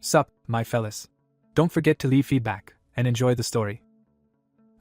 Sup, my fellas. Don't forget to leave feedback, and enjoy the story.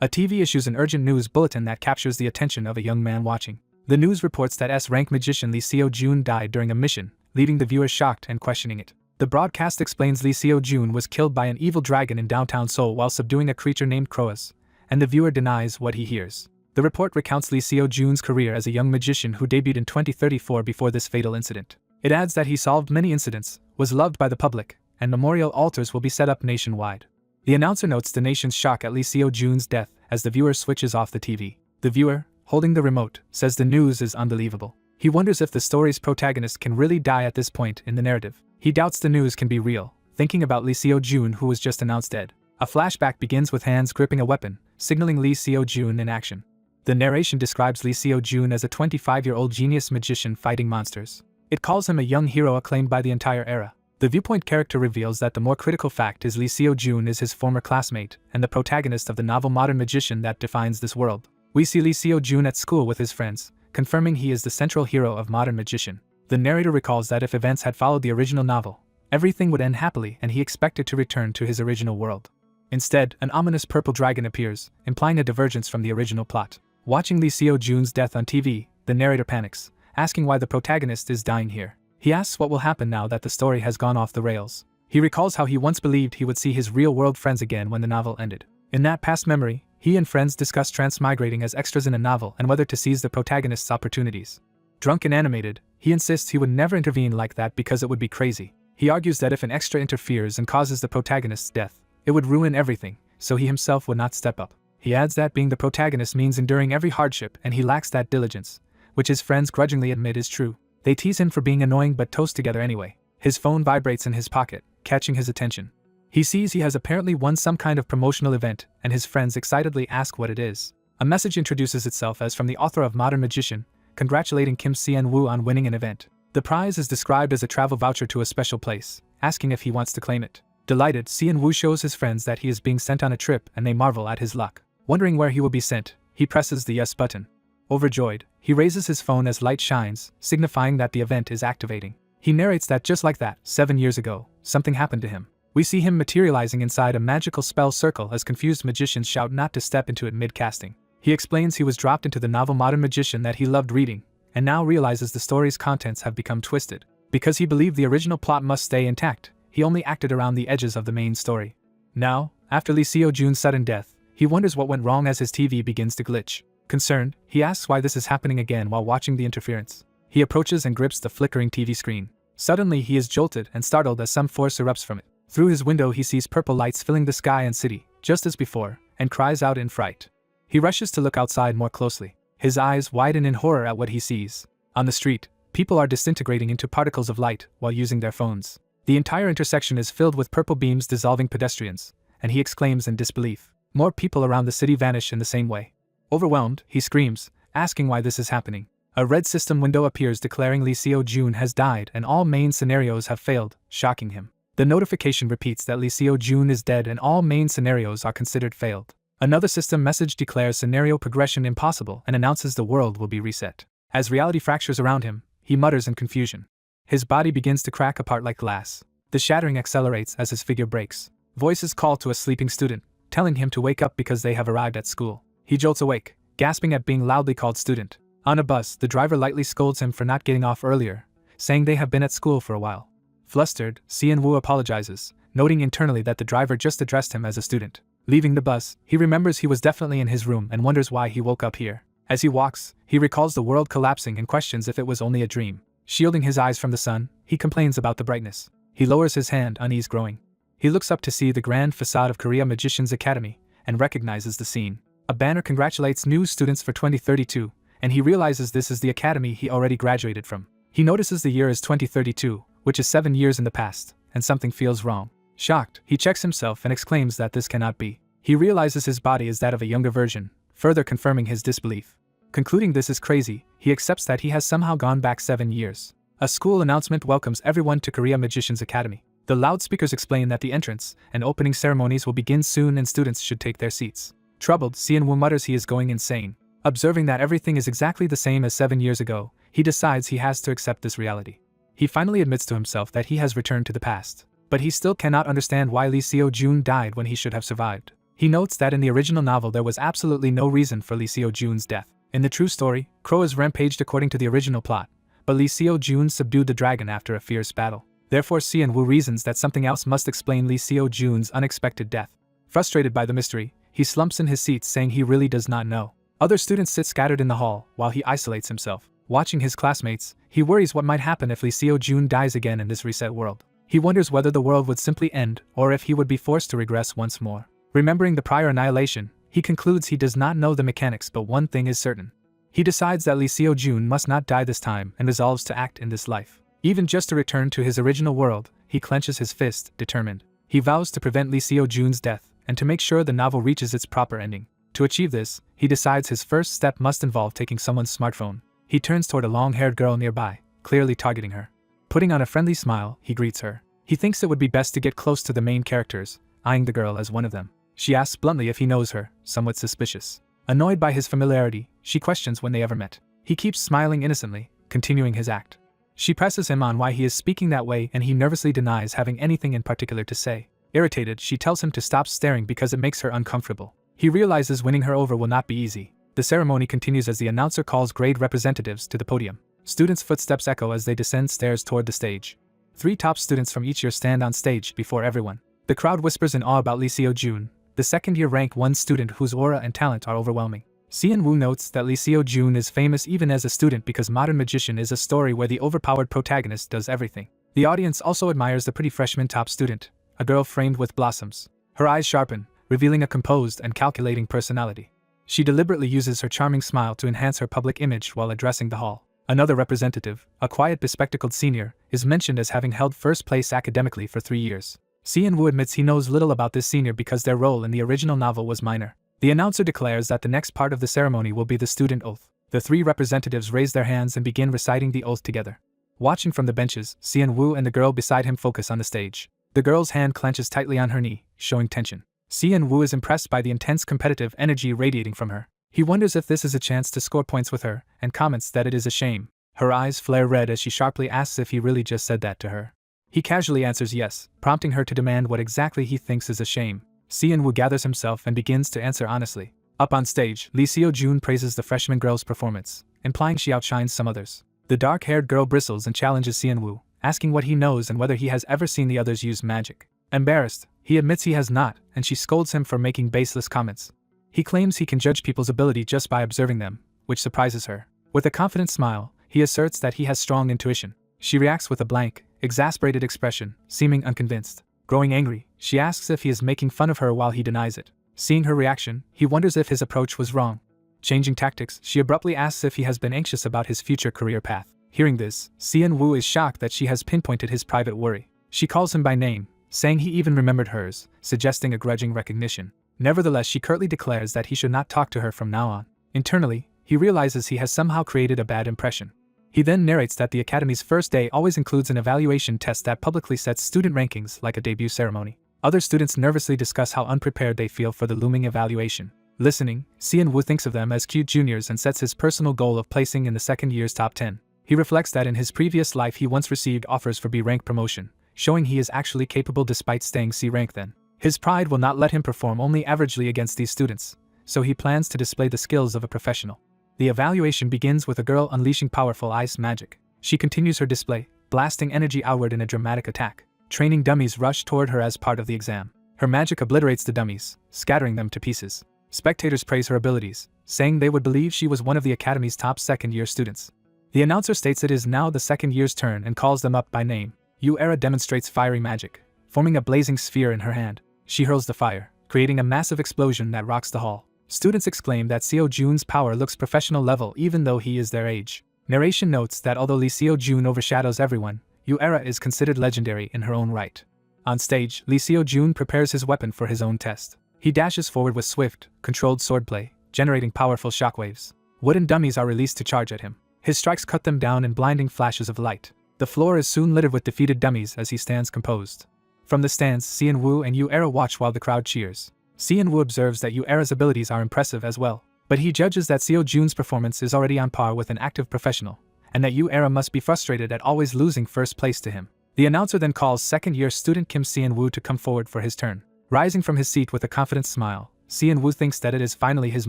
A TV issues an urgent news bulletin that captures the attention of a young man watching. The news reports that S-rank magician Lee Seo-jun died during a mission, leaving the viewer shocked and questioning it. The broadcast explains Lee Seo-jun was killed by an evil dragon in downtown Seoul while subduing a creature named Kroas, and the viewer denies what he hears. The report recounts Lee Seo-jun's career as a young magician who debuted in 2034 before this fatal incident. It adds that he solved many incidents, was loved by the public, and memorial altars will be set up nationwide. The announcer notes the nation's shock at Lee Seo-jun's death as the viewer switches off the TV. The viewer, holding the remote, says the news is unbelievable. He wonders if the story's protagonist can really die at this point in the narrative. He doubts the news can be real, thinking about Lee Seo-jun who was just announced dead. A flashback begins with hands gripping a weapon, signaling Lee Seo-jun in action. The narration describes Lee Seo-jun as a 25-year-old genius magician fighting monsters. It calls him a young hero acclaimed by the entire era. The viewpoint character reveals that the more critical fact is Lee Seo-jun is his former classmate and the protagonist of the novel Modern Magician that defines this world. We see Lee Seo-jun at school with his friends, confirming he is the central hero of Modern Magician. The narrator recalls that if events had followed the original novel, everything would end happily and he expected to return to his original world. Instead, an ominous purple dragon appears, implying a divergence from the original plot. Watching Lee Seo-jun's death on TV, the narrator panics, asking why the protagonist is dying here. He asks what will happen now that the story has gone off the rails. He recalls how he once believed he would see his real-world friends again when the novel ended. In that past memory, he and friends discuss transmigrating as extras in a novel and whether to seize the protagonist's opportunities. Drunk and animated, he insists he would never intervene like that because it would be crazy. He argues that if an extra interferes and causes the protagonist's death, it would ruin everything, so he himself would not step up. He adds that being the protagonist means enduring every hardship and he lacks that diligence, which his friends grudgingly admit is true. They tease him for being annoying but toast together anyway. His phone vibrates in his pocket, catching his attention. He sees he has apparently won some kind of promotional event, and his friends excitedly ask what it is. A message introduces itself as from the author of Modern Magician, congratulating Kim Se-woo on winning an event. The prize is described as a travel voucher to a special place, asking if he wants to claim it. Delighted, Se-woo shows his friends that he is being sent on a trip and they marvel at his luck. Wondering where he will be sent, he presses the yes button. Overjoyed, he raises his phone as light shines, signifying that the event is activating. He narrates that just like that, 7 years ago, something happened to him. We see him materializing inside a magical spell circle as confused magicians shout not to step into it mid-casting. He explains he was dropped into the novel Modern Magician that he loved reading, and now realizes the story's contents have become twisted. Because he believed the original plot must stay intact, he only acted around the edges of the main story. Now, after Lee Seo-jun's sudden death, he wonders what went wrong as his TV begins to glitch. Concerned, he asks why this is happening again while watching the interference. He approaches and grips the flickering TV screen. Suddenly he is jolted and startled as some force erupts from it. Through his window he sees purple lights filling the sky and city, just as before, and cries out in fright. He rushes to look outside more closely. His eyes widen in horror at what he sees. On the street, people are disintegrating into particles of light while using their phones. The entire intersection is filled with purple beams dissolving pedestrians, and he exclaims in disbelief. More people around the city vanish in the same way. Overwhelmed, he screams, asking why this is happening. A red system window appears declaring Lee Seo-jun has died and all main scenarios have failed, shocking him. The notification repeats that Lee Seo-jun is dead and all main scenarios are considered failed. Another system message declares scenario progression impossible and announces the world will be reset. As reality fractures around him, he mutters in confusion. His body begins to crack apart like glass. The shattering accelerates as his figure breaks. Voices call to a sleeping student, telling him to wake up because they have arrived at school. He jolts awake, gasping at being loudly called student. On a bus, the driver lightly scolds him for not getting off earlier, saying they have been at school for a while. Flustered, Se-woo apologizes, noting internally that the driver just addressed him as a student. Leaving the bus, he remembers he was definitely in his room and wonders why he woke up here. As he walks, he recalls the world collapsing and questions if it was only a dream. Shielding his eyes from the sun, he complains about the brightness. He lowers his hand, unease growing. He looks up to see the grand facade of Korea Magicians Academy, and recognizes the scene. A banner congratulates new students for 2032, and he realizes this is the academy he already graduated from. He notices the year is 2032, which is 7 years in the past, and something feels wrong. Shocked, he checks himself and exclaims that this cannot be. He realizes his body is that of a younger version, further confirming his disbelief. Concluding this is crazy, he accepts that he has somehow gone back 7 years. A school announcement welcomes everyone to Korea Magicians Academy. The loudspeakers explain that the entrance and opening ceremonies will begin soon and students should take their seats. Troubled, Se-woo mutters he is going insane. Observing that everything is exactly the same as 7 years ago, he decides he has to accept this reality. He finally admits to himself that he has returned to the past. but he still cannot understand why Lee Seo-jun died when he should have survived. He notes that in the original novel there was absolutely no reason for Lee Seo-jun's death. In the true story, Croa's rampaged according to the original plot, but Lee Seo-jun subdued the dragon after a fierce battle. Therefore Si-in-woo reasons that something else must explain Lee Seo-jun's unexpected death. Frustrated by the mystery, he slumps in his seat saying he really does not know. Other students sit scattered in the hall while he isolates himself. Watching his classmates, he worries what might happen if Lee Seo-jun dies again in this reset world. He wonders whether the world would simply end or if he would be forced to regress once more. Remembering the prior annihilation, he concludes he does not know the mechanics, but one thing is certain. He decides that Lee Seo-jun must not die this time and resolves to act in this life. Even just to return to his original world, he clenches his fist, determined. He vows to prevent Lee Seo-jun's death and to make sure the novel reaches its proper ending. To achieve this, he decides his first step must involve taking someone's smartphone. He turns toward a long-haired girl nearby, clearly targeting her. Putting on a friendly smile, he greets her. He thinks it would be best to get close to the main characters, eyeing the girl as one of them. She asks bluntly if he knows her, somewhat suspicious. Annoyed by his familiarity, she questions when they ever met. He keeps smiling innocently, continuing his act. She presses him on why he is speaking that way and he nervously denies having anything in particular to say. Irritated, she tells him to stop staring because it makes her uncomfortable. He realizes winning her over will not be easy. The ceremony continues as the announcer calls grade representatives to the podium. Students' footsteps echo as they descend stairs toward the stage. 3 top students from each year stand on stage before everyone. The crowd whispers in awe about Lee Seo-jun, the second-year rank 1 student whose aura and talent are overwhelming. Si-in-woo notes that Lee Seo-jun is famous even as a student because Modern Magician is a story where the overpowered protagonist does everything. The audience also admires the pretty freshman top student, a girl framed with blossoms. Her eyes sharpen, revealing a composed and calculating personality. She deliberately uses her charming smile to enhance her public image while addressing the hall. Another representative, a quiet bespectacled senior, is mentioned as having held first place academically for 3 years. Si-in-woo admits he knows little about this senior because their role in the original novel was minor. The announcer declares that the next part of the ceremony will be the student oath. The 3 representatives raise their hands and begin reciting the oath together. Watching from the benches, Si-in-woo and the girl beside him focus on the stage. The girl's hand clenches tightly on her knee, showing tension. Si-in-woo is impressed by the intense competitive energy radiating from her. He wonders if this is a chance to score points with her, and comments that it is a shame. Her eyes flare red as she sharply asks if he really just said that to her. He casually answers yes, prompting her to demand what exactly he thinks is a shame. Si-in-woo gathers himself and begins to answer honestly. Up on stage, Lee Seo-jun praises the freshman girl's performance, implying she outshines some others. The dark-haired girl bristles and challenges Si-in-woo, asking what he knows and whether he has ever seen the others use magic. Embarrassed, he admits he has not, and she scolds him for making baseless comments. He claims he can judge people's ability just by observing them, which surprises her. With a confident smile, he asserts that he has strong intuition. She reacts with a blank, exasperated expression, seeming unconvinced. Growing angry, she asks if he is making fun of her while he denies it. Seeing her reaction, he wonders if his approach was wrong. Changing tactics, she abruptly asks if he has been anxious about his future career path. Hearing this, Si-in-woo is shocked that she has pinpointed his private worry. She calls him by name, saying he even remembered hers, suggesting a grudging recognition. Nevertheless, she curtly declares that he should not talk to her from now on. Internally, he realizes he has somehow created a bad impression. He then narrates that the Academy's first day always includes an evaluation test that publicly sets student rankings like a debut ceremony. Other students nervously discuss how unprepared they feel for the looming evaluation. Listening, Si-in-woo thinks of them as cute juniors and sets his personal goal of placing in the second year's top 10. He reflects that in his previous life he once received offers for B-rank promotion, showing he is actually capable despite staying C-rank then. His pride will not let him perform only averagely against these students, so he plans to display the skills of a professional. The evaluation begins with a girl unleashing powerful ice magic. She continues her display, blasting energy outward in a dramatic attack. Training dummies rush toward her as part of the exam. Her magic obliterates the dummies, scattering them to pieces. Spectators praise her abilities, saying they would believe she was one of the Academy's top second-year students. The announcer states it is now the second year's turn and calls them up by name. Yu-era demonstrates fiery magic, forming a blazing sphere in her hand. She hurls the fire, creating a massive explosion that rocks the hall. Students exclaim that Seo-jun's power looks professional level even though he is their age. Narration notes that although Lee Seo-jun overshadows everyone, Yu-era is considered legendary in her own right. On stage, Lee Seo-jun prepares his weapon for his own test. He dashes forward with swift, controlled swordplay, generating powerful shockwaves. Wooden dummies are released to charge at him. His strikes cut them down in blinding flashes of light. The floor is soon littered with defeated dummies as he stands composed. From the stands, Si-in-woo and Yu-era watch while the crowd cheers. Si-in-woo observes that Yu-era's abilities are impressive as well, but he judges that Seo-jun's performance is already on par with an active professional, and that Yu-era must be frustrated at always losing first place to him. The announcer then calls second-year student Kim Seon-woo to come forward for his turn. Rising from his seat with a confident smile, Seon-woo thinks that it is finally his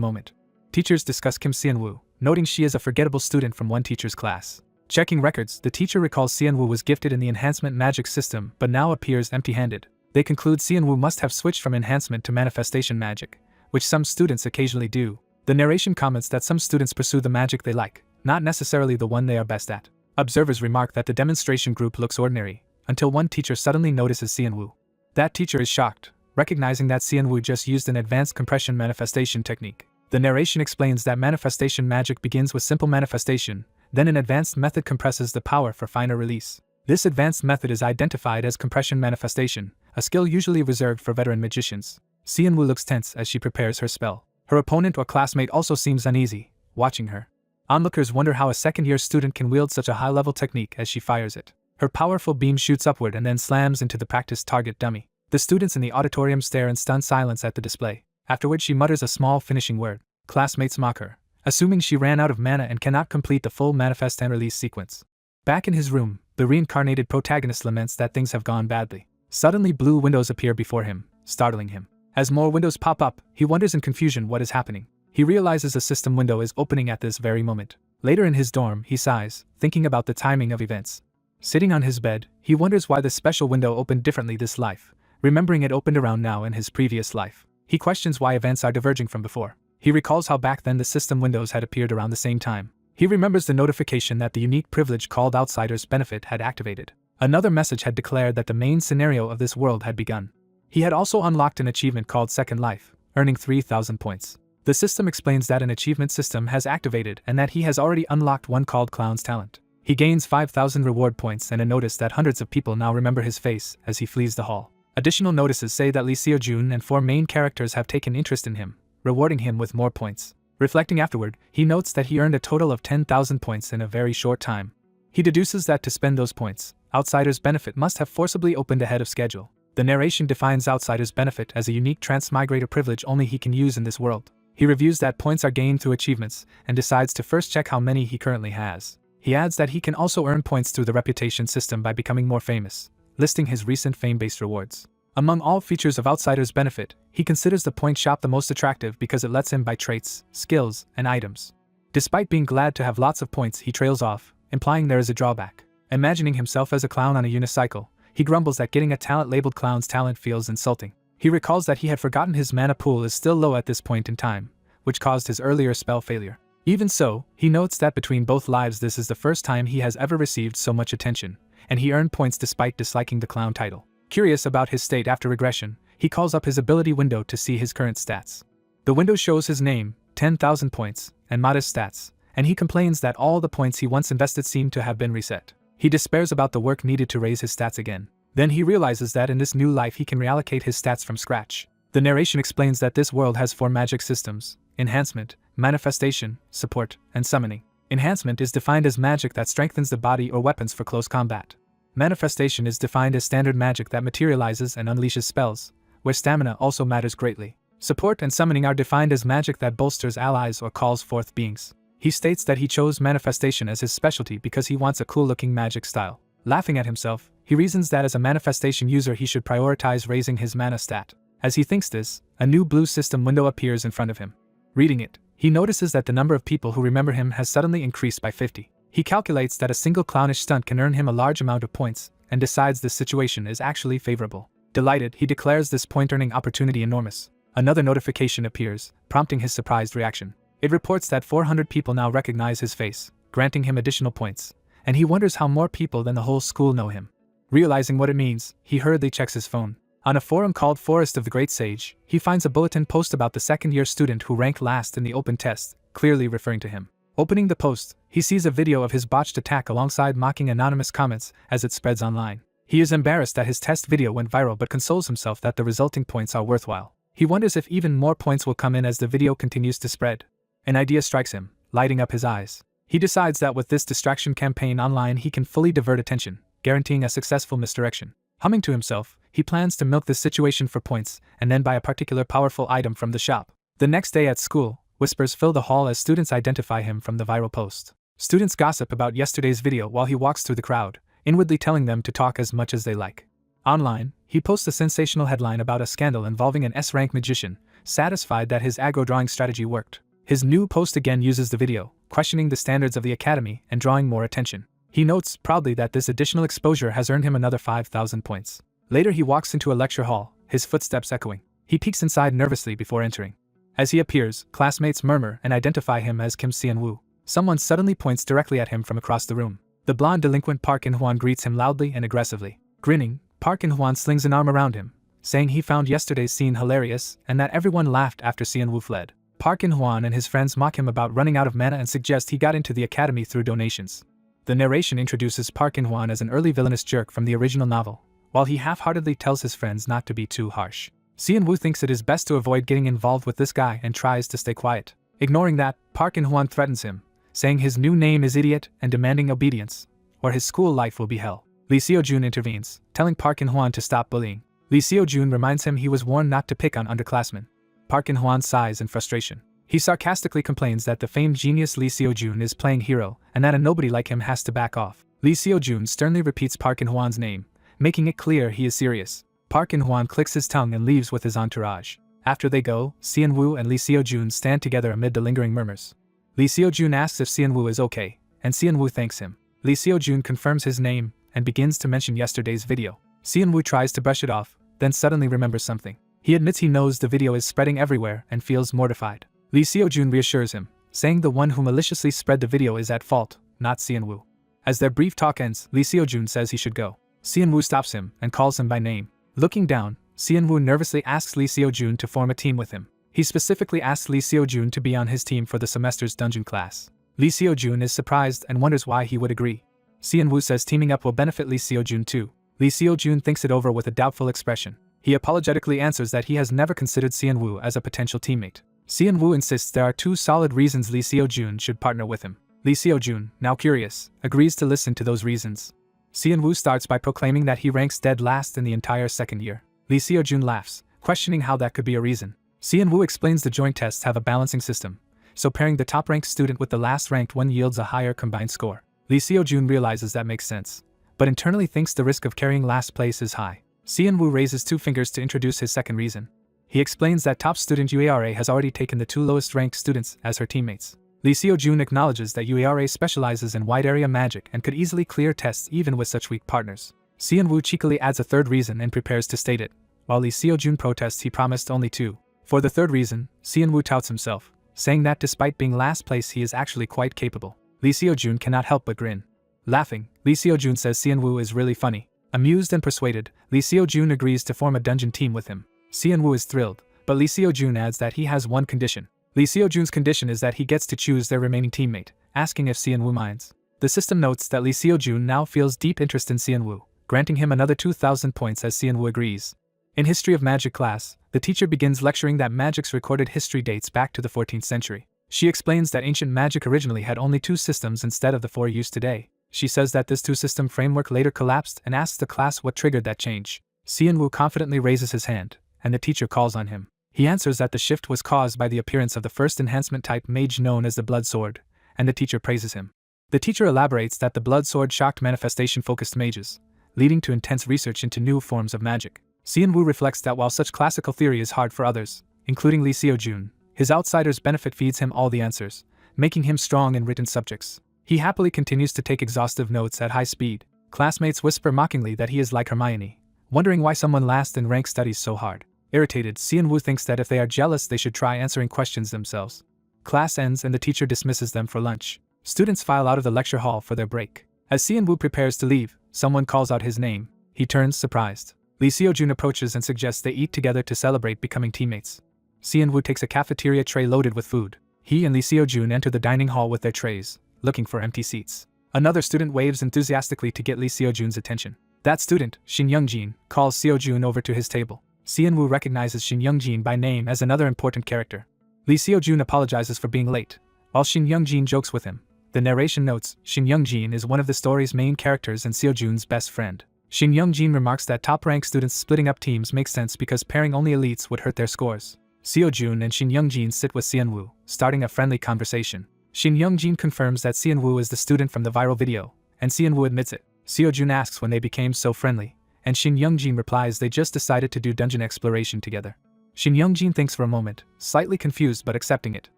moment. Teachers discuss Kim Seon-woo, noting she is a forgettable student from one teacher's class. Checking records, the teacher recalls Seon-woo was gifted in the enhancement magic system but now appears empty-handed. They conclude Seon-woo must have switched from enhancement to manifestation magic, which some students occasionally do. The narration comments that some students pursue the magic they like, not necessarily the one they are best at. Observers remark that the demonstration group looks ordinary, until one teacher suddenly notices Seon-woo. That teacher is shocked, recognizing that Seon-woo just used an advanced compression manifestation technique. The narration explains that manifestation magic begins with simple manifestation, then an advanced method compresses the power for finer release. This advanced method is identified as compression manifestation, a skill usually reserved for veteran magicians. Seon-woo looks tense as she prepares her spell. Her opponent or classmate also seems uneasy, watching her. Onlookers wonder how a second-year student can wield such a high-level technique as she fires it. Her powerful beam shoots upward and then slams into the practiced target dummy. The students in the auditorium stare in stunned silence at the display, after which she mutters a small finishing word. Classmates mock her, assuming she ran out of mana and cannot complete the full manifest and release sequence. Back in his room, the reincarnated protagonist laments that things have gone badly. Suddenly blue windows appear before him, startling him. As more windows pop up, he wonders in confusion what is happening. He realizes a system window is opening at this very moment. Later in his dorm, he sighs, thinking about the timing of events. Sitting on his bed, he wonders why the special window opened differently this life, remembering it opened around now in his previous life. He questions why events are diverging from before. He recalls how back then the system windows had appeared around the same time. He remembers the notification that the unique privilege called Outsider's Benefit had activated. Another message had declared that the main scenario of this world had begun. He had also unlocked an achievement called Second Life, earning 3,000 points. The system explains that an achievement system has activated and that he has already unlocked one called Clown's Talent. He gains 5,000 reward points and a notice that hundreds of people now remember his face as he flees the hall. Additional notices say that Lee Seo-jun and 4 main characters have taken interest in him, rewarding him with more points. Reflecting afterward, he notes that he earned a total of 10,000 points in a very short time. He deduces that to spend those points, Outsider's Benefit must have forcibly opened ahead of schedule. The narration defines Outsider's Benefit as a unique transmigrator privilege only he can use in this world. He reviews that points are gained through achievements and decides to first check how many he currently has. He adds that he can also earn points through the reputation system by becoming more famous, listing his recent fame-based rewards. Among all features of Outsider's Benefit, he considers the point shop the most attractive because it lets him buy traits, skills, and items. Despite being glad to have lots of points, he trails off, implying there is a drawback. Imagining himself as a clown on a unicycle, he grumbles that getting a talent labeled Clown's Talent feels insulting. He recalls that he had forgotten his mana pool is still low at this point in time, which caused his earlier spell failure. Even so, he notes that between both lives this is the first time he has ever received so much attention, and he earned points despite disliking the clown title. Curious about his state after regression, he calls up his ability window to see his current stats. The window shows his name, 10,000 points, and modest stats, and he complains that all the points he once invested seem to have been reset. He despairs about the work needed to raise his stats again. Then he realizes that in this new life he can reallocate his stats from scratch. The narration explains that this world has 4 magic systems: enhancement, manifestation, support, and summoning. Enhancement is defined as magic that strengthens the body or weapons for close combat. Manifestation is defined as standard magic that materializes and unleashes spells, where stamina also matters greatly. Support and summoning are defined as magic that bolsters allies or calls forth beings. He states that he chose manifestation as his specialty because he wants a cool-looking magic style. Laughing at himself, he reasons that as a manifestation user he should prioritize raising his mana stat. As he thinks this, a new blue system window appears in front of him. Reading it, he notices that the number of people who remember him has suddenly increased by 50. He calculates that a single clownish stunt can earn him a large amount of points, and decides this situation is actually favorable. Delighted, he declares this point-earning opportunity enormous. Another notification appears, prompting his surprised reaction. It reports that 400 people now recognize his face, granting him additional points, and he wonders how more people than the whole school know him. Realizing what it means, he hurriedly checks his phone. On a forum called Forest of the Great Sage, he finds a bulletin post about the second-year student who ranked last in the open test, clearly referring to him. Opening the post, he sees a video of his botched attack alongside mocking anonymous comments as it spreads online. He is embarrassed that his test video went viral but consoles himself that the resulting points are worthwhile. He wonders if even more points will come in as the video continues to spread. An idea strikes him, lighting up his eyes. He decides that with this distraction campaign online he can fully divert attention, guaranteeing a successful misdirection. Humming to himself, he plans to milk this situation for points and then buy a particular powerful item from the shop. The next day at school, whispers fill the hall as students identify him from the viral post. Students gossip about yesterday's video while he walks through the crowd, inwardly telling them to talk as much as they like. Online, he posts a sensational headline about a scandal involving an S-rank magician, satisfied that his aggro drawing strategy worked. His new post again uses the video, questioning the standards of the academy and drawing more attention. He notes proudly that this additional exposure has earned him another 5,000 points. Later he walks into a lecture hall, his footsteps echoing. He peeks inside nervously before entering. As he appears, classmates murmur and identify him as Kim Seon-woo. Someone suddenly points directly at him from across the room. The blonde delinquent Park In-hwan greets him loudly and aggressively. Grinning, Park In-hwan slings an arm around him, saying he found yesterday's scene hilarious and that everyone laughed after Seon-woo fled. Park In-hwan and his friends mock him about running out of mana and suggest he got into the academy through donations. The narration introduces Park In-hwan as an early villainous jerk from the original novel, while he half-heartedly tells his friends not to be too harsh. Seon-woo thinks it is best to avoid getting involved with this guy and tries to stay quiet. Ignoring that, Park In-hwan threatens him, saying his new name is Idiot and demanding obedience, or his school life will be hell. Lee Seo-jun intervenes, telling Park In-hwan to stop bullying. Lee Seo-jun reminds him he was warned not to pick on underclassmen. Park In-hwan sighs in frustration. He sarcastically complains that the famed genius Lee Seo-jun is playing hero and that a nobody like him has to back off. Lee Seo-jun sternly repeats Park In-hwan's name, making it clear he is serious. Park In-hwan clicks his tongue and leaves with his entourage. After they go, Seon-woo and Lee Seo-jun stand together amid the lingering murmurs. Lee Seo-jun asks if Seon-woo is okay, and Seon-woo thanks him. Lee Seo-jun confirms his name and begins to mention yesterday's video. Seon-woo tries to brush it off, then suddenly remembers something. He admits he knows the video is spreading everywhere and feels mortified. Lee Seo-jun reassures him, saying the one who maliciously spread the video is at fault, not Seon-woo. As their brief talk ends, Lee Seo-jun says he should go. Seon-woo stops him and calls him by name. Looking down, Seon-woo nervously asks Lee Seo-jun to form a team with him. He specifically asks Lee Seo-jun to be on his team for the semester's dungeon class. Lee Seo-jun is surprised and wonders why he would agree. Seon-woo says teaming up will benefit Lee Seo-jun too. Lee Seo-jun thinks it over with a doubtful expression. He apologetically answers that he has never considered Seon-woo as a potential teammate. Seon-woo insists there are two solid reasons Lee Seo-jun should partner with him. Lee Seo-jun, now curious, agrees to listen to those reasons. Seon-woo starts by proclaiming that he ranks dead last in the entire second year. Lee Seo-jun laughs, questioning how that could be a reason. Seon-woo explains the joint tests have a balancing system, so pairing the top-ranked student with the last-ranked one yields a higher combined score. Lee Seo-jun realizes that makes sense, but internally thinks the risk of carrying last place is high. Seon-woo raises two fingers to introduce his second reason. He explains that top student UARA has already taken the two lowest-ranked students as her teammates. Lee Seo-jun acknowledges that UARA specializes in wide-area magic and could easily clear tests even with such weak partners. Seon-woo cheekily adds a third reason and prepares to state it. While Lee Seo-jun protests, he promised only two. For the third reason, Seon-woo touts himself, saying that despite being last place he is actually quite capable. Lee Seo-jun cannot help but grin. Laughing, Lee Seo-jun says Seon-woo is really funny. Amused and persuaded, Lee Seo-jun agrees to form a dungeon team with him. Seon-woo is thrilled, but Lee Seo-jun adds that he has one condition. Lee Seo-jun's condition is that he gets to choose their remaining teammate, asking if Seon-woo minds. The system notes that Lee Seo-jun now feels deep interest in Seon-woo, granting him another 2,000 points as Seon-woo agrees. In History of Magic class, the teacher begins lecturing that magic's recorded history dates back to the 14th century. She explains that ancient magic originally had only two systems instead of the four used today. She says that this two-system framework later collapsed and asks the class what triggered that change. Seon-woo confidently raises his hand, and the teacher calls on him. He answers that the shift was caused by the appearance of the first enhancement type mage known as the Blood Sword, and the teacher praises him. The teacher elaborates that the Blood Sword shocked manifestation-focused mages, leading to intense research into new forms of magic. Seon-woo reflects that while such classical theory is hard for others, including Lee Seo-jun, his outsider's benefit feeds him all the answers, making him strong in written subjects. He happily continues to take exhaustive notes at high speed. Classmates whisper mockingly that he is like Hermione, wondering why someone last in rank studies so hard. Irritated, Seon-woo thinks that if they are jealous they should try answering questions themselves. Class ends and the teacher dismisses them for lunch. Students file out of the lecture hall for their break. As Seon-woo prepares to leave, someone calls out his name. He turns surprised. Lee Seo-jun approaches and suggests they eat together to celebrate becoming teammates. Seon-woo takes a cafeteria tray loaded with food. He and Lee Seo-jun enter the dining hall with their trays, looking for empty seats. Another student waves enthusiastically to get Lee Seo-jun's attention. That student, Shin Young-jin, calls Seo-jun over to his table. Seon-woo recognizes Shin Young-jin by name as another important character. Lee Seo-jun apologizes for being late, while Shin Young-jin jokes with him. The narration notes, Shin Young-jin is one of the story's main characters and Seo-jun's best friend. Shin Young-jin remarks that top-ranked students splitting up teams makes sense because pairing only elites would hurt their scores. Seo-jun and Shin Young-jin sit with Seon-woo, starting a friendly conversation. Shin Young-jin confirms that Seon-woo is the student from the viral video, and Seon-woo admits it. Seo-jun asks when they became so friendly, and Shin Young-jin replies they just decided to do dungeon exploration together. Shin Young-jin thinks for a moment, slightly confused but accepting it.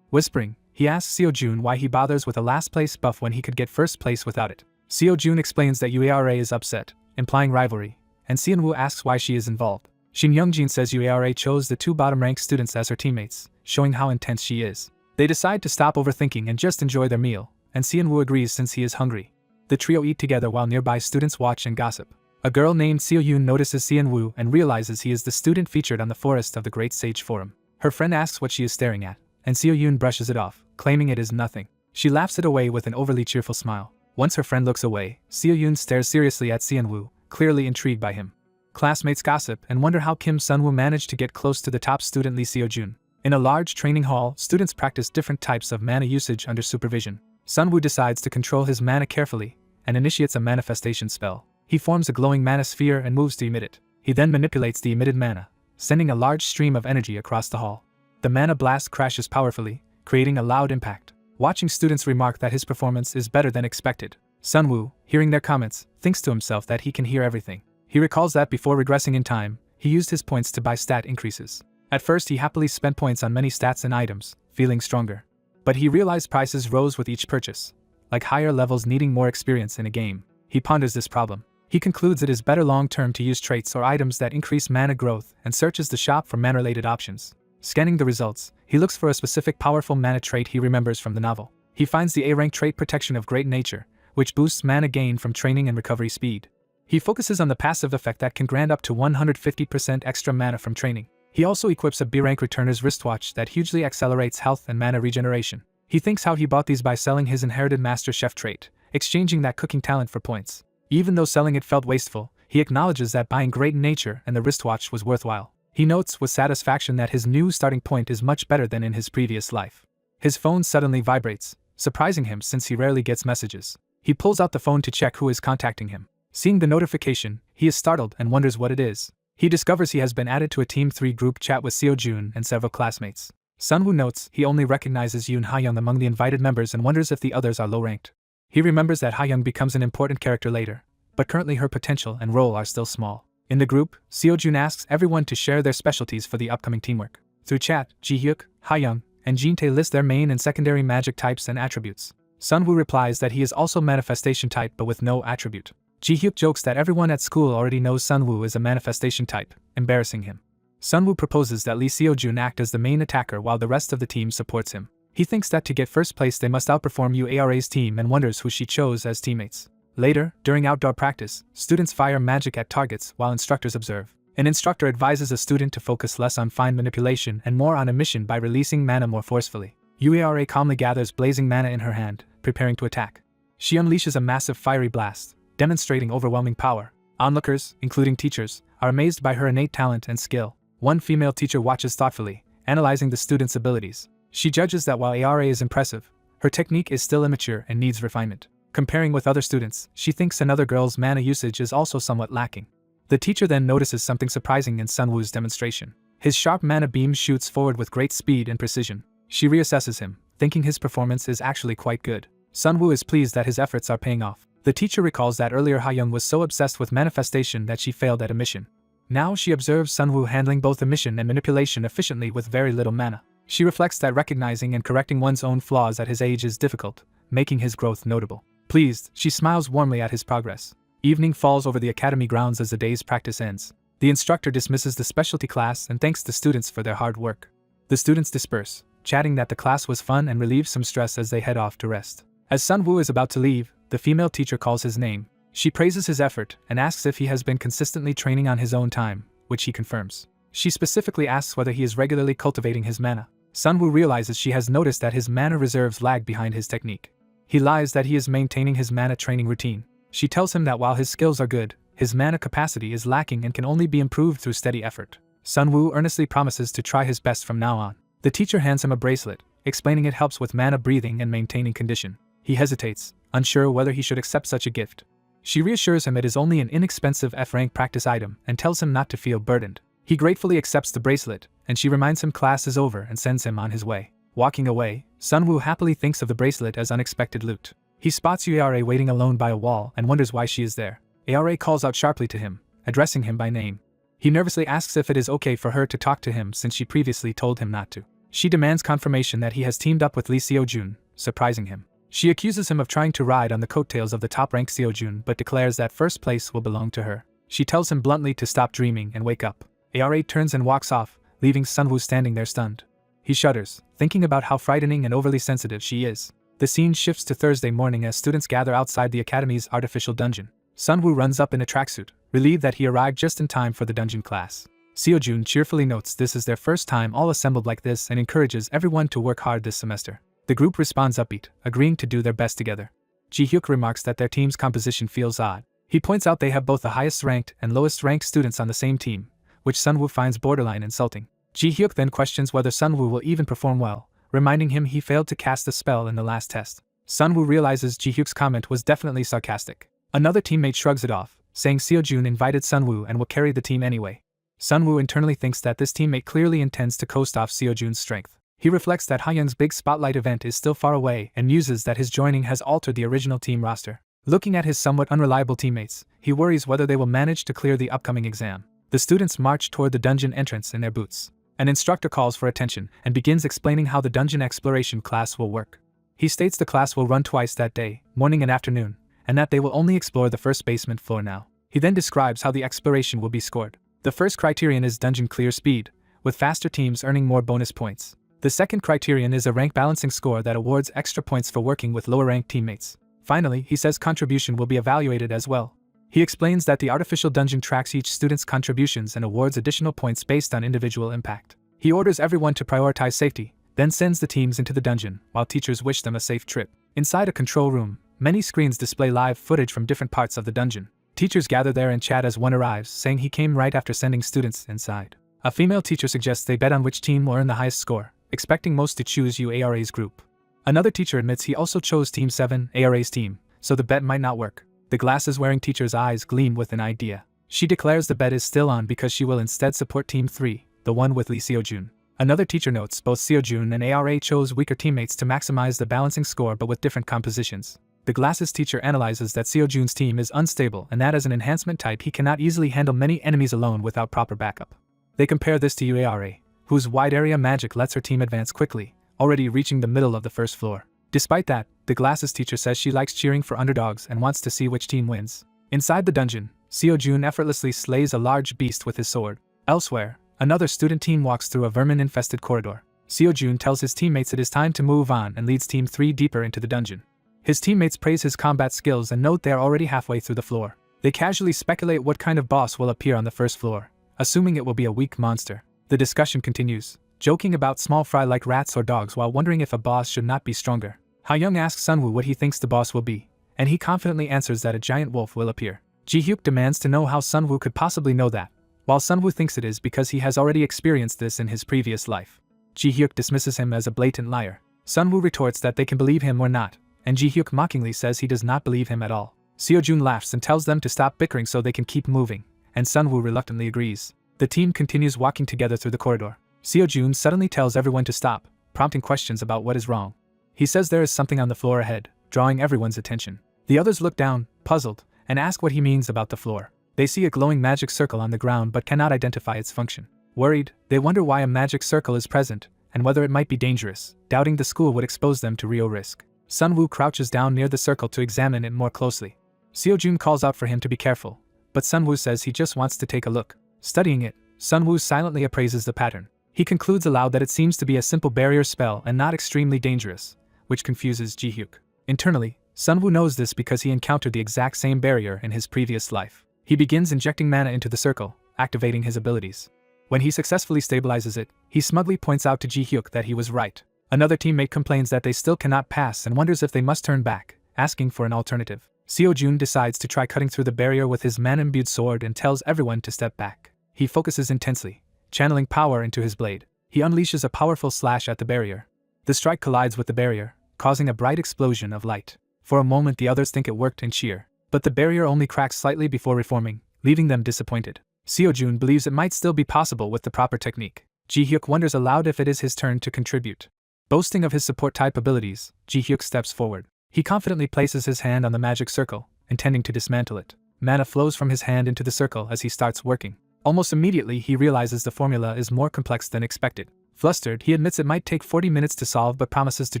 Whispering, he asks Seo-jun why he bothers with a last place buff when he could get first place without it. Seo-jun explains that UARA is upset, implying rivalry, and Seon-woo asks why she is involved. Shin Young-jin says UARA chose the 2 bottom-ranked students as her teammates, showing how intense she is. They decide to stop overthinking and just enjoy their meal, and Seon-woo agrees since he is hungry. The trio eat together while nearby students watch and gossip. A girl named Seo-yoon notices Seon-woo and realizes he is the student featured on the Forest of the Great Sage forum. Her friend asks what she is staring at, and Seo-yoon brushes it off, claiming it is nothing. She laughs it away with an overly cheerful smile. Once her friend looks away, Seo-yoon stares seriously at Seon-woo, clearly intrigued by him. Classmates gossip and wonder how Kim Sun-woo managed to get close to the top student Lee Seo-jun. In a large training hall, students practice different types of mana usage under supervision. Sun-woo decides to control his mana carefully and initiates a manifestation spell. He forms a glowing mana sphere and moves to emit it. He then manipulates the emitted mana, sending a large stream of energy across the hall. The mana blast crashes powerfully, creating a loud impact. Watching students remark that his performance is better than expected. Sun-woo, hearing their comments, thinks to himself that he can hear everything. He recalls that before regressing in time, he used his points to buy stat increases. At first he happily spent points on many stats and items, feeling stronger. But he realized prices rose with each purchase, like higher levels needing more experience in a game. He ponders this problem. He concludes it is better long-term to use traits or items that increase mana growth and searches the shop for mana-related options. Scanning the results, he looks for a specific powerful mana trait he remembers from the novel. He finds the A-rank trait Protection of Great Nature, which boosts mana gain from training and recovery speed. He focuses on the passive effect that can grant up to 150% extra mana from training. He also equips a B-rank Returner's wristwatch that hugely accelerates health and mana regeneration. He thinks how he bought these by selling his inherited Master Chef trait, exchanging that cooking talent for points. Even though selling it felt wasteful, he acknowledges that buying Great Nature and the wristwatch was worthwhile. He notes with satisfaction that his new starting point is much better than in his previous life. His phone suddenly vibrates, surprising him since he rarely gets messages. He pulls out the phone to check who is contacting him. Seeing the notification, he is startled and wonders what it is. He discovers he has been added to a Team 3 group chat with Seo-jun and several classmates. Sun-woo notes he only recognizes Yoon Ha-young among the invited members and wonders if the others are low-ranked. He remembers that Ha-young becomes an important character later, but currently her potential and role are still small. In the group, Seo-jun asks everyone to share their specialties for the upcoming teamwork. Through chat, Ji-hyuk, Ha-young, and Jin-tae list their main and secondary magic types and attributes. Sun-woo replies that he is also manifestation type but with no attribute. Ji-hyuk jokes that everyone at school already knows Sun-woo is a manifestation type, embarrassing him. Sun-woo proposes that Lee Seo-jun act as the main attacker while the rest of the team supports him. He thinks that to get first place they must outperform UARA's team and wonders who she chose as teammates. Later, during outdoor practice, students fire magic at targets while instructors observe. An instructor advises a student to focus less on fine manipulation and more on emission by releasing mana more forcefully. UARA calmly gathers blazing mana in her hand, preparing to attack. She unleashes a massive fiery blast, demonstrating overwhelming power. Onlookers, including teachers, are amazed by her innate talent and skill. One female teacher watches thoughtfully, analyzing the student's abilities. She judges that while ARA is impressive, her technique is still immature and needs refinement. Comparing with other students, she thinks another girl's mana usage is also somewhat lacking. The teacher then notices something surprising in Sun-woo's demonstration. His sharp mana beam shoots forward with great speed and precision. She reassesses him, thinking his performance is actually quite good. Sun-woo is pleased that his efforts are paying off. The teacher recalls that earlier Ha-young was so obsessed with manifestation that she failed at emission. Now she observes Sun-woo handling both emission and manipulation efficiently with very little mana. She reflects that recognizing and correcting one's own flaws at his age is difficult, making his growth notable. Pleased, she smiles warmly at his progress. Evening falls over the academy grounds as the day's practice ends. The instructor dismisses the specialty class and thanks the students for their hard work. The students disperse, chatting that the class was fun and relieves some stress as they head off to rest. As Sun-woo is about to leave, the female teacher calls his name. She praises his effort and asks if he has been consistently training on his own time, which he confirms. She specifically asks whether he is regularly cultivating his mana. Sun-woo realizes she has noticed that his mana reserves lag behind his technique. He lies that he is maintaining his mana training routine. She tells him that while his skills are good, his mana capacity is lacking and can only be improved through steady effort. Sun-woo earnestly promises to try his best from now on. The teacher hands him a bracelet, explaining it helps with mana breathing and maintaining condition. He hesitates, unsure whether he should accept such a gift. She reassures him it is only an inexpensive F-rank practice item and tells him not to feel burdened. He gratefully accepts the bracelet, and she reminds him class is over and sends him on his way. Walking away, Sun-woo happily thinks of the bracelet as unexpected loot. He spots Ara waiting alone by a wall and wonders why she is there. Ara calls out sharply to him, addressing him by name. He nervously asks if it is okay for her to talk to him since she previously told him not to. She demands confirmation that he has teamed up with Lee Seo-jun, surprising him. She accuses him of trying to ride on the coattails of the top-ranked Seo-jun but declares that first place will belong to her. She tells him bluntly to stop dreaming and wake up. Ara turns and walks off, leaving Sunwoo standing there stunned. He shudders, thinking about how frightening and overly sensitive she is. The scene shifts to Thursday morning as students gather outside the academy's artificial dungeon. Sunwoo runs up in a tracksuit, relieved that he arrived just in time for the dungeon class. Seo-jun cheerfully notes this is their first time all assembled like this and encourages everyone to work hard this semester. The group responds upbeat, agreeing to do their best together. Ji-hyuk remarks that their team's composition feels odd. He points out they have both the highest-ranked and lowest-ranked students on the same team, which Sunwoo finds borderline insulting. Ji-hyuk then questions whether Sunwoo will even perform well, reminding him he failed to cast the spell in the last test. Sunwoo realizes Ji-hyuk's comment was definitely sarcastic. Another teammate shrugs it off, saying Seo-jun invited Sunwoo and will carry the team anyway. Sunwoo internally thinks that this teammate clearly intends to coast off Seo-jun's strength. He reflects that Ha-young's big spotlight event is still far away and muses that his joining has altered the original team roster. Looking at his somewhat unreliable teammates, he worries whether they will manage to clear the upcoming exam. The students march toward the dungeon entrance in their boots. An instructor calls for attention and begins explaining how the dungeon exploration class will work. He states the class will run twice that day, morning and afternoon, and that they will only explore the first basement floor now. He then describes how the exploration will be scored. The first criterion is dungeon clear speed, with faster teams earning more bonus points. The second criterion is a rank balancing score that awards extra points for working with lower ranked teammates. Finally, he says contribution will be evaluated as well. He explains that the artificial dungeon tracks each student's contributions and awards additional points based on individual impact. He orders everyone to prioritize safety, then sends the teams into the dungeon, while teachers wish them a safe trip. Inside a control room, many screens display live footage from different parts of the dungeon. Teachers gather there and chat as one arrives, saying he came right after sending students inside. A female teacher suggests they bet on which team will earn the highest score, expecting most to choose Ara's group. Another teacher admits he also chose Team 7, Ara's team, so the bet might not work. The glasses-wearing teacher's eyes gleam with an idea. She declares the bet is still on because she will instead support Team 3, the one with Lee Seo-jun. Another teacher notes both Seo-jun and Ara chose weaker teammates to maximize the balancing score but with different compositions. The glasses teacher analyzes that Seo-jun's team is unstable and that as an enhancement type he cannot easily handle many enemies alone without proper backup. They compare this to Ara, whose wide area magic lets her team advance quickly, already reaching the middle of the first floor. Despite that, the glasses teacher says she likes cheering for underdogs and wants to see which team wins. Inside the dungeon, Seo-jun effortlessly slays a large beast with his sword. Elsewhere, another student team walks through a vermin-infested corridor. Seo-jun tells his teammates it is time to move on and leads Team 3 deeper into the dungeon. His teammates praise his combat skills and note they are already halfway through the floor. They casually speculate what kind of boss will appear on the first floor, assuming it will be a weak monster. The discussion continues, joking about small fry like rats or dogs while wondering if a boss should not be stronger. Ha-young asks Sunwoo what he thinks the boss will be, and he confidently answers that a giant wolf will appear. Ji-hyuk demands to know how Sunwoo could possibly know that, while Sunwoo thinks it is because he has already experienced this in his previous life. Ji-hyuk dismisses him as a blatant liar. Sunwoo retorts that they can believe him or not, and Ji-hyuk mockingly says he does not believe him at all. Seo-jun laughs and tells them to stop bickering so they can keep moving, and Sunwoo reluctantly agrees. The team continues walking together through the corridor. Seo-jun suddenly tells everyone to stop, prompting questions about what is wrong. He says there is something on the floor ahead, drawing everyone's attention. The others look down, puzzled, and ask what he means about the floor. They see a glowing magic circle on the ground but cannot identify its function. Worried, they wonder why a magic circle is present, and whether it might be dangerous, doubting the school would expose them to real risk. Sunwoo crouches down near the circle to examine it more closely. Seo-jun calls out for him to be careful, but Sunwoo says he just wants to take a look. Studying it, Sunwoo silently appraises the pattern. He concludes aloud that it seems to be a simple barrier spell and not extremely dangerous, which confuses Ji-hyuk. Internally, Sunwoo knows this because he encountered the exact same barrier in his previous life. He begins injecting mana into the circle, activating his abilities. When he successfully stabilizes it, he smugly points out to Ji-hyuk that he was right. Another teammate complains that they still cannot pass and wonders if they must turn back, asking for an alternative. Seo-jun decides to try cutting through the barrier with his mana-imbued sword and tells everyone to step back. He focuses intensely, channeling power into his blade. He unleashes a powerful slash at the barrier. The strike collides with the barrier, causing a bright explosion of light. For a moment the others think it worked and cheer, but the barrier only cracks slightly before reforming, leaving them disappointed. Seo-jun believes it might still be possible with the proper technique. Ji-hyuk wonders aloud if it is his turn to contribute. Boasting of his support-type abilities, Ji-hyuk steps forward. He confidently places his hand on the magic circle, intending to dismantle it. Mana flows from his hand into the circle as he starts working. Almost immediately, he realizes the formula is more complex than expected. Flustered, he admits it might take 40 minutes to solve but promises to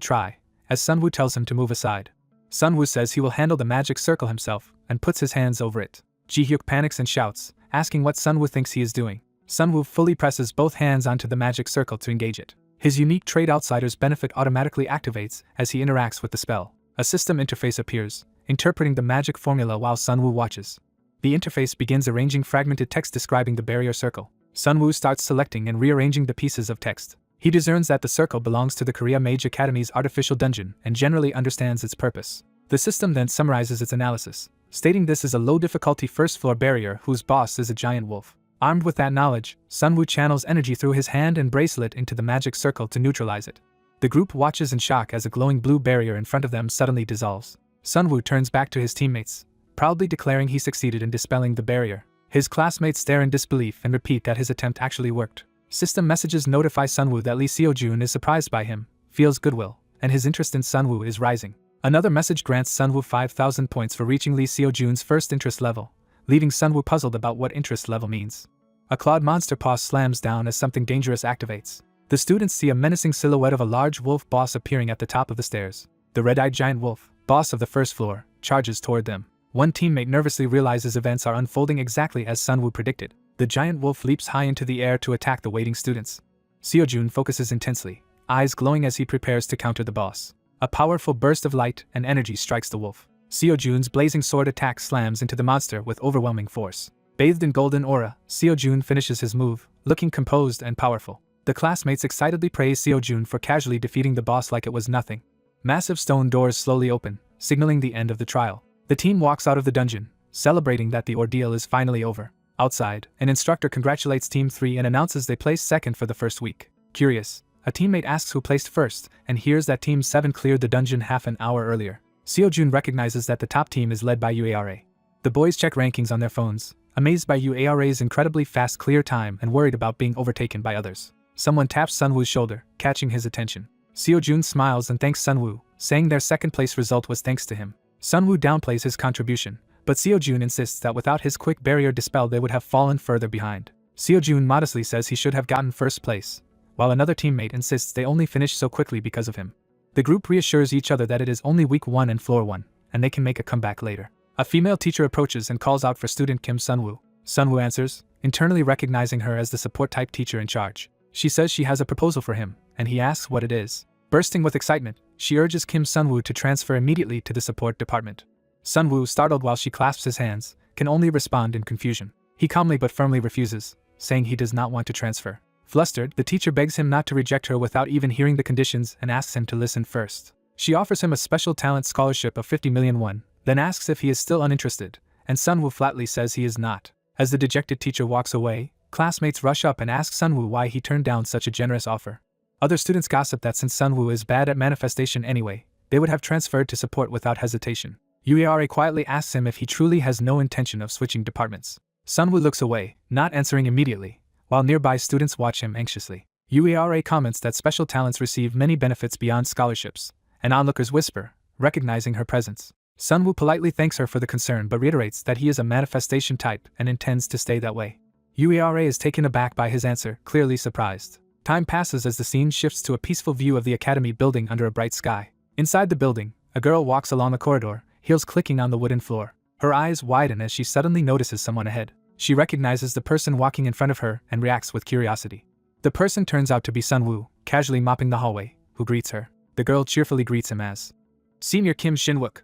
try, as Sunwoo tells him to move aside. Sunwoo says he will handle the magic circle himself and puts his hands over it. Ji-hyuk panics and shouts, asking what Sunwoo thinks he is doing. Sunwoo fully presses both hands onto the magic circle to engage it. His unique Trade Outsider's benefit automatically activates as he interacts with the spell. A system interface appears, interpreting the magic formula while Sunwoo watches. The interface begins arranging fragmented text describing the barrier circle. Sunwoo starts selecting and rearranging the pieces of text. He discerns that the circle belongs to the Korea Mage Academy's artificial dungeon and generally understands its purpose. The system then summarizes its analysis, stating this is a low-difficulty first-floor barrier whose boss is a giant wolf. Armed with that knowledge, Sunwoo channels energy through his hand and bracelet into the magic circle to neutralize it. The group watches in shock as a glowing blue barrier in front of them suddenly dissolves. Sunwoo turns back to his teammates, proudly declaring he succeeded in dispelling the barrier. His classmates stare in disbelief and repeat that his attempt actually worked. System messages notify Sunwoo that Lee Seo-jun is surprised by him, feels goodwill, and his interest in Sunwoo is rising. Another message grants Sunwoo 5,000 points for reaching Lee Seo-jun's first interest level, leaving Sunwoo puzzled about what interest level means. A clawed monster paw slams down as something dangerous activates. The students see a menacing silhouette of a large wolf boss appearing at the top of the stairs. The red-eyed giant wolf, boss of the first floor, charges toward them. One teammate nervously realizes events are unfolding exactly as Sunwoo predicted. The giant wolf leaps high into the air to attack the waiting students. Seo-jun focuses intensely, eyes glowing as he prepares to counter the boss. A powerful burst of light and energy strikes the wolf. Seo-jun's blazing sword attack slams into the monster with overwhelming force. Bathed in golden aura, Seo-jun finishes his move, looking composed and powerful. The classmates excitedly praise Seo-jun for casually defeating the boss like it was nothing. Massive stone doors slowly open, signaling the end of the trial. The team walks out of the dungeon, celebrating that the ordeal is finally over. Outside, an instructor congratulates Team 3 and announces they placed second for the first week. Curious, a teammate asks who placed first and hears that Team 7 cleared the dungeon half an hour earlier. Seo-jun recognizes that the top team is led by UARA. The boys check rankings on their phones, amazed by UARA's incredibly fast clear time and worried about being overtaken by others. Someone taps Sunwoo's shoulder, catching his attention. Seo-jun smiles and thanks Sunwoo, saying their second place result was thanks to him. Sunwoo downplays his contribution, but Seo-jun insists that without his quick barrier dispel they would have fallen further behind. Seo-jun modestly says he should have gotten first place, while another teammate insists they only finished so quickly because of him. The group reassures each other that it is only week 1 and floor 1, and they can make a comeback later. A female teacher approaches and calls out for student Kim Sunwoo. Sunwoo answers, internally recognizing her as the support-type teacher in charge. She says she has a proposal for him, and he asks what it is. Bursting with excitement, she urges Kim Sunwoo to transfer immediately to the support department. Sunwoo, startled while she clasps his hands, can only respond in confusion. He calmly but firmly refuses, saying he does not want to transfer. Flustered, the teacher begs him not to reject her without even hearing the conditions and asks him to listen first. She offers him a special talent scholarship of 50 million won, then asks if he is still uninterested, and Sunwoo flatly says he is not. As the dejected teacher walks away, classmates rush up and ask Sunwoo why he turned down such a generous offer. Other students gossip that since Sunwoo is bad at manifestation anyway, they would have transferred to support without hesitation. UARA quietly asks him if he truly has no intention of switching departments. Sunwoo looks away, not answering immediately, while nearby students watch him anxiously. UARA comments that special talents receive many benefits beyond scholarships, and onlookers whisper, recognizing her presence. Sunwoo politely thanks her for the concern but reiterates that he is a manifestation type and intends to stay that way. UARA is taken aback by his answer, clearly surprised. Time passes as the scene shifts to a peaceful view of the academy building under a bright sky. Inside the building, a girl walks along the corridor, heels clicking on the wooden floor. Her eyes widen as she suddenly notices someone ahead. She recognizes the person walking in front of her and reacts with curiosity. The person turns out to be Sunwoo, casually mopping the hallway, who greets her. The girl cheerfully greets him as Senior Kim Shin-wook.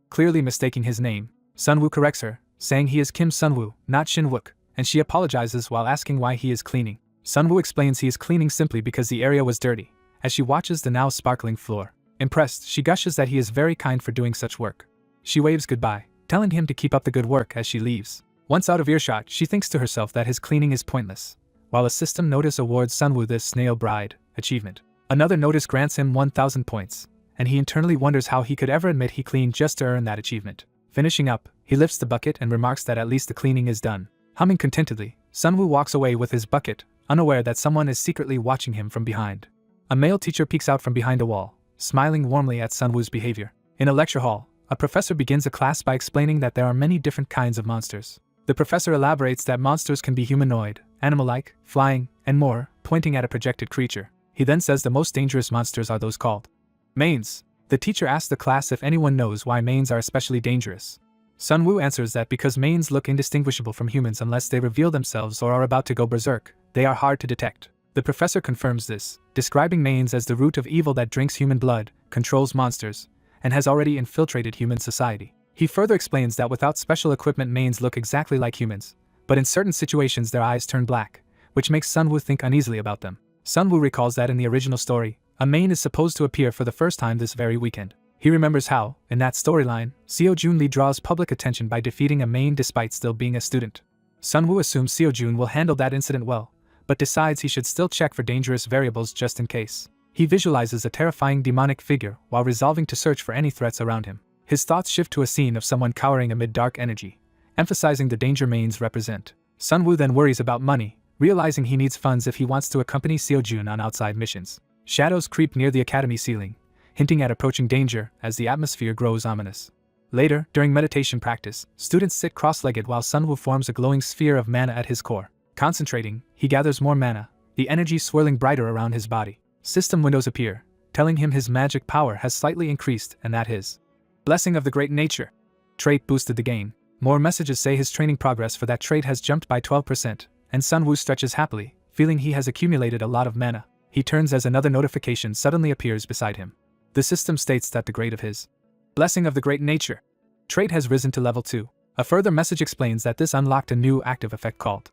Clearly mistaking his name, Sunwoo corrects her, saying he is Kim Sunwoo, not Shin-wook, and she apologizes while asking why he is cleaning. Sunwoo explains he is cleaning simply because the area was dirty, as she watches the now sparkling floor. Impressed, she gushes that he is very kind for doing such work. She waves goodbye, telling him to keep up the good work as she leaves. Once out of earshot, she thinks to herself that his cleaning is pointless, while a system notice awards Sunwoo this Snail Bride achievement. Another notice grants him 1,000 points, and he internally wonders how he could ever admit he cleaned just to earn that achievement. Finishing up, he lifts the bucket and remarks that at least the cleaning is done. Humming contentedly, Sunwoo walks away with his bucket, unaware that someone is secretly watching him from behind. A male teacher peeks out from behind a wall, smiling warmly at Sunwoo's behavior. In a lecture hall, a professor begins a class by explaining that there are many different kinds of monsters. The professor elaborates that monsters can be humanoid, animal-like, flying, and more, pointing at a projected creature. He then says the most dangerous monsters are those called manes. The teacher asks the class if anyone knows why manes are especially dangerous. Sunwoo answers that because manes look indistinguishable from humans unless they reveal themselves or are about to go berserk, they are hard to detect. The professor confirms this, describing manes as the root of evil that drinks human blood, controls monsters, and has already infiltrated human society. He further explains that without special equipment manes look exactly like humans, but in certain situations their eyes turn black, which makes Sunwoo think uneasily about them. Sunwoo recalls that in the original story, a mane is supposed to appear for the first time this very weekend. He remembers how, in that storyline, Seo Joon Lee draws public attention by defeating a mane despite still being a student. Sunwoo assumes Seo Joon will handle that incident well, but decides he should still check for dangerous variables just in case. He visualizes a terrifying demonic figure while resolving to search for any threats around him. His thoughts shift to a scene of someone cowering amid dark energy, emphasizing the danger manes represent. Sunwoo then worries about money, realizing he needs funds if he wants to accompany Seo Joon on outside missions. Shadows creep near the academy ceiling, hinting at approaching danger as the atmosphere grows ominous. Later, during meditation practice, students sit cross-legged while Sunwoo forms a glowing sphere of mana at his core. Concentrating, he gathers more mana, the energy swirling brighter around his body. System windows appear, telling him his magic power has slightly increased and that his blessing of the great nature trait boosted the gain. More messages say his training progress for that trait has jumped by 12%, and Sunwoo stretches happily, feeling he has accumulated a lot of mana. He turns as another notification suddenly appears beside him. The system states that the grade of his blessing of the great nature trait has risen to level 2. A further message explains that this unlocked a new active effect called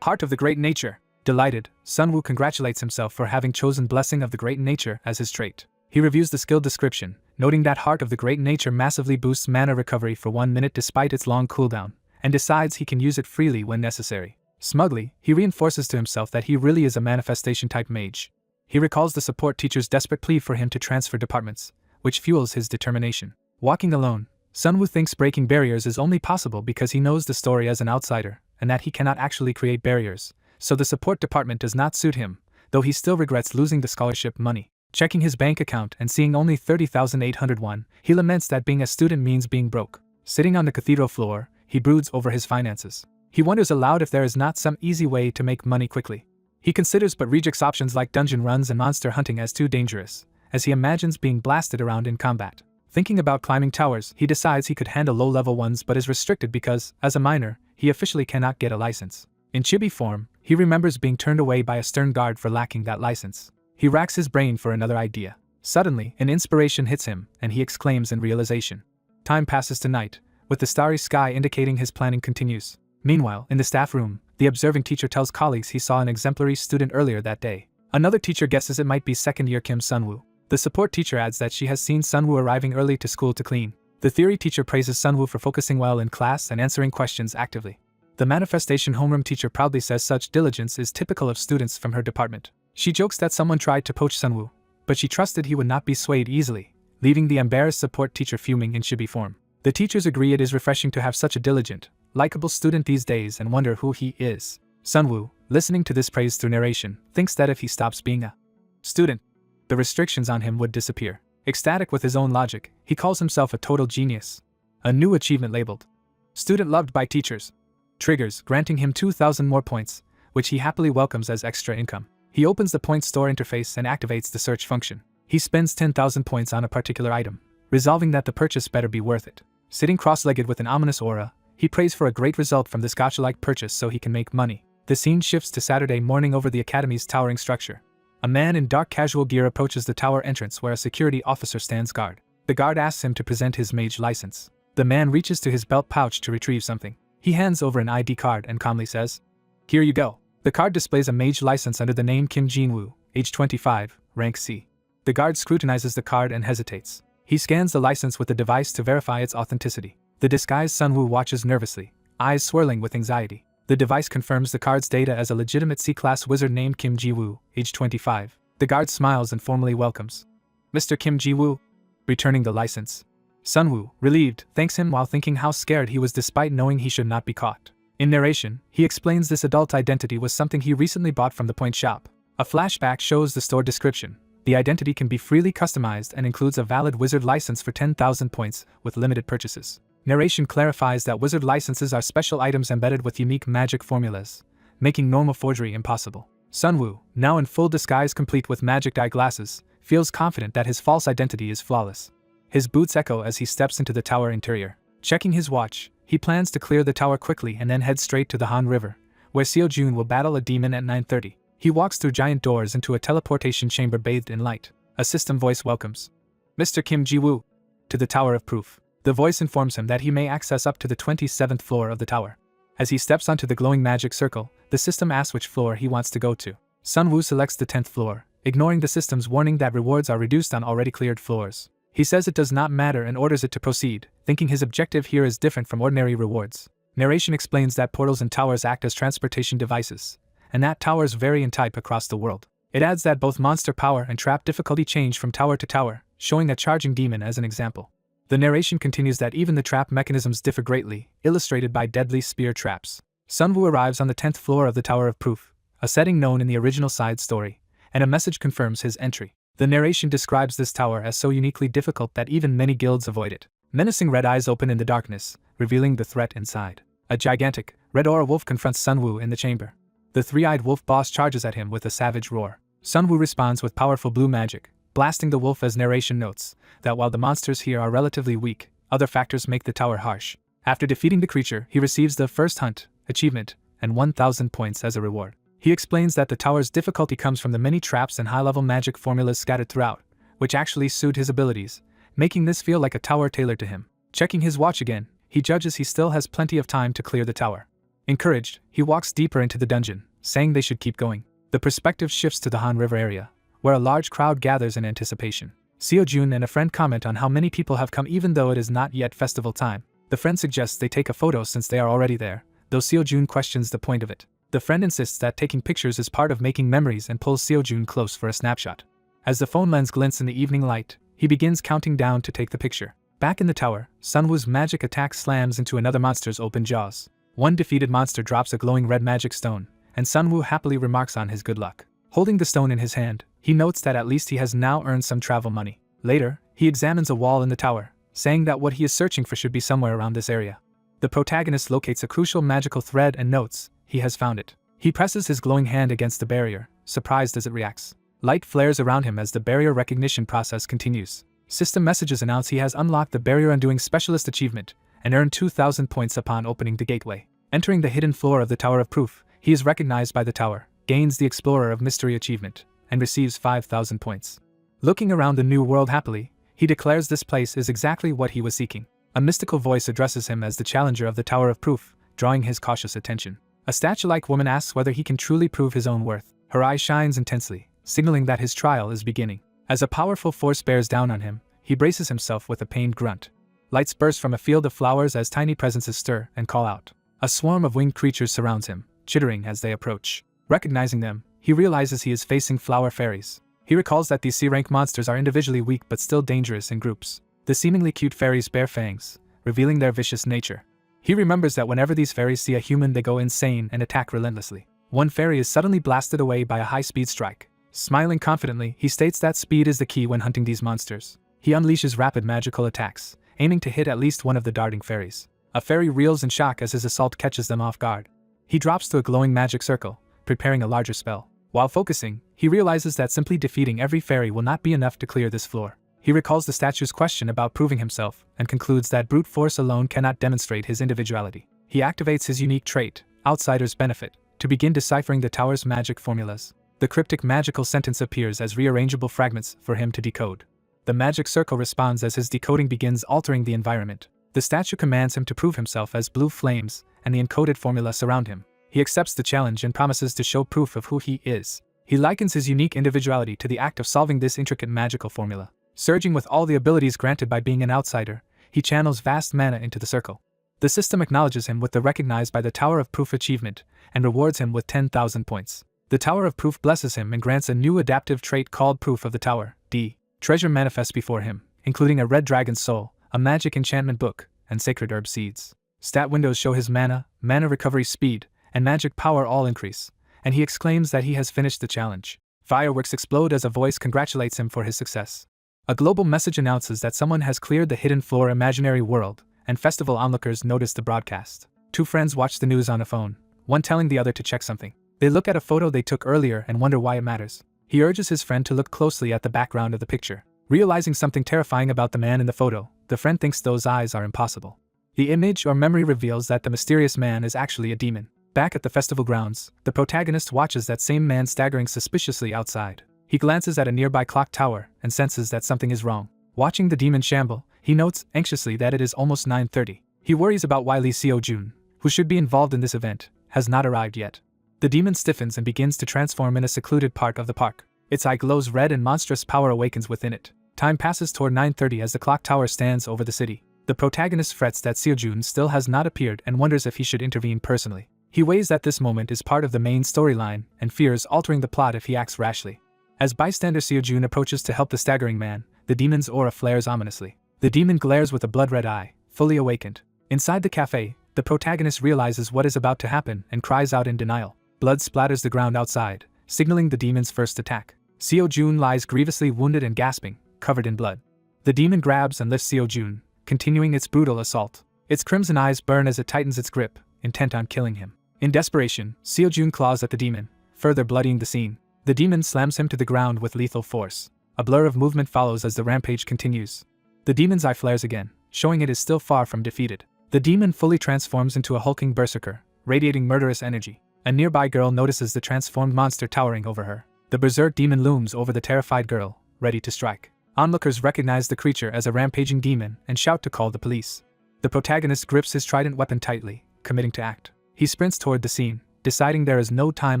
Heart of the Great Nature. Delighted, Sunwoo congratulates himself for having chosen Blessing of the Great Nature as his trait. He reviews the skill description, noting that Heart of the Great Nature massively boosts mana recovery for 1 minute despite its long cooldown, and decides he can use it freely when necessary. Smugly, he reinforces to himself that he really is a manifestation-type mage. He recalls the support teacher's desperate plea for him to transfer departments, which fuels his determination. Walking alone, Sunwoo thinks breaking barriers is only possible because he knows the story as an outsider, and that he cannot actually create barriers, so the support department does not suit him, though he still regrets losing the scholarship money. Checking his bank account and seeing only 30,801, he laments that being a student means being broke. Sitting on the cathedral floor, he broods over his finances. He wonders aloud if there is not some easy way to make money quickly. He considers but rejects options like dungeon runs and monster hunting as too dangerous, as he imagines being blasted around in combat. Thinking about climbing towers, he decides he could handle low-level ones but is restricted because, as a minor, he officially cannot get a license. In chibi form, he remembers being turned away by a stern guard for lacking that license. He racks his brain for another idea. Suddenly, an inspiration hits him, and he exclaims in realization. Time passes to night, with the starry sky indicating his planning continues. Meanwhile, in the staff room, the observing teacher tells colleagues he saw an exemplary student earlier that day. Another teacher guesses it might be second-year Kim Sunwoo. The support teacher adds that she has seen Sunwoo arriving early to school to clean. The theory teacher praises Sunwoo for focusing well in class and answering questions actively. The manifestation homeroom teacher proudly says such diligence is typical of students from her department. She jokes that someone tried to poach Sunwoo, but she trusted he would not be swayed easily, leaving the embarrassed support teacher fuming in chibi form. The teachers agree it is refreshing to have such a diligent, likable student these days and wonder who he is. Sunwoo, listening to this praise through narration, thinks that if he stops being a student, the restrictions on him would disappear. Ecstatic with his own logic, he calls himself a total genius. A new achievement labeled Student Loved by Teachers triggers, granting him 2,000 more points, which he happily welcomes as extra income. He opens the point store interface and activates the search function. He spends 10,000 points on a particular item, resolving that the purchase better be worth it. Sitting cross-legged with an ominous aura, he prays for a great result from this gotcha-like purchase so he can make money. The scene shifts to Saturday morning over the academy's towering structure. A man in dark casual gear approaches the tower entrance where a security officer stands guard. The guard asks him to present his mage license. The man reaches to his belt pouch to retrieve something. He hands over an ID card and calmly says, "Here you go." The card displays a mage license under the name Kim Jinwoo, age 25, rank C. The guard scrutinizes the card and hesitates. He scans the license with the device to verify its authenticity. The disguised Sunwoo watches nervously, eyes swirling with anxiety. The device confirms the card's data as a legitimate C-class wizard named Kim Ji-woo, age 25. The guard smiles and formally welcomes Mr. Kim Ji-woo, returning the license. Sunwoo, relieved, thanks him while thinking how scared he was despite knowing he should not be caught. In narration, he explains this adult identity was something he recently bought from the point shop. A flashback shows the store description, The identity can be freely customized and includes a valid wizard license for 10,000 points with limited purchases. Narration clarifies that wizard licenses are special items embedded with unique magic formulas, making normal forgery impossible. Sunwoo, now in full disguise complete with magic eye glasses, feels confident that his false identity is flawless. His boots echo as he steps into the tower interior. Checking his watch, he plans to clear the tower quickly and then head straight to the Han River, where Seo-jun will battle a demon at 9:30. He walks through giant doors into a teleportation chamber bathed in light. A system voice welcomes Mr. Kim Ji-woo to the Tower of Proof. The voice informs him that he may access up to the 27th floor of the tower. As he steps onto the glowing magic circle, the system asks which floor he wants to go to. Sunwoo selects the 10th floor, ignoring the system's warning that rewards are reduced on already cleared floors. He says it does not matter and orders it to proceed, thinking his objective here is different from ordinary rewards. Narration explains that portals and towers act as transportation devices, and that towers vary in type across the world. It adds that both monster power and trap difficulty change from tower to tower, showing a charging demon as an example. The narration continues that even the trap mechanisms differ greatly, illustrated by deadly spear traps. Sunwoo arrives on the 10th floor of the Tower of Proof, a setting known in the original side story, and a message confirms his entry. The narration describes this tower as so uniquely difficult that even many guilds avoid it. Menacing red eyes open in the darkness, revealing the threat inside. A gigantic, red aura wolf confronts Sunwoo in the chamber. The three-eyed wolf boss charges at him with a savage roar. Sunwoo responds with powerful blue magic, blasting the wolf as narration notes that while the monsters here are relatively weak, other factors make the tower harsh. After defeating the creature, he receives the First Hunt achievement and 1,000 points as a reward. He explains that the tower's difficulty comes from the many traps and high-level magic formulas scattered throughout, which actually suit his abilities, making this feel like a tower tailored to him. Checking his watch again, he judges he still has plenty of time to clear the tower. Encouraged, he walks deeper into the dungeon, saying they should keep going. The perspective shifts to the Han River area, where a large crowd gathers in anticipation. Seo-jun and a friend comment on how many people have come even though it is not yet festival time. The friend suggests they take a photo since they are already there, though Seo-jun questions the point of it. The friend insists that taking pictures is part of making memories and pulls Seo-jun close for a snapshot. As the phone lens glints in the evening light, he begins counting down to take the picture. Back in the tower, Sunwoo's magic attack slams into another monster's open jaws. One defeated monster drops a glowing red magic stone, and Sunwoo happily remarks on his good luck. Holding the stone in his hand, he notes that at least he has now earned some travel money. Later, he examines a wall in the tower, saying that what he is searching for should be somewhere around this area. The protagonist locates a crucial magical thread and notes he has found it. He presses his glowing hand against the barrier, surprised as it reacts. Light flares around him as the barrier recognition process continues. System messages announce he has unlocked the Barrier Undoing Specialist achievement and earned 2,000 points upon opening the gateway. Entering the hidden floor of the Tower of Proof, he is recognized by the tower, gains the Explorer of Mystery achievement, and receives 5,000 points. Looking around the new world happily, he declares this place is exactly what he was seeking. A mystical voice addresses him as the challenger of the Tower of Proof, drawing his cautious attention. A statue-like woman asks whether he can truly prove his own worth. Her eye shines intensely, signaling that his trial is beginning. As a powerful force bears down on him, he braces himself with a pained grunt. Lights burst from a field of flowers as tiny presences stir and call out. A swarm of winged creatures surrounds him, chittering as they approach. Recognizing them, he realizes he is facing flower fairies. He recalls that these C-rank monsters are individually weak but still dangerous in groups. The seemingly cute fairies bear fangs, revealing their vicious nature. He remembers that whenever these fairies see a human they go insane and attack relentlessly. One fairy is suddenly blasted away by a high-speed strike. Smiling confidently, he states that speed is the key when hunting these monsters. He unleashes rapid magical attacks, aiming to hit at least one of the darting fairies. A fairy reels in shock as his assault catches them off guard. He drops to a glowing magic circle, preparing a larger spell. While focusing, he realizes that simply defeating every fairy will not be enough to clear this floor. He recalls the statue's question about proving himself and concludes that brute force alone cannot demonstrate his individuality. He activates his unique trait, Outsider's Benefit, to begin deciphering the tower's magic formulas. The cryptic magical sentence appears as rearrangeable fragments for him to decode. The magic circle responds as his decoding begins altering the environment. The statue commands him to prove himself as blue flames, and the encoded formula surround him. He accepts the challenge and promises to show proof of who he is. He likens his unique individuality to the act of solving this intricate magical formula. Surging with all the abilities granted by being an outsider, he channels vast mana into the circle. The system acknowledges him with the Recognized by the Tower of Proof achievement and rewards him with 10,000 points. The Tower of Proof blesses him and grants a new adaptive trait called Proof of the Tower, D. Treasure manifests before him, including a red dragon's soul, a magic enchantment book, and sacred herb seeds. Stat windows show his mana recovery speed, and magic power all increase, and he exclaims that he has finished the challenge. Fireworks explode as a voice congratulates him for his success. A global message announces that someone has cleared the hidden floor imaginary world, and festival onlookers notice the broadcast. Two friends watch the news on a phone, one telling the other to check something. They look at a photo they took earlier and wonder why it matters. He urges his friend to look closely at the background of the picture. Realizing something terrifying about the man in the photo, the friend thinks those eyes are impossible. The image or memory reveals that the mysterious man is actually a demon. Back at the festival grounds, the protagonist watches that same man staggering suspiciously outside. He glances at a nearby clock tower and senses that something is wrong. Watching the demon shamble, he notes anxiously that it is almost 9:30. He worries about why Lee Seo-jun, who should be involved in this event, has not arrived yet. The demon stiffens and begins to transform in a secluded part of the park. Its eye glows red and monstrous power awakens within it. Time passes toward 9:30 as the clock tower stands over the city. The protagonist frets that Seo-jun still has not appeared and wonders if he should intervene personally. He weighs that this moment is part of the main storyline and fears altering the plot if he acts rashly. As bystander Seo-jun approaches to help the staggering man, the demon's aura flares ominously. The demon glares with a blood-red eye, fully awakened. Inside the cafe, the protagonist realizes what is about to happen and cries out in denial. Blood splatters the ground outside, signaling the demon's first attack. Seo-jun lies grievously wounded and gasping, covered in blood. The demon grabs and lifts Seo-jun, continuing its brutal assault. Its crimson eyes burn as it tightens its grip, intent on killing him. In desperation, Seo-jun claws at the demon, further bloodying the scene. The demon slams him to the ground with lethal force. A blur of movement follows as the rampage continues. The demon's eye flares again, showing it is still far from defeated. The demon fully transforms into a hulking berserker, radiating murderous energy. A nearby girl notices the transformed monster towering over her. The berserk demon looms over the terrified girl, ready to strike. Onlookers recognize the creature as a rampaging demon and shout to call the police. The protagonist grips his trident weapon tightly, committing to act. He sprints toward the scene, deciding there is no time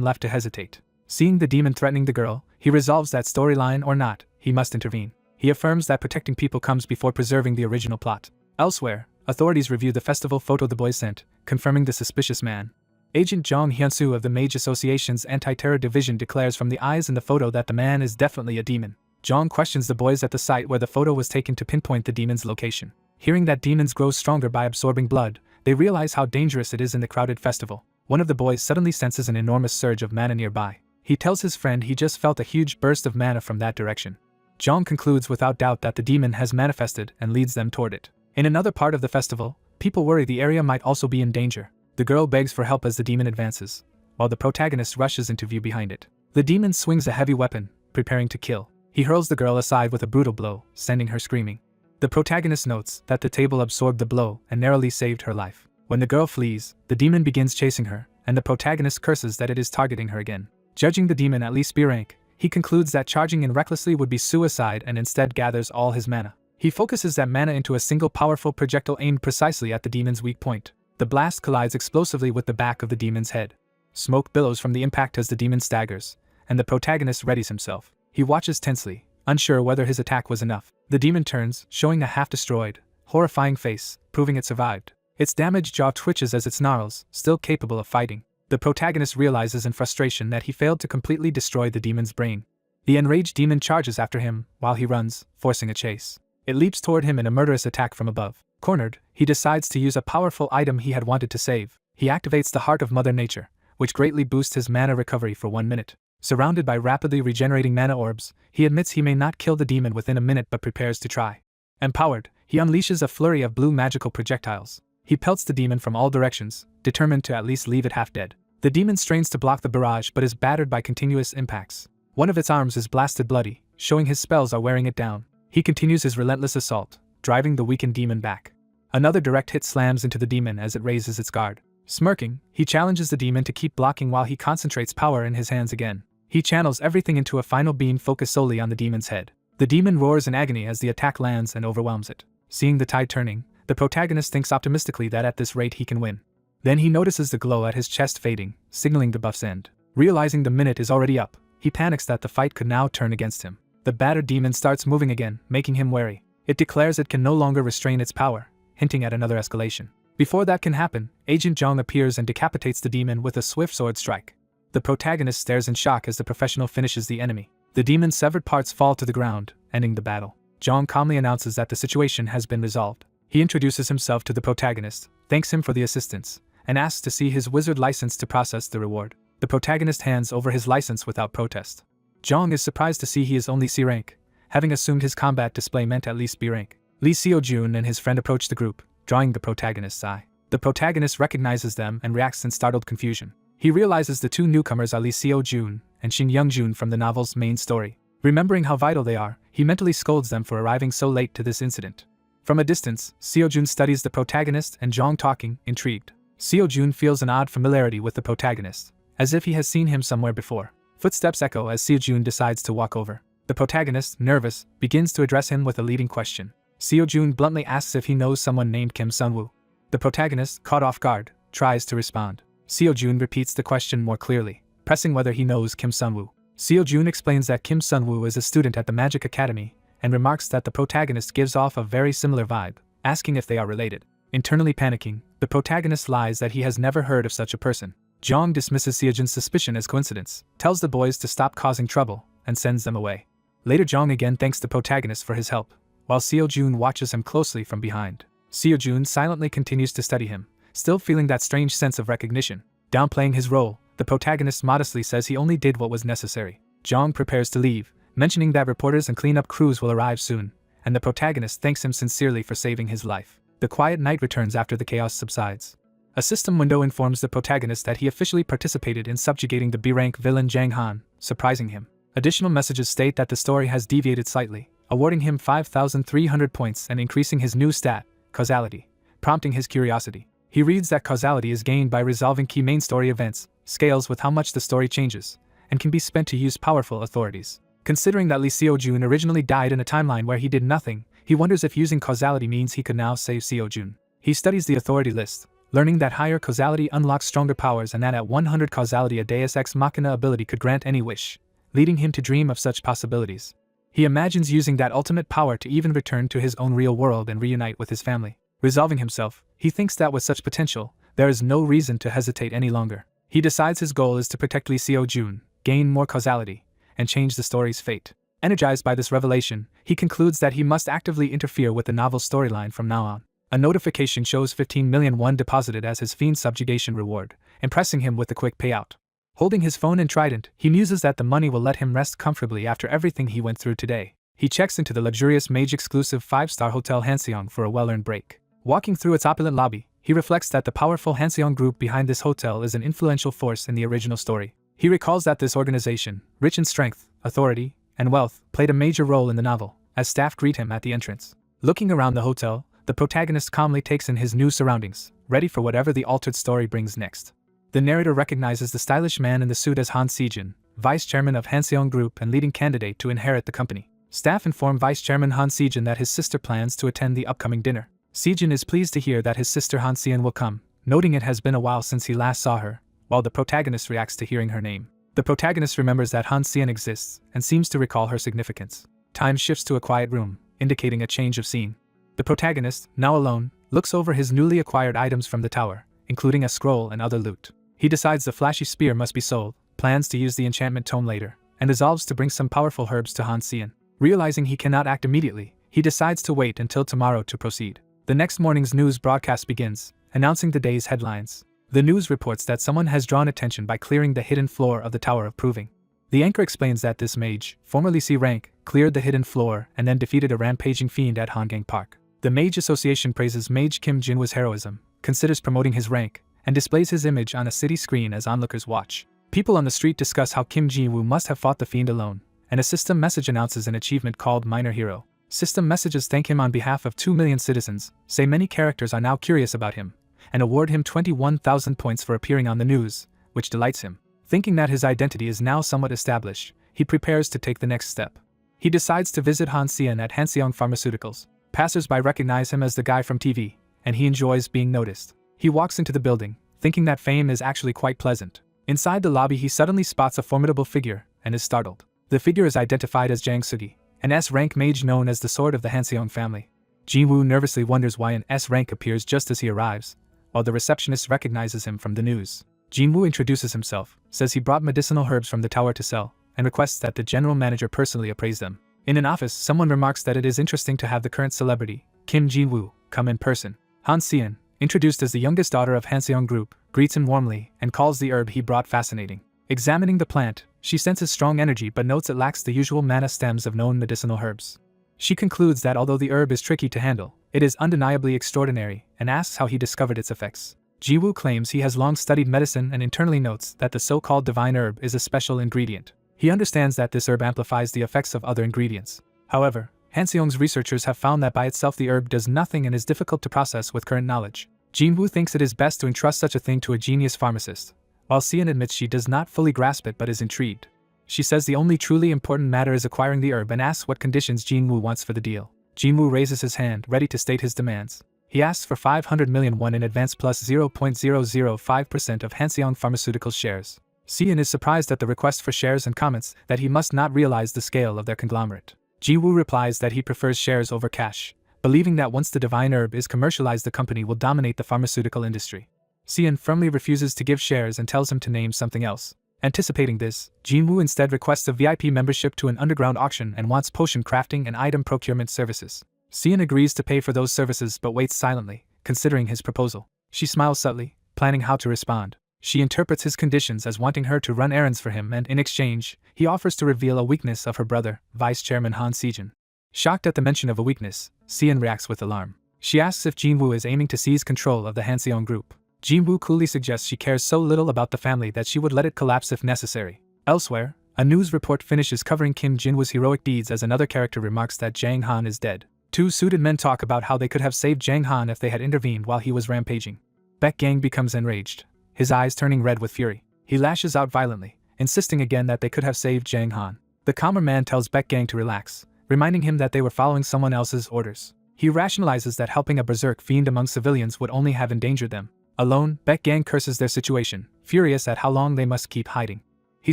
left to hesitate. Seeing the demon threatening the girl, he resolves that storyline or not, he must intervene. He affirms that protecting people comes before preserving the original plot. Elsewhere, authorities review the festival photo the boys sent, confirming the suspicious man. Agent Jong Hyun-soo of the Mage Association's Anti-Terror Division declares from the eyes in the photo that the man is definitely a demon. Jong questions the boys at the site where the photo was taken to pinpoint the demon's location. Hearing that demons grow stronger by absorbing blood, they realize how dangerous it is in the crowded festival. One of the boys suddenly senses an enormous surge of mana nearby. He tells his friend he just felt a huge burst of mana from that direction. Jong concludes without doubt that the demon has manifested and leads them toward it. In another part of the festival, people worry the area might also be in danger. The girl begs for help as the demon advances, while the protagonist rushes into view behind it. The demon swings a heavy weapon, preparing to kill. He hurls the girl aside with a brutal blow, sending her screaming. The protagonist notes that the table absorbed the blow and narrowly saved her life. When the girl flees, the demon begins chasing her, and the protagonist curses that it is targeting her again. Judging the demon at least B rank, he concludes that charging in recklessly would be suicide and instead gathers all his mana. He focuses that mana into a single powerful projectile aimed precisely at the demon's weak point. The blast collides explosively with the back of the demon's head. Smoke billows from the impact as the demon staggers, and the protagonist readies himself. He watches tensely, unsure whether his attack was enough. The demon turns, showing a half-destroyed, horrifying face, proving it survived. Its damaged jaw twitches as it snarls, still capable of fighting. The protagonist realizes in frustration that he failed to completely destroy the demon's brain. The enraged demon charges after him, while he runs, forcing a chase. It leaps toward him in a murderous attack from above. Cornered, he decides to use a powerful item he had wanted to save. He activates the Heart of Mother Nature, which greatly boosts his mana recovery for 1 minute. Surrounded by rapidly regenerating mana orbs, he admits he may not kill the demon within a minute but prepares to try. Empowered, he unleashes a flurry of blue magical projectiles. He pelts the demon from all directions, determined to at least leave it half dead. The demon strains to block the barrage but is battered by continuous impacts. One of its arms is blasted bloody, showing his spells are wearing it down. He continues his relentless assault, driving the weakened demon back. Another direct hit slams into the demon as it raises its guard. Smirking, he challenges the demon to keep blocking while he concentrates power in his hands again. He channels everything into a final beam focused solely on the demon's head. The demon roars in agony as the attack lands and overwhelms it. Seeing the tide turning, the protagonist thinks optimistically that at this rate he can win. Then he notices the glow at his chest fading, signaling the buff's end. Realizing the minute is already up, he panics that the fight could now turn against him. The battered demon starts moving again, making him wary. It declares it can no longer restrain its power, hinting at another escalation. Before that can happen, Agent Jong appears and decapitates the demon with a swift sword strike. The protagonist stares in shock as the professional finishes the enemy. The demon's severed parts fall to the ground, ending the battle. Jong calmly announces that the situation has been resolved. He introduces himself to the protagonist, thanks him for the assistance, and asks to see his wizard license to process the reward. The protagonist hands over his license without protest. Jong is surprised to see he is only C rank, having assumed his combat display meant at least B rank. Lee Seo-jun and his friend approach the group, drawing the protagonist's eye. The protagonist recognizes them and reacts in startled confusion. He realizes the two newcomers are Lee Seo-jun and Shin Young-jun from the novel's main story. Remembering how vital they are, he mentally scolds them for arriving so late to this incident. From a distance, Seo-jun studies the protagonist and Jong talking, intrigued. Seo-jun feels an odd familiarity with the protagonist, as if he has seen him somewhere before. Footsteps echo as Seo-jun decides to walk over. The protagonist, nervous, begins to address him with a leading question. Seo-jun bluntly asks if he knows someone named Kim Sun-woo. The protagonist, caught off guard, tries to respond. Seo-jun repeats the question more clearly, pressing whether he knows Kim Sun-woo. Seo-jun explains that Kim Sun-woo is a student at the Magic Academy, and remarks that the protagonist gives off a very similar vibe, asking if they are related. Internally panicking, the protagonist lies that he has never heard of such a person. Jong dismisses Seo-jun's suspicion as coincidence, tells the boys to stop causing trouble, and sends them away. Later, Jong again thanks the protagonist for his help, while Seo-jun watches him closely from behind. Seo-jun silently continues to study him, still feeling that strange sense of recognition. Downplaying his role, the protagonist modestly says he only did what was necessary. Jong prepares to leave, mentioning that reporters and cleanup crews will arrive soon, and the protagonist thanks him sincerely for saving his life. The quiet night returns after the chaos subsides. A system window informs the protagonist that he officially participated in subjugating the B-rank villain Jang Han, surprising him. Additional messages state that the story has deviated slightly, awarding him 5,300 points and increasing his new stat, causality, prompting his curiosity. He reads that causality is gained by resolving key main story events, scales with how much the story changes, and can be spent to use powerful authorities. Considering that Lee Seo-jun originally died in a timeline where he did nothing, he wonders if using causality means he could now save Seo-jun. He studies the authority list, learning that higher causality unlocks stronger powers and that at 100 causality a Deus Ex Machina ability could grant any wish, leading him to dream of such possibilities. He imagines using that ultimate power to even return to his own real world and reunite with his family. Resolving himself, he thinks that with such potential, there is no reason to hesitate any longer. He decides his goal is to protect Lee Seo-jun, gain more causality, and change the story's fate. Energized by this revelation, he concludes that he must actively interfere with the novel's storyline from now on. A notification shows 15 million won deposited as his fiend subjugation reward, impressing him with a quick payout. Holding his phone and trident, he muses that the money will let him rest comfortably after everything he went through today. He checks into the luxurious mage-exclusive 5-star hotel Hanseong for a well-earned break. Walking through its opulent lobby, he reflects that the powerful Hanseong group behind this hotel is an influential force in the original story. He recalls that this organization, rich in strength, authority, and wealth, played a major role in the novel, as staff greet him at the entrance. Looking around the hotel, the protagonist calmly takes in his new surroundings, ready for whatever the altered story brings next. The narrator recognizes the stylish man in the suit as Han Se-jin, vice chairman of Hanseong Group and leading candidate to inherit the company. Staff inform Vice Chairman Han Se-jin that his sister plans to attend the upcoming dinner. Se-jin is pleased to hear that his sister Han Se-in will come, noting it has been a while since he last saw her, while the protagonist reacts to hearing her name. The protagonist remembers that Han Se-in exists and seems to recall her significance. Time shifts to a quiet room, indicating a change of scene. The protagonist, now alone, looks over his newly acquired items from the tower, including a scroll and other loot. He decides the flashy spear must be sold, plans to use the enchantment tome later, and resolves to bring some powerful herbs to Han Se-in. Realizing he cannot act immediately, he decides to wait until tomorrow to proceed. The next morning's news broadcast begins, announcing the day's headlines. The news reports that someone has drawn attention by clearing the hidden floor of the Tower of Proving. The anchor explains that this mage, formerly C rank, cleared the hidden floor and then defeated a rampaging fiend at Hongang Park. The Mage Association praises Mage Kim Jinwoo's heroism, considers promoting his rank, and displays his image on a city screen as onlookers watch. People on the street discuss how Kim Jinwoo must have fought the fiend alone, and a system message announces an achievement called Minor Hero. System messages thank him on behalf of 2 million citizens, say many characters are now curious about him, and award him 21,000 points for appearing on the news, which delights him. Thinking that his identity is now somewhat established, he prepares to take the next step. He decides to visit Han Se-in at Hanseong Pharmaceuticals. Passers-by recognize him as the guy from TV, and he enjoys being noticed. He walks into the building, thinking that fame is actually quite pleasant. Inside the lobby he suddenly spots a formidable figure, and is startled. The figure is identified as Jang Sugi, an S-rank mage known as the Sword of the Hanseong family. Jinwoo nervously wonders why an S-rank appears just as he arrives, while the receptionist recognizes him from the news. Jinwoo introduces himself, says he brought medicinal herbs from the tower to sell, and requests that the general manager personally appraise them. In an office, someone remarks that it is interesting to have the current celebrity, Kim Jinwoo, come in person. Han Se-in, introduced as the youngest daughter of Hanseong Group, greets him warmly and calls the herb he brought fascinating. Examining the plant, She senses strong energy but notes it lacks the usual mana stems of known medicinal herbs. She concludes that although the herb is tricky to handle, it is undeniably extraordinary, and asks how he discovered its effects. Jiwoo claims he has long studied medicine and internally notes that the so-called divine herb is a special ingredient. He understands that this herb amplifies the effects of other ingredients. However, Hanseong's researchers have found that by itself the herb does nothing and is difficult to process with current knowledge. Jinwoo thinks it is best to entrust such a thing to a genius pharmacist, while Sian admits she does not fully grasp it but is intrigued. She says the only truly important matter is acquiring the herb and asks what conditions Jinwoo wants for the deal. Jinwoo raises his hand, ready to state his demands. He asks for 500 million won in advance plus 0.005% of Hanseong Pharmaceuticals shares. Sian is surprised at the request for shares and comments that he must not realize the scale of their conglomerate. Jiwoo replies that he prefers shares over cash, believing that once the divine herb is commercialized the company will dominate the pharmaceutical industry. Sian firmly refuses to give shares and tells him to name something else. Anticipating this, Jinwoo instead requests a VIP membership to an underground auction and wants potion crafting and item procurement services. Sian agrees to pay for those services but waits silently, considering his proposal. She smiles subtly, planning how to respond. She interprets his conditions as wanting her to run errands for him and, in exchange, he offers to reveal a weakness of her brother, Vice Chairman Han Sejin. Shocked at the mention of a weakness, Sian reacts with alarm. She asks if Jinwoo is aiming to seize control of the Hanseong group. Jinwoo coolly suggests she cares so little about the family that she would let it collapse if necessary. Elsewhere, a news report finishes covering Kim Jinwoo's heroic deeds as another character remarks that Jang Han is dead. Two suited men talk about how they could have saved Jang Han if they had intervened while he was rampaging. Baek Gang becomes enraged, his eyes turning red with fury. He lashes out violently, insisting again that they could have saved Jang Han. The calmer man tells Baek Gang to relax, reminding him that they were following someone else's orders. He rationalizes that helping a berserk fiend among civilians would only have endangered them. Alone, Baek Gang curses their situation, furious at how long they must keep hiding. He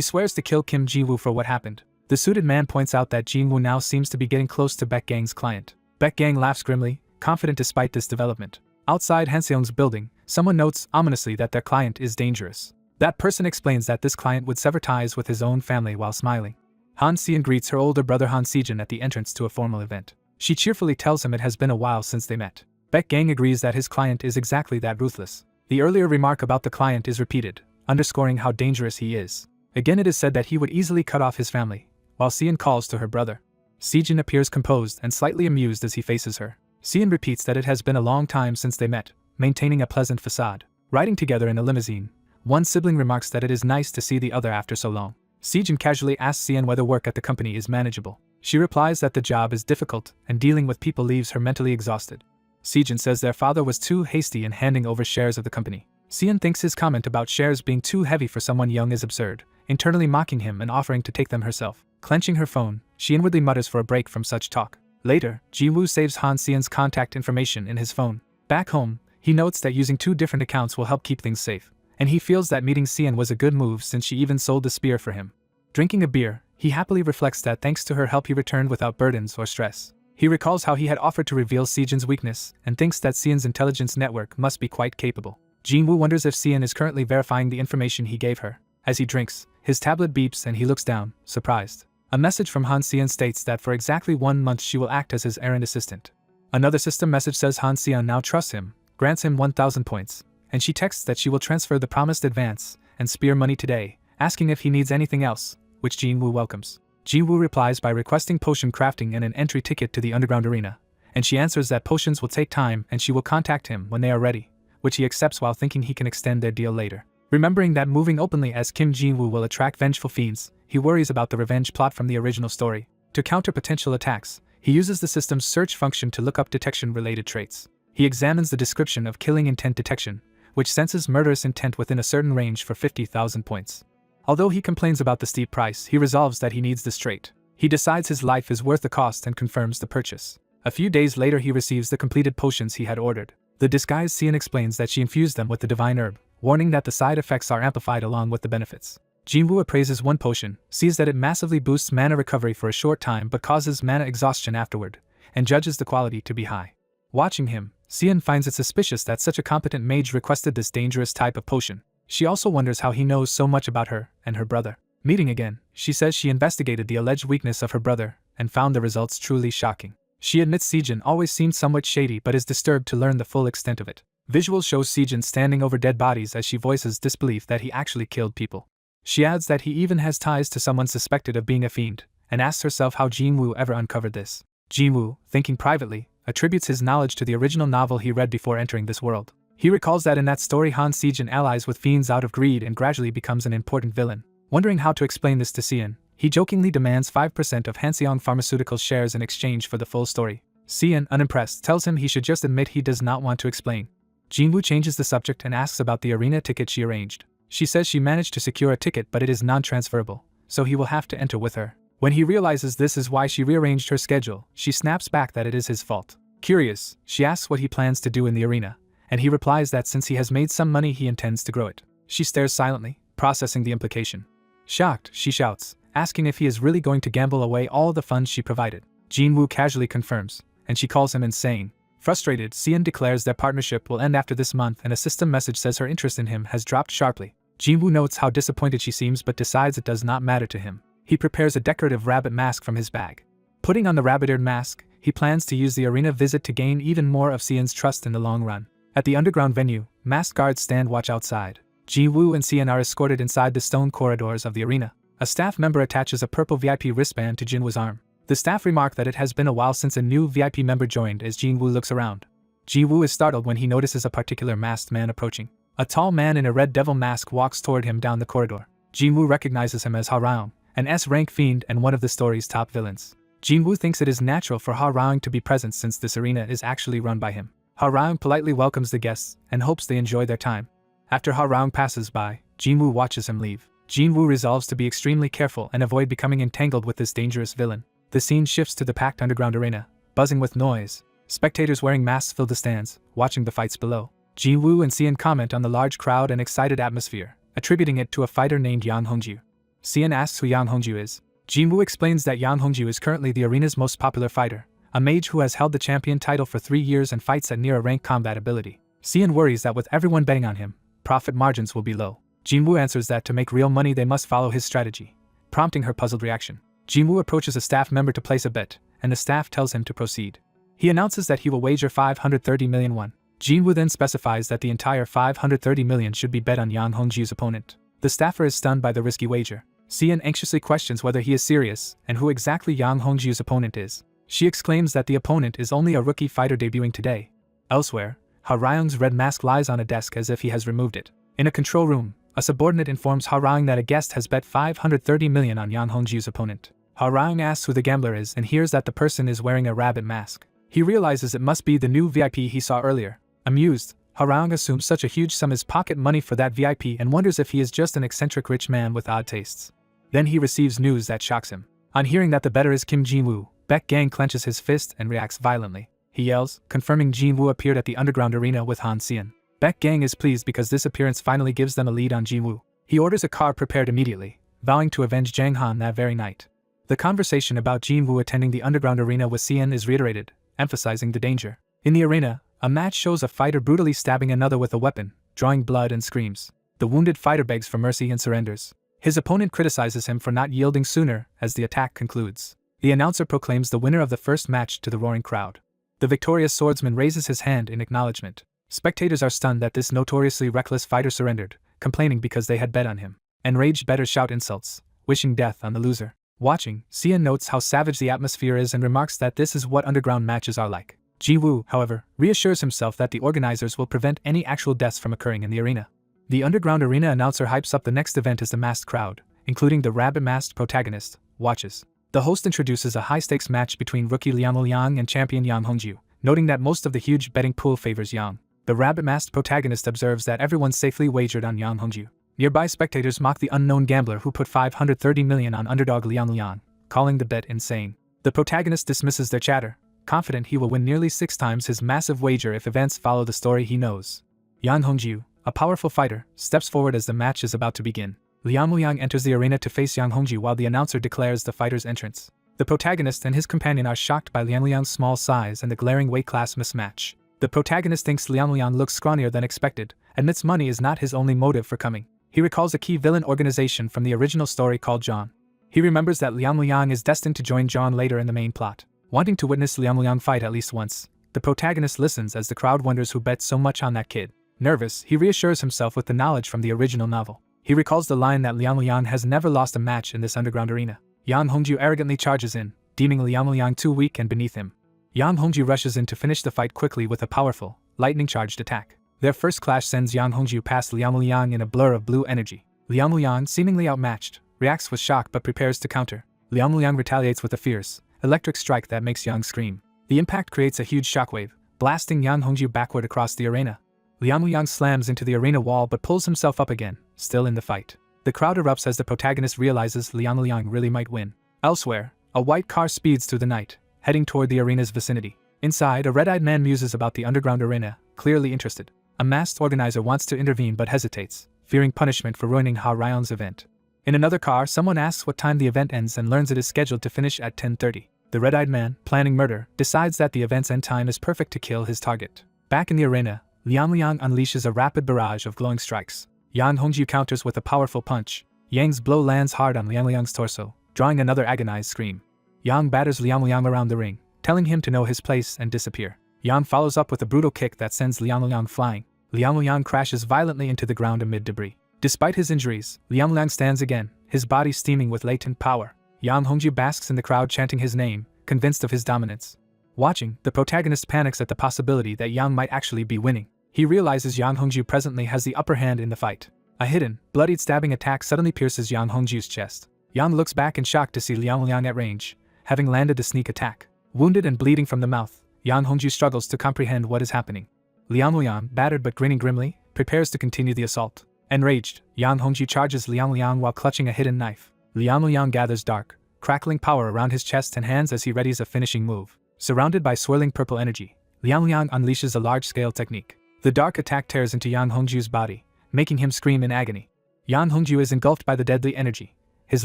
swears to kill Kim Ji-woo for what happened. The suited man points out that Jinwoo now seems to be getting close to Baek Gang's client. Baek Gang laughs grimly, confident despite this development. Outside Hanseong's building, someone notes ominously that their client is dangerous. That person explains that this client would sever ties with his own family while smiling. Han Seon greets her older brother Han Sejin at the entrance to a formal event. She cheerfully tells him it has been a while since they met. Baek Gang agrees that his client is exactly that, ruthless. The earlier remark about the client is repeated, underscoring how dangerous he is. Again it is said that he would easily cut off his family, while Seon calls to her brother. Sejin appears composed and slightly amused as he faces her. Seon repeats that it has been a long time since they met, maintaining a pleasant facade. Riding together in a limousine, one sibling remarks that it is nice to see the other after so long. Sejin casually asks Seon whether work at the company is manageable. She replies that the job is difficult and dealing with people leaves her mentally exhausted. Sejin says their father was too hasty in handing over shares of the company. Seon thinks his comment about shares being too heavy for someone young is absurd, internally mocking him and offering to take them herself. Clenching her phone, she inwardly mutters for a break from such talk. Later, Ji-woo saves Han Seon's contact information in his phone. Back home, he notes that using two different accounts will help keep things safe, and he feels that meeting Seon was a good move since she even sold the spear for him. Drinking a beer, he happily reflects that thanks to her help he returned without burdens or stress. He recalls how he had offered to reveal Sejin's weakness and thinks that Seon's intelligence network must be quite capable. Ji-woo wonders if Seon is currently verifying the information he gave her. As he drinks, his tablet beeps and he looks down, surprised. A message from Han Seon states that for exactly 1 month she will act as his errand assistant. Another system message says Han Seon now trusts him, grants him 1,000 points, and she texts that she will transfer the promised advance and spear money today, asking if he needs anything else, which Ji-woo welcomes. Ji-woo replies by requesting potion crafting and an entry ticket to the underground arena, and she answers that potions will take time and she will contact him when they are ready, which he accepts while thinking he can extend their deal later. Remembering that moving openly as Kim Ji-woo will attract vengeful fiends, he worries about the revenge plot from the original story. To counter potential attacks, he uses the system's search function to look up detection-related traits. He examines the description of killing intent detection, which senses murderous intent within a certain range for 50,000 points. Although he complains about the steep price, he resolves that he needs this trait. He decides his life is worth the cost and confirms the purchase. A few days later he receives the completed potions he had ordered. The disguised Seon explains that she infused them with the divine herb, warning that the side effects are amplified along with the benefits. Jinwoo appraises one potion, sees that it massively boosts mana recovery for a short time but causes mana exhaustion afterward, and judges the quality to be high. Watching him, Seon finds it suspicious that such a competent mage requested this dangerous type of potion. She also wonders how he knows so much about her and her brother. Meeting again, she says she investigated the alleged weakness of her brother and found the results truly shocking. She admits Sejin always seemed somewhat shady but is disturbed to learn the full extent of it. Visuals show Sejin standing over dead bodies as she voices disbelief that he actually killed people. She adds that he even has ties to someone suspected of being a fiend, and asks herself how Jinwoo ever uncovered this. Jinwoo, thinking privately, attributes his knowledge to the original novel he read before entering this world. He recalls that in that story Han Sejin allies with fiends out of greed and gradually becomes an important villain. Wondering how to explain this to Seon, he jokingly demands 5% of Hanseong Pharmaceuticals shares in exchange for the full story. Seon, unimpressed, tells him he should just admit he does not want to explain. Jinwoo changes the subject and asks about the arena ticket she arranged. She says she managed to secure a ticket but it is non-transferable, so he will have to enter with her. When he realizes this is why she rearranged her schedule, she snaps back that it is his fault. Curious, she asks what he plans to do in the arena, and he replies that since he has made some money he intends to grow it. She stares silently, processing the implication. Shocked, she shouts, asking if he is really going to gamble away all the funds she provided. Jinwoo casually confirms, and she calls him insane. Frustrated, Seon declares their partnership will end after this month and a system message says her interest in him has dropped sharply. Jinwoo notes how disappointed she seems but decides it does not matter to him. He prepares a decorative rabbit mask from his bag. Putting on the rabbit-eared mask, he plans to use the arena visit to gain even more of Seon's trust in the long run. At the underground venue, masked guards stand watch outside. Jinwoo and Seon are escorted inside the stone corridors of the arena. A staff member attaches a purple VIP wristband to Jinwoo's arm. The staff remark that it has been a while since a new VIP member joined as Jinwoo looks around. Jinwoo is startled when he notices a particular masked man approaching. A tall man in a red devil mask walks toward him down the corridor. Jinwoo recognizes him as Ha Raung, an S-rank fiend and one of the story's top villains. Jinwoo thinks it is natural for Ha Raung to be present since this arena is actually run by him. Ha Raung politely welcomes the guests and hopes they enjoy their time. After Ha Raung passes by, Jinwoo watches him leave. Jinwoo resolves to be extremely careful and avoid becoming entangled with this dangerous villain. The scene shifts to the packed underground arena, buzzing with noise. Spectators wearing masks fill the stands, watching the fights below. Jinwoo and Seon comment on the large crowd and excited atmosphere, attributing it to a fighter named Yang Hongju. Seon asks who Yang Hongju is. Jinwoo explains that Yang Hongju is currently the arena's most popular fighter, a mage who has held the champion title for 3 years and fights at near a rank combat ability. Seon worries that with everyone betting on him, profit margins will be low. Jinwoo answers that to make real money they must follow his strategy, prompting her puzzled reaction. Jinwoo approaches a staff member to place a bet, and the staff tells him to proceed. He announces that he will wager 530 million won. Jinwoo then specifies that the entire 530 million should be bet on Yang Hongju's opponent. The staffer is stunned by the risky wager. Seon anxiously questions whether he is serious and who exactly Yang Hongju's opponent is. She exclaims that the opponent is only a rookie fighter debuting today. Elsewhere, Ha Raung's red mask lies on a desk as if he has removed it. In a control room, a subordinate informs Ha Raung that a guest has bet 530 million on Yang Hongju's opponent. Ha Raung asks who the gambler is and hears that the person is wearing a rabbit mask. He realizes it must be the new VIP he saw earlier. Amused, Ha Raung assumes such a huge sum is pocket money for that VIP and wonders if he is just an eccentric rich man with odd tastes. Then he receives news that shocks him. On hearing that the bettor is Kim Jinwoo, Baek Gang clenches his fist and reacts violently. He yells, confirming Jinwoo appeared at the underground arena with Han Seon. Baek Gang is pleased because this appearance finally gives them a lead on Jinwoo. He orders a car prepared immediately, vowing to avenge Jang Han that very night. The conversation about Jinwoo attending the underground arena with Seon is reiterated, emphasizing the danger. In the arena, a match shows a fighter brutally stabbing another with a weapon, drawing blood and screams. The wounded fighter begs for mercy and surrenders. His opponent criticizes him for not yielding sooner as the attack concludes. The announcer proclaims the winner of the first match to the roaring crowd. The victorious swordsman raises his hand in acknowledgement. Spectators are stunned that this notoriously reckless fighter surrendered, complaining because they had bet on him. Enraged bettors shout insults, wishing death on the loser. Watching, Seon notes how savage the atmosphere is and remarks that this is what underground matches are like. Jinwoo, however, reassures himself that the organizers will prevent any actual deaths from occurring in the arena. The underground arena announcer hypes up the next event as the masked crowd, including the rabbit-masked protagonist, watches. The host introduces a high-stakes match between rookie Liang Liang and champion Yang Hongju, noting that most of the huge betting pool favors Yang. The rabbit-masked protagonist observes that everyone safely wagered on Yang Hongju. Nearby spectators mock the unknown gambler who put 530 million on underdog Liang Liang, calling the bet insane. The protagonist dismisses their chatter, confident he will win nearly 6 times his massive wager if events follow the story he knows. Yang Hongju, a powerful fighter, steps forward as the match is about to begin. Liang Liang enters the arena to face Yang Hongju while the announcer declares the fighter's entrance. The protagonist and his companion are shocked by Liang Liang's small size and the glaring weight class mismatch. The protagonist thinks Liang Liang looks scrawnier than expected, admits money is not his only motive for coming. He recalls a key villain organization from the original story called John. He remembers that Liang Liang is destined to join John later in the main plot. Wanting to witness Liang Liang fight at least once, the protagonist listens as the crowd wonders who bet so much on that kid. Nervous, he reassures himself with the knowledge from the original novel. He recalls the line that Liang Liang has never lost a match in this underground arena. Yang Hongju arrogantly charges in, deeming Liang Liang too weak and beneath him. Yang Hongju rushes in to finish the fight quickly with a powerful, lightning-charged attack. Their first clash sends Yang Hongju past Liang Liang in a blur of blue energy. Liang Liang, seemingly outmatched, reacts with shock but prepares to counter. Liang Liang retaliates with a fierce, electric strike that makes Yang scream. The impact creates a huge shockwave, blasting Yang Hongju backward across the arena. Liang Liang slams into the arena wall but pulls himself up again, still in the fight. The crowd erupts as the protagonist realizes Liang Liang really might win. Elsewhere, a white car speeds through the night, heading toward the arena's vicinity. Inside, a red-eyed man muses about the underground arena, clearly interested. A masked organizer wants to intervene but hesitates, fearing punishment for ruining Ha Ryon's event. In another car, someone asks what time the event ends and learns it is scheduled to finish at 10:30. The red-eyed man, planning murder, decides that the event's end time is perfect to kill his target. Back in the arena, Liang Liang unleashes a rapid barrage of glowing strikes. Yang Hongju counters with a powerful punch. Yang's blow lands hard on Liang Liang's torso, drawing another agonized scream. Yang batters Liang Liang around the ring, telling him to know his place and disappear. Yang follows up with a brutal kick that sends Liang Liang flying. Liang Liang crashes violently into the ground amid debris. Despite his injuries, Liang Liang stands again, his body steaming with latent power. Yang Hongju basks in the crowd chanting his name, convinced of his dominance. Watching, the protagonist panics at the possibility that Yang might actually be winning. He realizes Yang Hongju presently has the upper hand in the fight. A hidden, bloodied stabbing attack suddenly pierces Yang Hongju's chest. Yang looks back in shock to see Liang Liang at range, having landed the sneak attack. Wounded and bleeding from the mouth, Yang Hongju struggles to comprehend what is happening. Liang Liang, battered but grinning grimly, prepares to continue the assault. Enraged, Yang Hongju charges Liang Liang while clutching a hidden knife. Liang Liang gathers dark, crackling power around his chest and hands as he readies a finishing move. Surrounded by swirling purple energy, Liang Liang unleashes a large-scale technique. The dark attack tears into Yang Hongju's body, making him scream in agony. Yang Hongju is engulfed by the deadly energy, his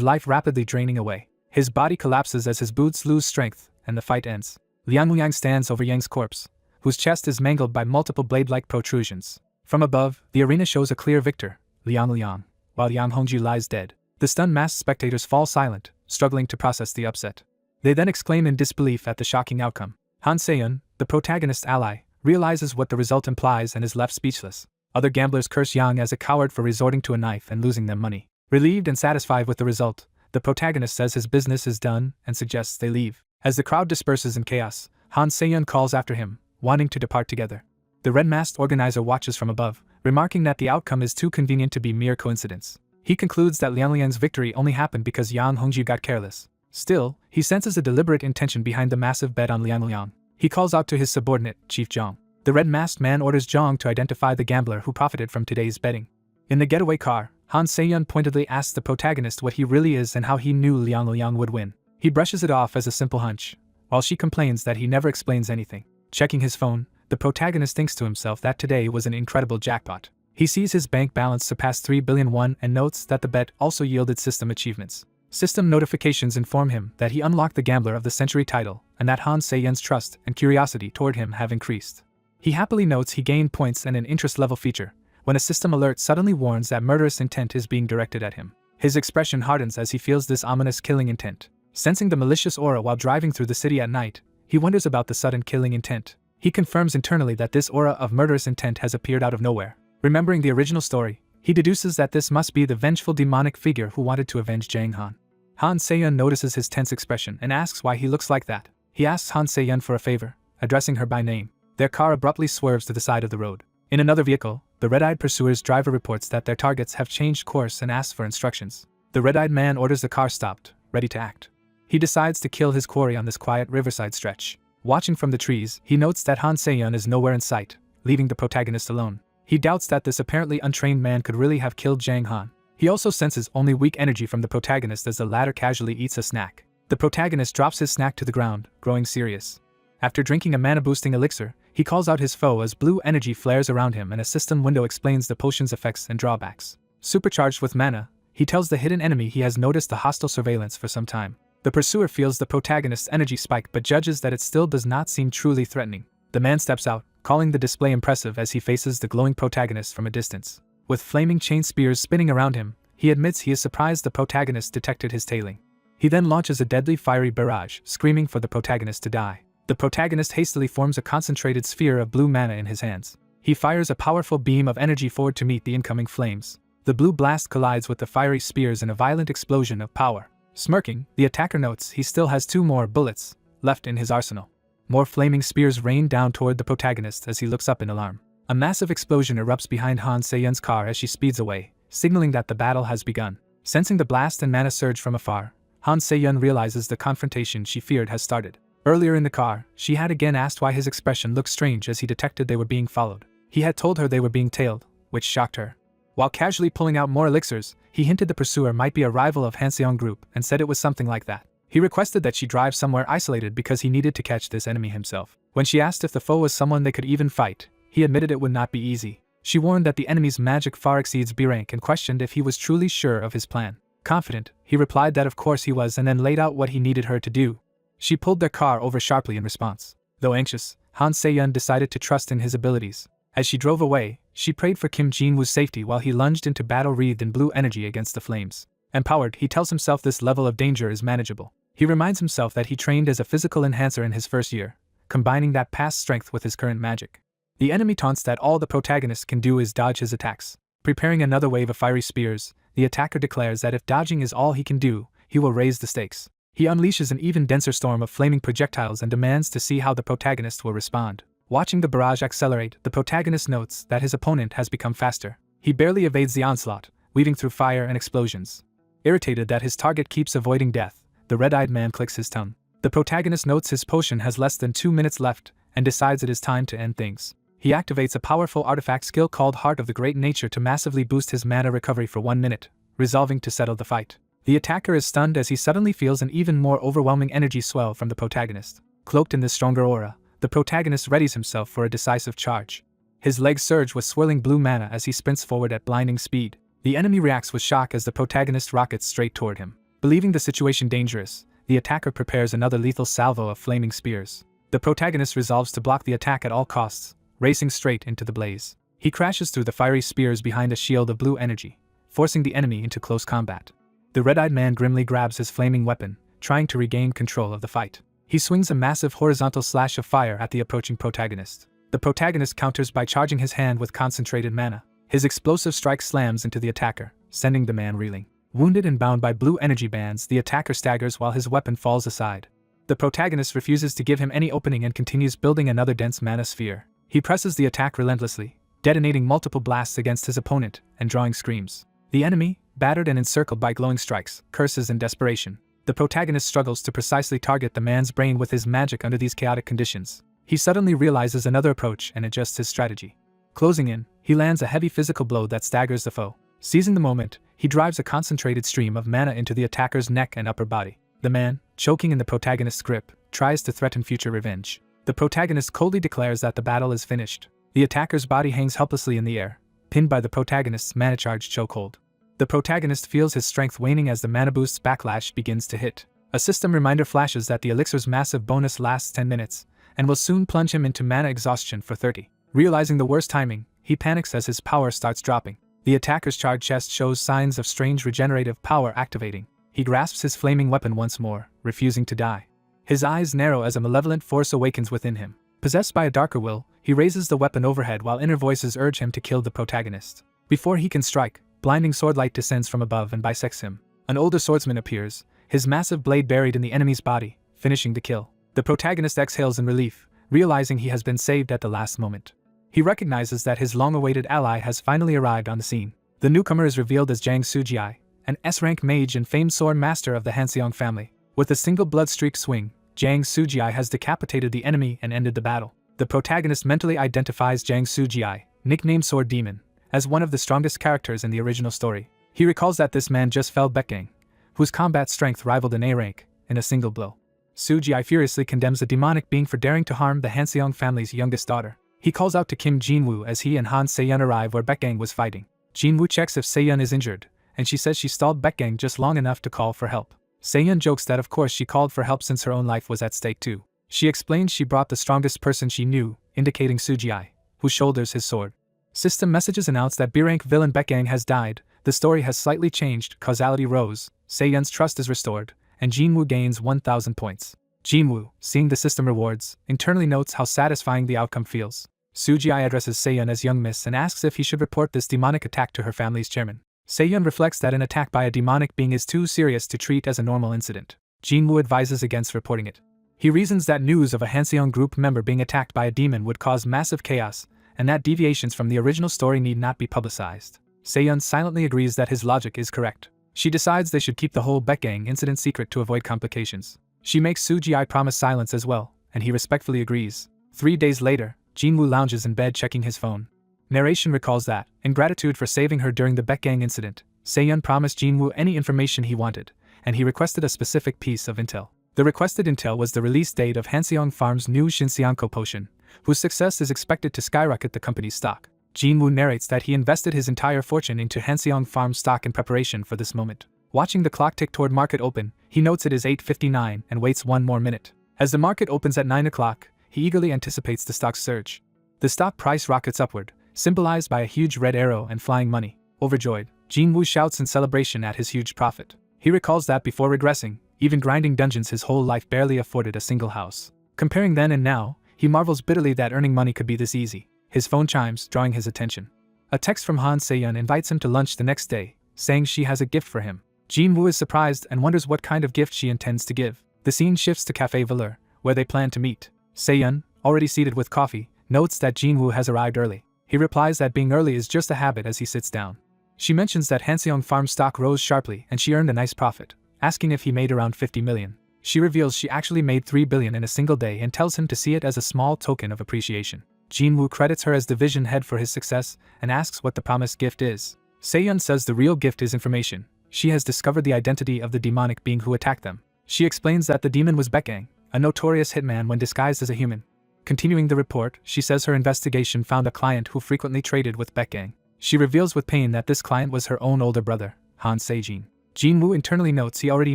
life rapidly draining away. His body collapses as his boots lose strength, and the fight ends. Liang Liang stands over Yang's corpse, whose chest is mangled by multiple blade-like protrusions. From above, the arena shows a clear victor, Liang Liang, while Yang Hongju lies dead. The stunned masked spectators fall silent, struggling to process the upset. They then exclaim in disbelief at the shocking outcome. Han Se-yun, the protagonist's ally, realizes what the result implies and is left speechless. Other gamblers curse Yang as a coward for resorting to a knife and losing them money. Relieved and satisfied with the result, the protagonist says his business is done and suggests they leave. As the crowd disperses in chaos, Han Se-yun calls after him, wanting to depart together. The red-masked organizer watches from above, remarking that the outcome is too convenient to be mere coincidence. He concludes that Liang Liang's victory only happened because Yang Hongju got careless. Still, he senses a deliberate intention behind the massive bet on Liang Liang. He calls out to his subordinate, Chief Zhang. The red-masked man orders Zhang to identify the gambler who profited from today's betting. In the getaway car, Han Se-yun pointedly asks the protagonist what he really is and how he knew Liang Liang would win. He brushes it off as a simple hunch, while she complains that he never explains anything. Checking his phone, the protagonist thinks to himself that today was an incredible jackpot. He sees his bank balance surpass 3 billion won and notes that the bet also yielded system achievements. System notifications inform him that he unlocked the Gambler of the Century title and that Han Se-yun's trust and curiosity toward him have increased. He happily notes he gained points and an interest-level feature, when a system alert suddenly warns that murderous intent is being directed at him. His expression hardens as he feels this ominous killing intent. Sensing the malicious aura while driving through the city at night, he wonders about the sudden killing intent. He confirms internally that this aura of murderous intent has appeared out of nowhere. Remembering the original story, he deduces that this must be the vengeful demonic figure who wanted to avenge Jang Han. Han Se-yun notices his tense expression and asks why he looks like that. He asks Han Se-yun for a favor, addressing her by name. Their car abruptly swerves to the side of the road. In another vehicle, the red-eyed pursuer's driver reports that their targets have changed course and asks for instructions. The red-eyed man orders the car stopped, ready to act. He decides to kill his quarry on this quiet riverside stretch. Watching from the trees, he notes that Han Se-yun is nowhere in sight, leaving the protagonist alone. He doubts that this apparently untrained man could really have killed Jang Han. He also senses only weak energy from the protagonist as the latter casually eats a snack. The protagonist drops his snack to the ground, growing serious. After drinking a mana-boosting elixir, he calls out his foe as blue energy flares around him and a system window explains the potion's effects and drawbacks. Supercharged with mana, he tells the hidden enemy he has noticed the hostile surveillance for some time. The pursuer feels the protagonist's energy spike but judges that it still does not seem truly threatening. The man steps out, calling the display impressive as he faces the glowing protagonist from a distance. With flaming chain spears spinning around him, he admits he is surprised the protagonist detected his tailing. He then launches a deadly fiery barrage, screaming for the protagonist to die. The protagonist hastily forms a concentrated sphere of blue mana in his hands. He fires a powerful beam of energy forward to meet the incoming flames. The blue blast collides with the fiery spears in a violent explosion of power. Smirking, the attacker notes he still has 2 more bullets left in his arsenal. More flaming spears rain down toward the protagonist as he looks up in alarm. A massive explosion erupts behind Han Se-yeon's car as she speeds away, signaling that the battle has begun. Sensing the blast and mana surge from afar, Han Se-yeon realizes the confrontation she feared has started. Earlier in the car, she had again asked why his expression looked strange as he detected they were being followed. He had told her they were being tailed, which shocked her. While casually pulling out more elixirs, he hinted the pursuer might be a rival of Hanseong Group and said it was something like that. He requested that she drive somewhere isolated because he needed to catch this enemy himself. When she asked if the foe was someone they could even fight, he admitted it would not be easy. She warned that the enemy's magic far exceeds B rank and questioned if he was truly sure of his plan. Confident, he replied that of course he was and then laid out what he needed her to do. She pulled their car over sharply in response. Though anxious, Han Se-yeon decided to trust in his abilities. As she drove away, she prayed for Kim Jin-woo's safety while he lunged into battle wreathed in blue energy against the flames. Empowered, he tells himself this level of danger is manageable. He reminds himself that he trained as a physical enhancer in his first year, combining that past strength with his current magic. The enemy taunts that all the protagonist can do is dodge his attacks. Preparing another wave of fiery spears, the attacker declares that if dodging is all he can do, he will raise the stakes. He unleashes an even denser storm of flaming projectiles and demands to see how the protagonist will respond. Watching the barrage accelerate, the protagonist notes that his opponent has become faster. He barely evades the onslaught, weaving through fire and explosions. Irritated that his target keeps avoiding death, the red-eyed man clicks his tongue. The protagonist notes his potion has less than 2 minutes left and decides it is time to end things. He activates a powerful artifact skill called Heart of the Great Nature to massively boost his mana recovery for 1 minute, resolving to settle the fight. The attacker is stunned as he suddenly feels an even more overwhelming energy swell from the protagonist. Cloaked in this stronger aura, the protagonist readies himself for a decisive charge. His legs surge with swirling blue mana as he sprints forward at blinding speed. The enemy reacts with shock as the protagonist rockets straight toward him. Believing the situation dangerous, the attacker prepares another lethal salvo of flaming spears. The protagonist resolves to block the attack at all costs, racing straight into the blaze. He crashes through the fiery spears behind a shield of blue energy, forcing the enemy into close combat. The red-eyed man grimly grabs his flaming weapon, trying to regain control of the fight. He swings a massive horizontal slash of fire at the approaching protagonist. The protagonist counters by charging his hand with concentrated mana. His explosive strike slams into the attacker, sending the man reeling. Wounded and bound by blue energy bands, the attacker staggers while his weapon falls aside. The protagonist refuses to give him any opening and continues building another dense mana sphere. He presses the attack relentlessly, detonating multiple blasts against his opponent and drawing screams. The enemy, battered and encircled by glowing strikes, curses in desperation. The protagonist struggles to precisely target the man's brain with his magic under these chaotic conditions. He suddenly realizes another approach and adjusts his strategy. Closing in, he lands a heavy physical blow that staggers the foe. Seizing the moment, he drives a concentrated stream of mana into the attacker's neck and upper body. The man, choking in the protagonist's grip, tries to threaten future revenge. The protagonist coldly declares that the battle is finished. The attacker's body hangs helplessly in the air, pinned by the protagonist's mana-charged chokehold. The protagonist feels his strength waning as the mana boost's backlash begins to hit. A system reminder flashes that the elixir's massive bonus lasts 10 minutes, and will soon plunge him into mana exhaustion for 30. Realizing the worst timing, he panics as his power starts dropping. The attacker's charred chest shows signs of strange regenerative power activating. He grasps his flaming weapon once more, refusing to die. His eyes narrow as a malevolent force awakens within him. Possessed by a darker will, he raises the weapon overhead while inner voices urge him to kill the protagonist. Before he can strike, blinding swordlight descends from above and bisects him. An older swordsman appears, his massive blade buried in the enemy's body, finishing the kill. The protagonist exhales in relief, realizing he has been saved at the last moment. He recognizes that his long-awaited ally has finally arrived on the scene. The newcomer is revealed as Jang Soo-ji, an S-rank mage and famed sword master of the Hanseong family. With a single blood-streak swing, Jang Soo-ji has decapitated the enemy and ended the battle. The protagonist mentally identifies Jang Soo-ji, nicknamed Sword Demon, as one of the strongest characters in the original story. He recalls that this man just felled Baekgang, whose combat strength rivaled an A rank, in a single blow. Soo-ji furiously condemns a demonic being for daring to harm the Hanseong family's youngest daughter. He calls out to Kim Jin-woo as he and Han Se-yeon arrive where Baekgang was fighting. Jin-woo checks if Se-yeon is injured, and she says she stalled Baekgang just long enough to call for help. Se-yeon jokes that of course she called for help since her own life was at stake too. She explains she brought the strongest person she knew, indicating Soo-ji, who shoulders his sword. System messages announce that B-rank villain Baekgang has died, the story has slightly changed, causality rose, Se-yeon's trust is restored, and Jin-woo gains 1,000 points. Jin-woo, seeing the system rewards, internally notes how satisfying the outcome feels. Soo-ji addresses Se-yeon as young miss and asks if he should report this demonic attack to her family's chairman. Se-yeon reflects that an attack by a demonic being is too serious to treat as a normal incident. Jin-woo advises against reporting it. He reasons that news of a Hanseong group member being attacked by a demon would cause massive chaos, and that deviations from the original story need not be publicized. Se-yeon silently agrees that his logic is correct. She decides they should keep the whole Baekgang incident secret to avoid complications. She makes Soo-ji promise silence as well, and he respectfully agrees. 3 days later, Jin-woo lounges in bed checking his phone. Narration recalls that, in gratitude for saving her during the Baekgang incident, Se-yeon promised Jin-woo any information he wanted, and he requested a specific piece of intel. The requested intel was the release date of Hanseong Farm's new Shinseonko potion, whose success is expected to skyrocket the company's stock. Jin-woo narrates that he invested his entire fortune into Hanseong Farm stock in preparation for this moment. Watching the clock tick toward market open, he notes it is 8:59 and waits 1 more minute. As the market opens at 9 o'clock, he eagerly anticipates the stock's surge. The stock price rockets upward, symbolized by a huge red arrow and flying money. Overjoyed, Jin-woo shouts in celebration at his huge profit. He recalls that before regressing, even grinding dungeons his whole life barely afforded a single house. Comparing then and now, he marvels bitterly that earning money could be this easy. His phone chimes, drawing his attention. A text from Han Se-yeon invites him to lunch the next day, saying she has a gift for him. Jin-woo is surprised and wonders what kind of gift she intends to give. The scene shifts to Café Valeur, where they plan to meet. Se-yeon, already seated with coffee, notes that Jin-woo has arrived early. He replies that being early is just a habit as he sits down. She mentions that Hanseong Farm stock rose sharply and she earned a nice profit, asking if he made around 50 million. She reveals she actually made 3 billion in a single day and tells him to see it as a small token of appreciation. Jin-woo credits her as division head for his success and asks what the promised gift is. Se-yeon says the real gift is information. She has discovered the identity of the demonic being who attacked them. She explains that the demon was Baekgang, a notorious hitman when disguised as a human. Continuing the report, she says her investigation found a client who frequently traded with Baekgang. She reveals with pain that this client was her own older brother, Han Se-jin. Jin-woo internally notes he already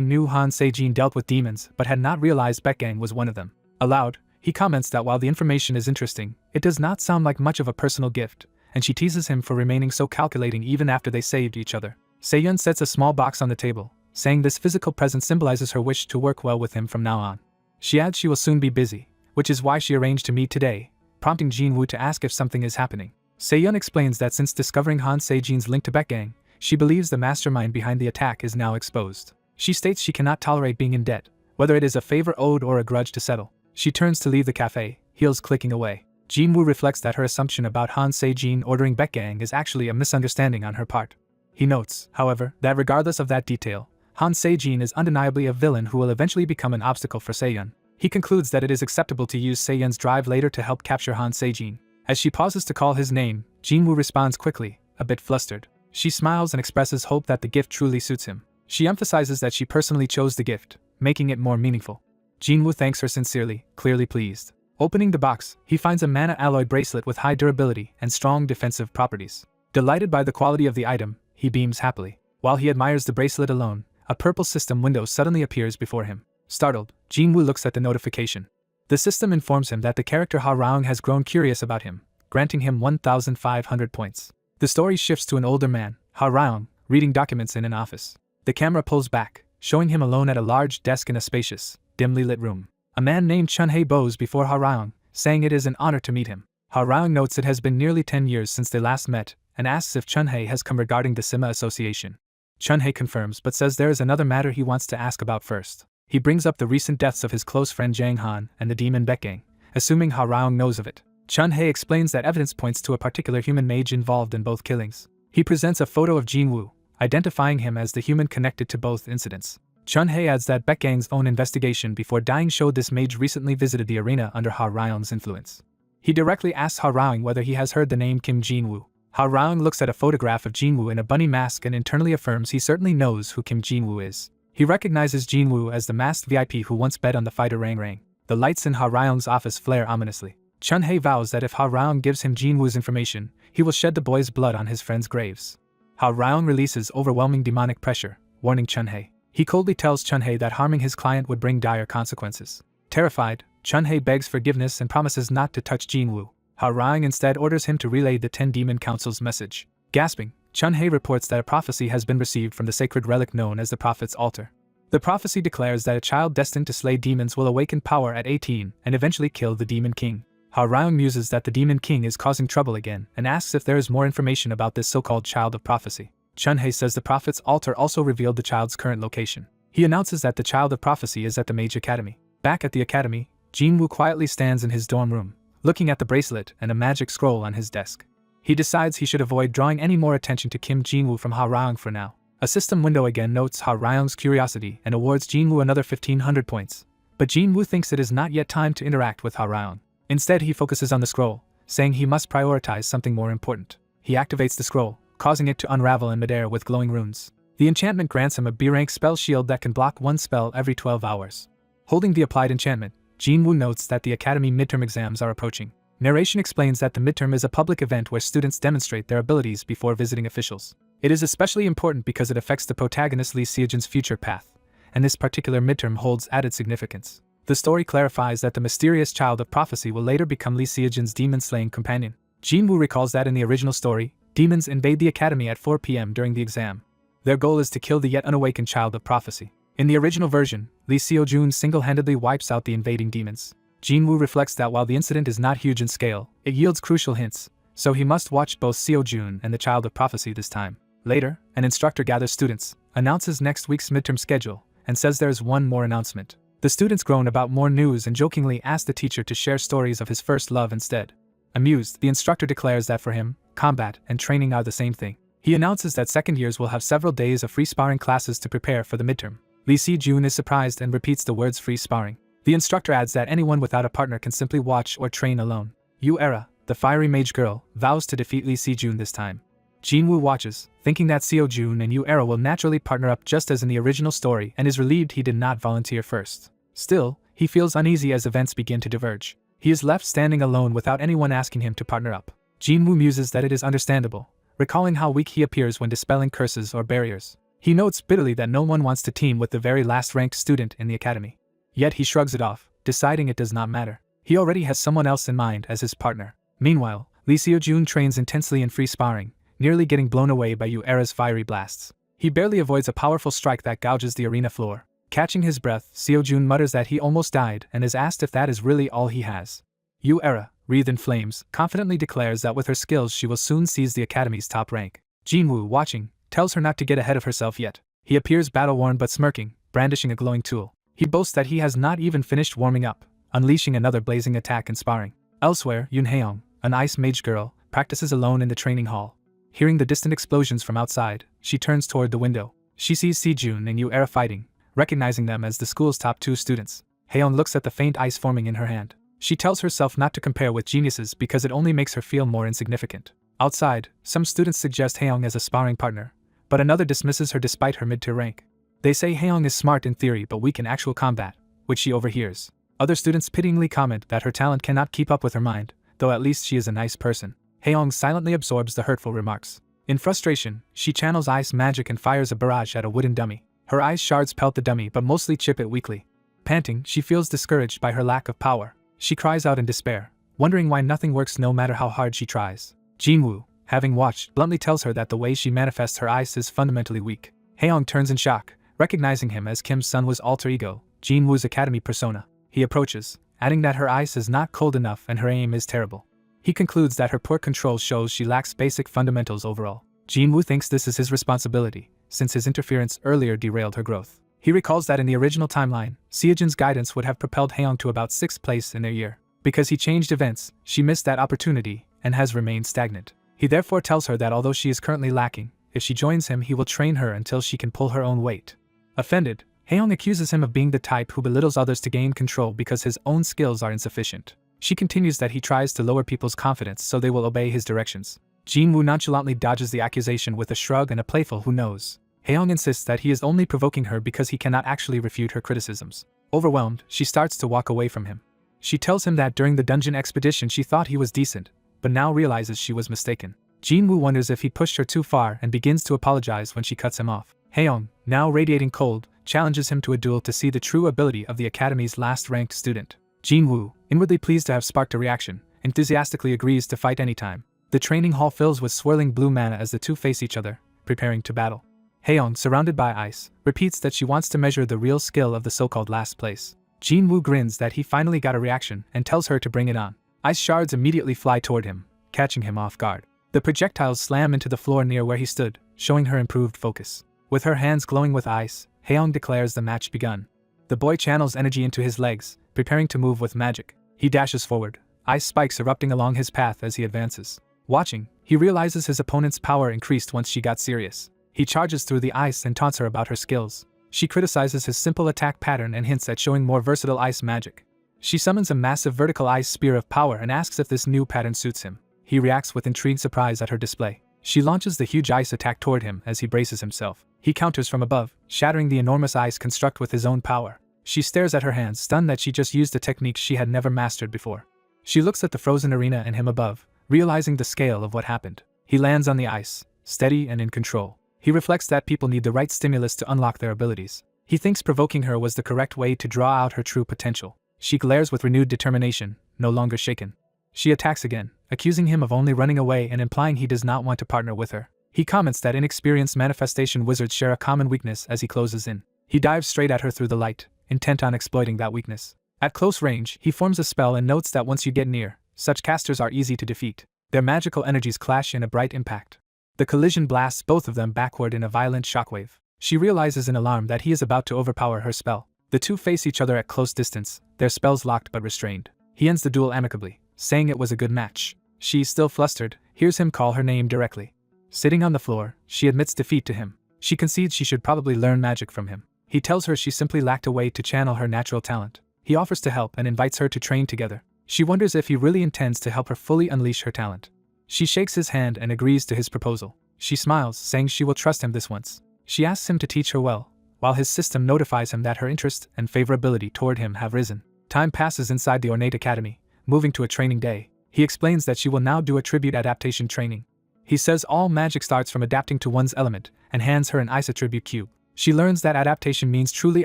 knew Han Se-jin dealt with demons but had not realized Baekgang was one of them. Aloud, he comments that while the information is interesting, it does not sound like much of a personal gift, and she teases him for remaining so calculating even after they saved each other. Se-yeon sets a small box on the table, saying this physical presence symbolizes her wish to work well with him from now on. She adds she will soon be busy, which is why she arranged to meet today, prompting Jin-woo to ask if something is happening. Se-yeon explains that since discovering Han Se-jin's link to Baekgang, she believes the mastermind behind the attack is now exposed. She states she cannot tolerate being in debt, whether it is a favor owed or a grudge to settle. She turns to leave the cafe, heels clicking away. Jin-woo reflects that her assumption about Han Se-jin ordering Baekgang is actually a misunderstanding on her part. He notes, however, that regardless of that detail, Han Se-jin is undeniably a villain who will eventually become an obstacle for Se-yeon. He concludes that it is acceptable to use Se-yeon's drive later to help capture Han Se-jin. As she pauses to call his name, Jin-woo responds quickly, a bit flustered. She smiles and expresses hope that the gift truly suits him. She emphasizes that she personally chose the gift, making it more meaningful. Jin-woo thanks her sincerely, clearly pleased. Opening the box, he finds a mana alloy bracelet with high durability and strong defensive properties. Delighted by the quality of the item, he beams happily. While he admires the bracelet alone, a purple system window suddenly appears before him. Startled, Jin-woo looks at the notification. The system informs him that the character Ha Raung has grown curious about him, granting him 1,500 points. The story shifts to an older man, Ha Raung, reading documents in an office. The camera pulls back, showing him alone at a large desk in a spacious, dimly lit room. A man named Chun-hae bows before Ha Raung, saying it is an honor to meet him. Ha Raung notes it has been nearly 10 years since they last met, and asks if Chun-hae has come regarding the Sima Association. Chun-hae confirms but says there is another matter he wants to ask about first. He brings up the recent deaths of his close friend Jang Han and the demon Baekgang, assuming Ha Raung knows of it. Chun-hae explains that evidence points to a particular human mage involved in both killings. He presents a photo of Jin-woo, identifying him as the human connected to both incidents. Chun-hae adds that Baekgang's own investigation before dying showed this mage recently visited the arena under Ha Raung's influence. He directly asks Ha Raung whether he has heard the name Kim Jin-woo. Ha Raung looks at a photograph of Jin-woo in a bunny mask and internally affirms he certainly knows who Kim Jin-woo is. He recognizes Jin-woo as the masked VIP who once bet on the fighter Rang Rang. The lights in Ha Raung's office flare ominously. Chun-hae vows that if Ha Raung gives him Jin-woo's information, he will shed the boy's blood on his friends' graves. Ha Raung releases overwhelming demonic pressure, warning Chun-hae. He coldly tells Chun-hae that harming his client would bring dire consequences. Terrified, Chun-hae begs forgiveness and promises not to touch Jin-woo. Ha Raung instead orders him to relay the 10 Demon Council's message. Gasping, Chun-hae reports that a prophecy has been received from the sacred relic known as the Prophet's Altar. The prophecy declares that a child destined to slay demons will awaken power at 18 and eventually kill the Demon King. Ha Raung muses that the Demon King is causing trouble again and asks if there is more information about this so-called child of prophecy. Chunhei says the prophet's altar also revealed the child's current location. He announces that the child of prophecy is at the Mage Academy. Back at the academy, Jinwoo quietly stands in his dorm room, looking at the bracelet and a magic scroll on his desk. He decides he should avoid drawing any more attention to Kim Jinwoo from Ha Ryong for now. A system window again notes Ha Ryong's curiosity and awards Jinwoo another 1500 points. But Jinwoo thinks it is not yet time to interact with Ha Ryong. Instead, he focuses on the scroll, saying he must prioritize something more important. He activates the scroll, causing it to unravel in midair with glowing runes. The enchantment grants him a B-rank spell shield that can block one spell every 12 hours. Holding the applied enchantment, Jinwoo notes that the academy midterm exams are approaching. Narration explains that the midterm is a public event where students demonstrate their abilities before visiting officials. It is especially important because it affects the protagonist Lee Seojun's future path, and this particular midterm holds added significance. The story clarifies that the mysterious child of prophecy will later become Lee Seojun's demon-slaying companion. Jinwoo recalls that in the original story, demons invade the academy at 4 p.m. during the exam. Their goal is to kill the yet unawakened child of prophecy. In the original version, Lee Seojun single-handedly wipes out the invading demons. Jinwoo reflects that while the incident is not huge in scale, it yields crucial hints, so he must watch both Seojun and the child of prophecy this time. Later, an instructor gathers students, announces next week's midterm schedule, and says there is one more announcement. The students groan about more news and jokingly ask the teacher to share stories of his first love instead. Amused, the instructor declares that for him, combat and training are the same thing. He announces that second years will have several days of free sparring classes to prepare for the midterm. Lee Seojun is surprised and repeats the words free sparring. The instructor adds that anyone without a partner can simply watch or train alone. Yu Era, the fiery mage girl, vows to defeat Lee Seojun this time. Jinwoo watches, thinking that Seojun and Yu Era will naturally partner up just as in the original story and is relieved he did not volunteer first. Still, he feels uneasy as events begin to diverge. He is left standing alone without anyone asking him to partner up. Jinwoo muses that it is understandable, recalling how weak he appears when dispelling curses or barriers. He notes bitterly that no one wants to team with the very last-ranked student in the academy. Yet he shrugs it off, deciding it does not matter. He already has someone else in mind as his partner. Meanwhile, Lee Seojun trains intensely in free sparring, nearly getting blown away by Yu Era's fiery blasts. He barely avoids a powerful strike that gouges the arena floor. Catching his breath, Seojun mutters that he almost died and is asked if that is really all he has. Yu Era, wreathed in flames, confidently declares that with her skills she will soon seize the academy's top rank. Jinwoo, watching, tells her not to get ahead of herself yet. He appears battle-worn but smirking, brandishing a glowing tool. He boasts that he has not even finished warming up, unleashing another blazing attack in sparring. Elsewhere, Yoon Haeyoung, an ice mage girl, practices alone in the training hall. Hearing the distant explosions from outside, she turns toward the window. She sees Seojun and Yu Era fighting, recognizing them as the school's top 2 students. Haeyoung looks at the faint ice forming in her hand. She tells herself not to compare with geniuses because it only makes her feel more insignificant. Outside, some students suggest Haeyoung as a sparring partner, but another dismisses her despite her mid-tier rank. They say Haeyoung is smart in theory but weak in actual combat, which she overhears. Other students pityingly comment that her talent cannot keep up with her mind, though at least she is a nice person. Haeyoung silently absorbs the hurtful remarks. In frustration, she channels ice magic and fires a barrage at a wooden dummy. Her ice shards pelt the dummy but mostly chip it weakly. Panting, she feels discouraged by her lack of power. She cries out in despair, wondering why nothing works no matter how hard she tries. Jinwoo, having watched, bluntly tells her that the way she manifests her ice is fundamentally weak. Haeyoung turns in shock, recognizing him as Kim Sunwoo's alter ego, Jinwoo's academy persona. He approaches, adding that her ice is not cold enough and her aim is terrible. He concludes that her poor control shows she lacks basic fundamentals overall. Jinwoo thinks this is his responsibility, since his interference earlier derailed her growth. He recalls that in the original timeline, Seojun's guidance would have propelled Haeyoung to about 6th place in their year. Because he changed events, she missed that opportunity and has remained stagnant. He therefore tells her that although she is currently lacking, if she joins him he will train her until she can pull her own weight. Offended, Haeyoung accuses him of being the type who belittles others to gain control because his own skills are insufficient. She continues that he tries to lower people's confidence so they will obey his directions. Jinwoo nonchalantly dodges the accusation with a shrug and a playful "who knows." Haeyoung insists that he is only provoking her because he cannot actually refute her criticisms. Overwhelmed, she starts to walk away from him. She tells him that during the dungeon expedition she thought he was decent, but now realizes she was mistaken. Jinwoo wonders if he pushed her too far and begins to apologize when she cuts him off. Haeyoung, now radiating cold, challenges him to a duel to see the true ability of the academy's last-ranked student. Jinwoo, inwardly pleased to have sparked a reaction, enthusiastically agrees to fight anytime. The training hall fills with swirling blue mana as the two face each other, preparing to battle. Haeyoung, surrounded by ice, repeats that she wants to measure the real skill of the so-called last place. Jinwoo grins that he finally got a reaction and tells her to bring it on. Ice shards immediately fly toward him, catching him off guard. The projectiles slam into the floor near where he stood, showing her improved focus. With her hands glowing with ice, Haeyoung declares the match begun. The boy channels energy into his legs, preparing to move with magic. He dashes forward, ice spikes erupting along his path as he advances. Watching, he realizes his opponent's power increased once she got serious. He charges through the ice and taunts her about her skills. She criticizes his simple attack pattern and hints at showing more versatile ice magic. She summons a massive vertical ice spear of power and asks if this new pattern suits him. He reacts with intrigued surprise at her display. She launches the huge ice attack toward him as he braces himself. He counters from above, shattering the enormous ice construct with his own power. She stares at her hands, stunned that she just used a technique she had never mastered before. She looks at the frozen arena and him above, realizing the scale of what happened. He lands on the ice, steady and in control. He reflects that people need the right stimulus to unlock their abilities. He thinks provoking her was the correct way to draw out her true potential. She glares with renewed determination, no longer shaken. She attacks again, accusing him of only running away and implying he does not want to partner with her. He comments that inexperienced manifestation wizards share a common weakness as he closes in. He dives straight at her through the light, intent on exploiting that weakness. At close range, he forms a spell and notes that once you get near, such casters are easy to defeat. Their magical energies clash in a bright impact. The collision blasts both of them backward in a violent shockwave. She realizes in alarm that he is about to overpower her spell. The two face each other at close distance, their spells locked but restrained. He ends the duel amicably, saying it was a good match. She, still flustered, hears him call her name directly. Sitting on the floor, she admits defeat to him. She concedes she should probably learn magic from him. He tells her she simply lacked a way to channel her natural talent. He offers to help and invites her to train together. She wonders if he really intends to help her fully unleash her talent. She shakes his hand and agrees to his proposal. She smiles, saying she will trust him this once. She asks him to teach her well, while his system notifies him that her interest and favorability toward him have risen. Time passes inside the ornate academy, moving to a training day. He explains that she will now do a tribute adaptation training. He says all magic starts from adapting to one's element, and hands her an ice attribute cube. She learns that adaptation means truly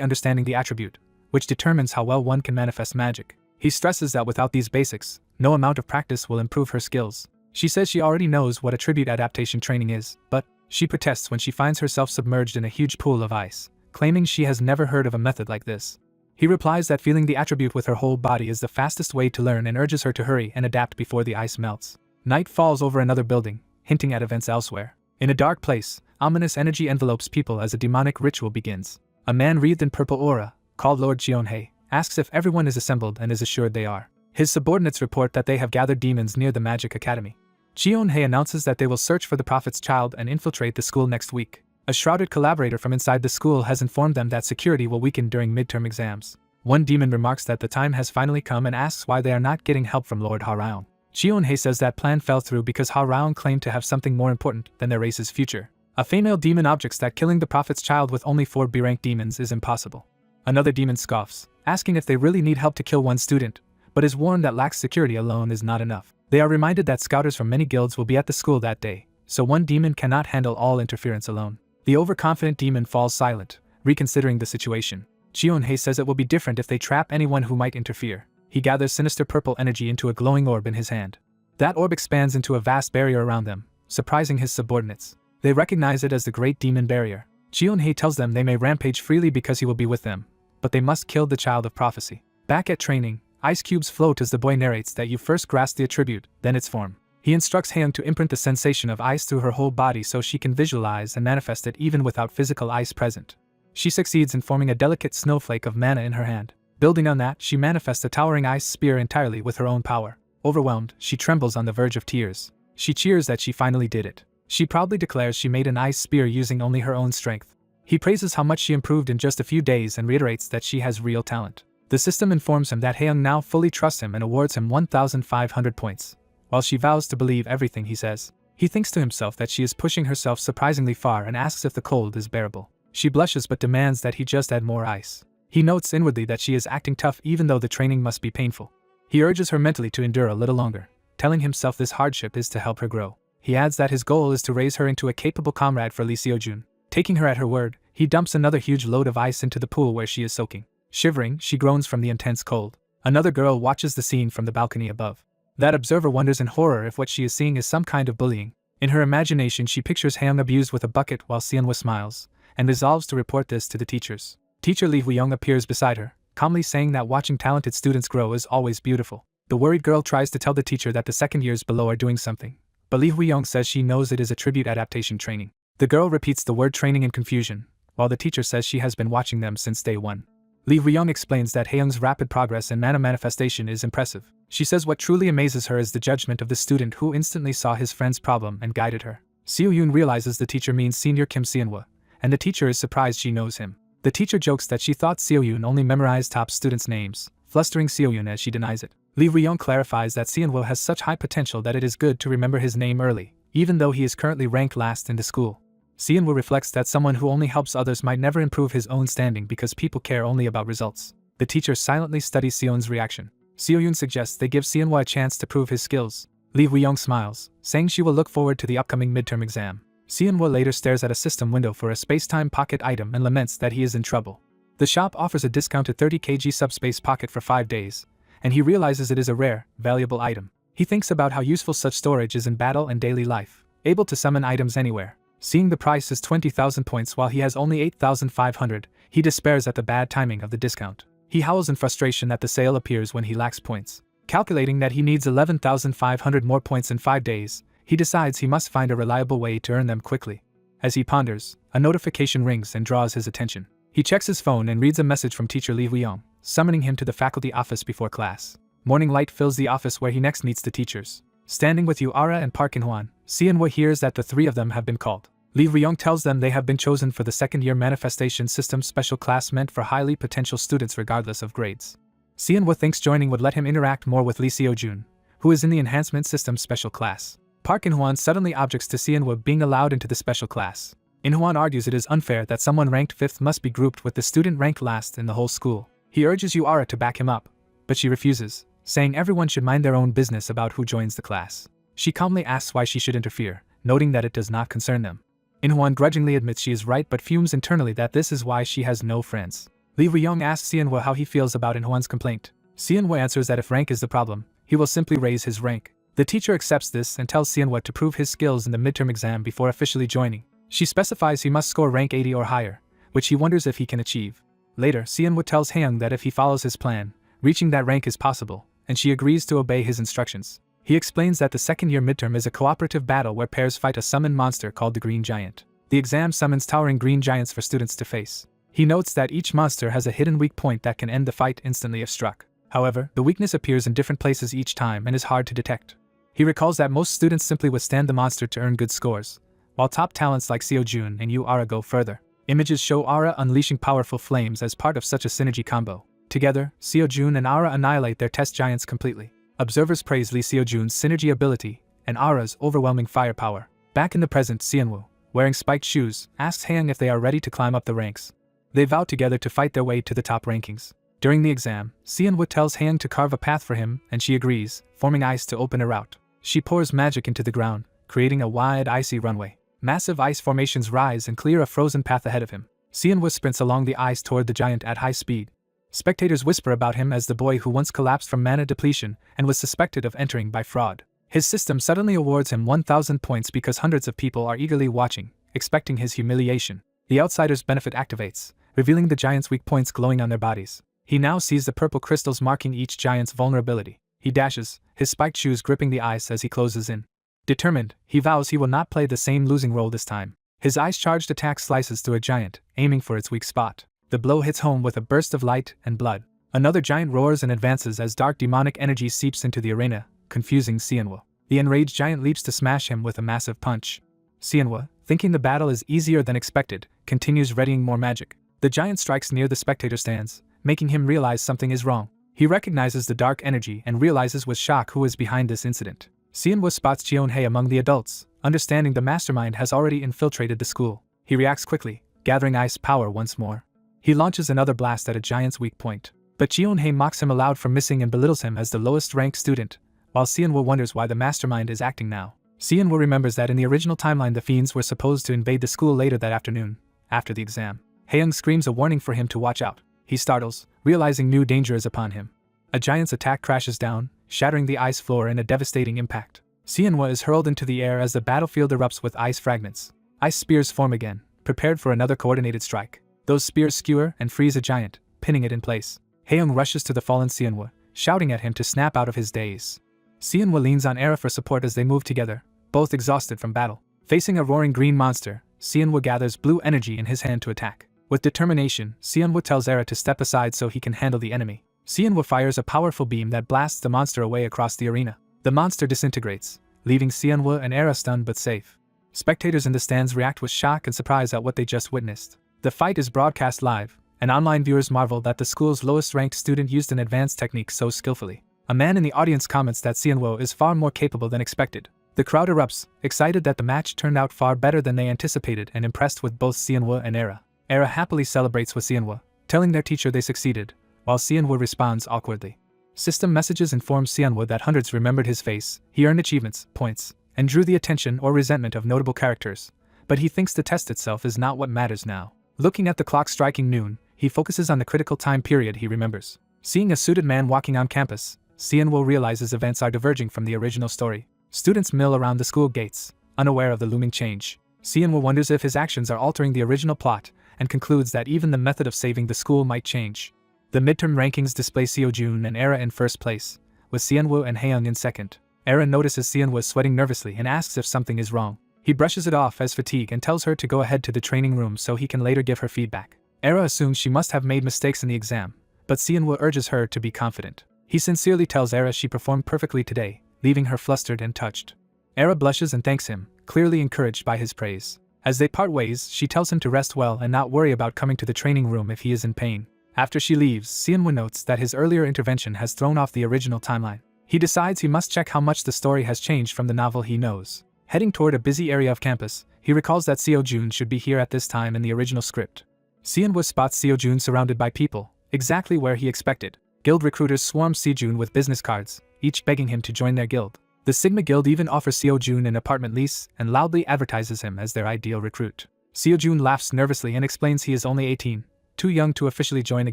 understanding the attribute, which determines how well one can manifest magic. He stresses that without these basics, no amount of practice will improve her skills. She says she already knows what attribute adaptation training is, but she protests when she finds herself submerged in a huge pool of ice, claiming she has never heard of a method like this. He replies that feeling the attribute with her whole body is the fastest way to learn and urges her to hurry and adapt before the ice melts. Night falls over another building, hinting at events elsewhere. In a dark place, ominous energy envelopes people as a demonic ritual begins. A man wreathed in purple aura, called Lord Jeonhae, asks if everyone is assembled and is assured they are. His subordinates report that they have gathered demons near the Magic Academy. Jeonhae announces that they will search for the Prophet's child and infiltrate the school next week. A shrouded collaborator from inside the school has informed them that security will weaken during midterm exams. One demon remarks that the time has finally come and asks why they are not getting help from Lord Haraon. Jeonhae says that plan fell through because Haraon claimed to have something more important than their race's future. A female demon objects that killing the Prophet's child with only 4 B-rank demons is impossible. Another demon scoffs, asking if they really need help to kill one student, but is warned that lax security alone is not enough. They are reminded that scouters from many guilds will be at the school that day, so one demon cannot handle all interference alone. The overconfident demon falls silent, reconsidering the situation. Jeonhae says it will be different if they trap anyone who might interfere. He gathers sinister purple energy into a glowing orb in his hand. That orb expands into a vast barrier around them, surprising his subordinates. They recognize it as the Great Demon Barrier. Jeonhae tells them they may rampage freely because he will be with them, but they must kill the Child of Prophecy. Back at training, ice cubes float as the boy narrates that you first grasp the attribute, then its form. He instructs Haeyoung to imprint the sensation of ice through her whole body so she can visualize and manifest it even without physical ice present. She succeeds in forming a delicate snowflake of mana in her hand. Building on that, she manifests a towering ice spear entirely with her own power. Overwhelmed, she trembles on the verge of tears. She cheers that she finally did it. She proudly declares she made an ice spear using only her own strength. He praises how much she improved in just a few days and reiterates that she has real talent. The system informs him that Haeyoung now fully trusts him and awards him 1,500 points. While she vows to believe everything he says, he thinks to himself that she is pushing herself surprisingly far and asks if the cold is bearable. She blushes but demands that he just add more ice. He notes inwardly that she is acting tough even though the training must be painful. He urges her mentally to endure a little longer, telling himself this hardship is to help her grow. He adds that his goal is to raise her into a capable comrade for Lee Seo-jun. Taking her at her word, he dumps another huge load of ice into the pool where she is soaking. Shivering, she groans from the intense cold. Another girl watches the scene from the balcony above. That observer wonders in horror if what she is seeing is some kind of bullying. In her imagination, she pictures Haeyoung abused with a bucket while Seonhwa smiles, and resolves to report this to the teachers. Teacher Lee Hu-young appears beside her, calmly saying that watching talented students grow is always beautiful. The worried girl tries to tell the teacher that the second years below are doing something, but Lee Hu-young says she knows it is a tribute adaptation training. The girl repeats the word training in confusion, while the teacher says she has been watching them since day one. Lee Ryung explains that Haeyoung's rapid progress in mana manifestation is impressive. She says what truly amazes her is the judgment of the student who instantly saw his friend's problem and guided her. Seo-yoon realizes the teacher means senior Kim Seonwa, and the teacher is surprised she knows him. The teacher jokes that she thought Seo-yoon only memorized top students' names, flustering Seo-yoon as she denies it. Lee Ryung clarifies that Seonwa has such high potential that it is good to remember his name early, even though he is currently ranked last in the school. Seonwa reflects that someone who only helps others might never improve his own standing because people care only about results. The teacher silently studies Seon's reaction. Seo-yoon suggests they give Seonwa a chance to prove his skills. Lee Ryung smiles, saying she will look forward to the upcoming midterm exam. Seonwa later stares at a system window for a space-time pocket item and laments that he is in trouble. The shop offers a discounted 30 kg subspace pocket for 5 days, and he realizes it is a rare, valuable item. He thinks about how useful such storage is in battle and daily life, able to summon items anywhere. Seeing the price is 20,000 points while he has only 8,500, he despairs at the bad timing of the discount. He howls in frustration that the sale appears when he lacks points. Calculating that he needs 11,500 more points in 5 days, he decides he must find a reliable way to earn them quickly. As he ponders, a notification rings and draws his attention. He checks his phone and reads a message from teacher Lee Ryung, summoning him to the faculty office before class. Morning light fills the office where he next meets the teachers. Standing with Yu-ara and Park In-hwan, Seonwa hears that the three of them have been called. Lee Ryung tells them they have been chosen for the second-year manifestation system special class meant for highly potential students regardless of grades. Seonwa thinks joining would let him interact more with Lee Seo-jun, who is in the enhancement system special class. Park In-hwan suddenly objects to Seonwa being allowed into the special class. In-hwan argues it is unfair that someone ranked 5th must be grouped with the student ranked last in the whole school. He urges Yu-ara to back him up, but she refuses, saying everyone should mind their own business about who joins the class. She calmly asks why she should interfere, noting that it does not concern them. In-hwan grudgingly admits she is right but fumes internally that this is why she has no friends. Lee Ryung asks Seonwa how he feels about In-hwan's complaint. Seonwa answers that if rank is the problem, he will simply raise his rank. The teacher accepts this and tells Seonwa to prove his skills in the midterm exam before officially joining. She specifies he must score rank 80 or higher, which he wonders if he can achieve. Later, Seonwa tells Haeyoung that if he follows his plan, reaching that rank is possible, and she agrees to obey his instructions. He explains that the second-year midterm is a cooperative battle where pairs fight a summoned monster called the Green Giant. The exam summons towering green giants for students to face. He notes that each monster has a hidden weak point that can end the fight instantly if struck. However, the weakness appears in different places each time and is hard to detect. He recalls that most students simply withstand the monster to earn good scores, while top talents like Seo-jun and Yu-ara go further. Images show Ara unleashing powerful flames as part of such a synergy combo. Together, Seo-jun and Ara annihilate their test giants completely. Observers praise Lee Seo-jun's synergy ability and Ara's overwhelming firepower. Back in the present, Seonwa, wearing spiked shoes, asks Haeyoung if they are ready to climb up the ranks. They vow together to fight their way to the top rankings. During the exam, Seonwa tells Haeyoung to carve a path for him and she agrees, forming ice to open a route. She pours magic into the ground, creating a wide icy runway. Massive ice formations rise and clear a frozen path ahead of him. Seonwa sprints along the ice toward the giant at high speed. Spectators whisper about him as the boy who once collapsed from mana depletion and was suspected of entering by fraud. His system suddenly awards him 1,000 points because hundreds of people are eagerly watching, expecting his humiliation. The outsider's benefit activates, revealing the giant's weak points glowing on their bodies. He now sees the purple crystals marking each giant's vulnerability. He dashes, his spiked shoes gripping the ice as he closes in. Determined, he vows he will not play the same losing role this time. His ice-charged attack slices through a giant, aiming for its weak spot. The blow hits home with a burst of light and blood. Another giant roars and advances as dark demonic energy seeps into the arena, confusing Seonwa. The enraged giant leaps to smash him with a massive punch. Seonwa, thinking the battle is easier than expected, continues readying more magic. The giant strikes near the spectator stands, making him realize something is wrong. He recognizes the dark energy and realizes with shock who is behind this incident. Seonwa spots Jeon-hae among the adults, understanding the mastermind has already infiltrated the school. He reacts quickly, gathering ice power once more. He launches another blast at a giant's weak point. But Jeon-hae mocks him aloud for missing and belittles him as the lowest-ranked student, while Seonwa wonders why the mastermind is acting now. Seonwa remembers that in the original timeline the fiends were supposed to invade the school later that afternoon, after the exam. Haeyoung screams a warning for him to watch out. He startles, realizing new danger is upon him. A giant's attack crashes down, shattering the ice floor in a devastating impact. Seonwa is hurled into the air as the battlefield erupts with ice fragments. Ice spears form again, prepared for another coordinated strike. Those spears skewer and freeze a giant, pinning it in place. Haeyoung rushes to the fallen Seonwa, shouting at him to snap out of his daze. Seonwa leans on Era for support as they move together, both exhausted from battle. Facing a roaring green monster, Seonwoo gathers blue energy in his hand to attack. With determination, Seonwoo tells Era to step aside so he can handle the enemy. Seonwoo fires a powerful beam that blasts the monster away across the arena. The monster disintegrates, leaving Seonwoo and Era stunned but safe. Spectators in the stands react with shock and surprise at what they just witnessed. The fight is broadcast live, and online viewers marvel that the school's lowest-ranked student used an advanced technique so skillfully. A man in the audience comments that Seonwoo is far more capable than expected. The crowd erupts, excited that the match turned out far better than they anticipated and impressed with both Seonwoo and Era. Era happily celebrates with Seonwoo, telling their teacher they succeeded, while Seonwoo responds awkwardly. System messages inform Seonwoo that hundreds remembered his face, he earned achievements, points, and drew the attention or resentment of notable characters, but he thinks the test itself is not what matters now. Looking at the clock striking noon, he focuses on the critical time period he remembers. Seeing a suited man walking on campus, Seonwoo realizes events are diverging from the original story. Students mill around the school gates, unaware of the looming change. Seonwoo wonders if his actions are altering the original plot, and concludes that even the method of saving the school might change. The midterm rankings display Seojun and Era in first place, with Seonwoo and Haeyoung in second. Era notices Seonwoo sweating nervously and asks if something is wrong. He brushes it off as fatigue and tells her to go ahead to the training room so he can later give her feedback. Era assumes she must have made mistakes in the exam, but Seonwoo urges her to be confident. He sincerely tells Era she performed perfectly today, leaving her flustered and touched. Era blushes and thanks him, clearly encouraged by his praise. As they part ways, she tells him to rest well and not worry about coming to the training room if he is in pain. After she leaves, Seonwoo notes that his earlier intervention has thrown off the original timeline. He decides he must check how much the story has changed from the novel he knows. Heading toward a busy area of campus, he recalls that Seojun should be here at this time in the original script. Seonwoo spots Seojun surrounded by people, exactly where he expected. Guild recruiters swarm Seojun with business cards, each begging him to join their guild. The Sigma Guild even offers Seojun an apartment lease and loudly advertises him as their ideal recruit. Seojun laughs nervously and explains he is only 18, too young to officially join a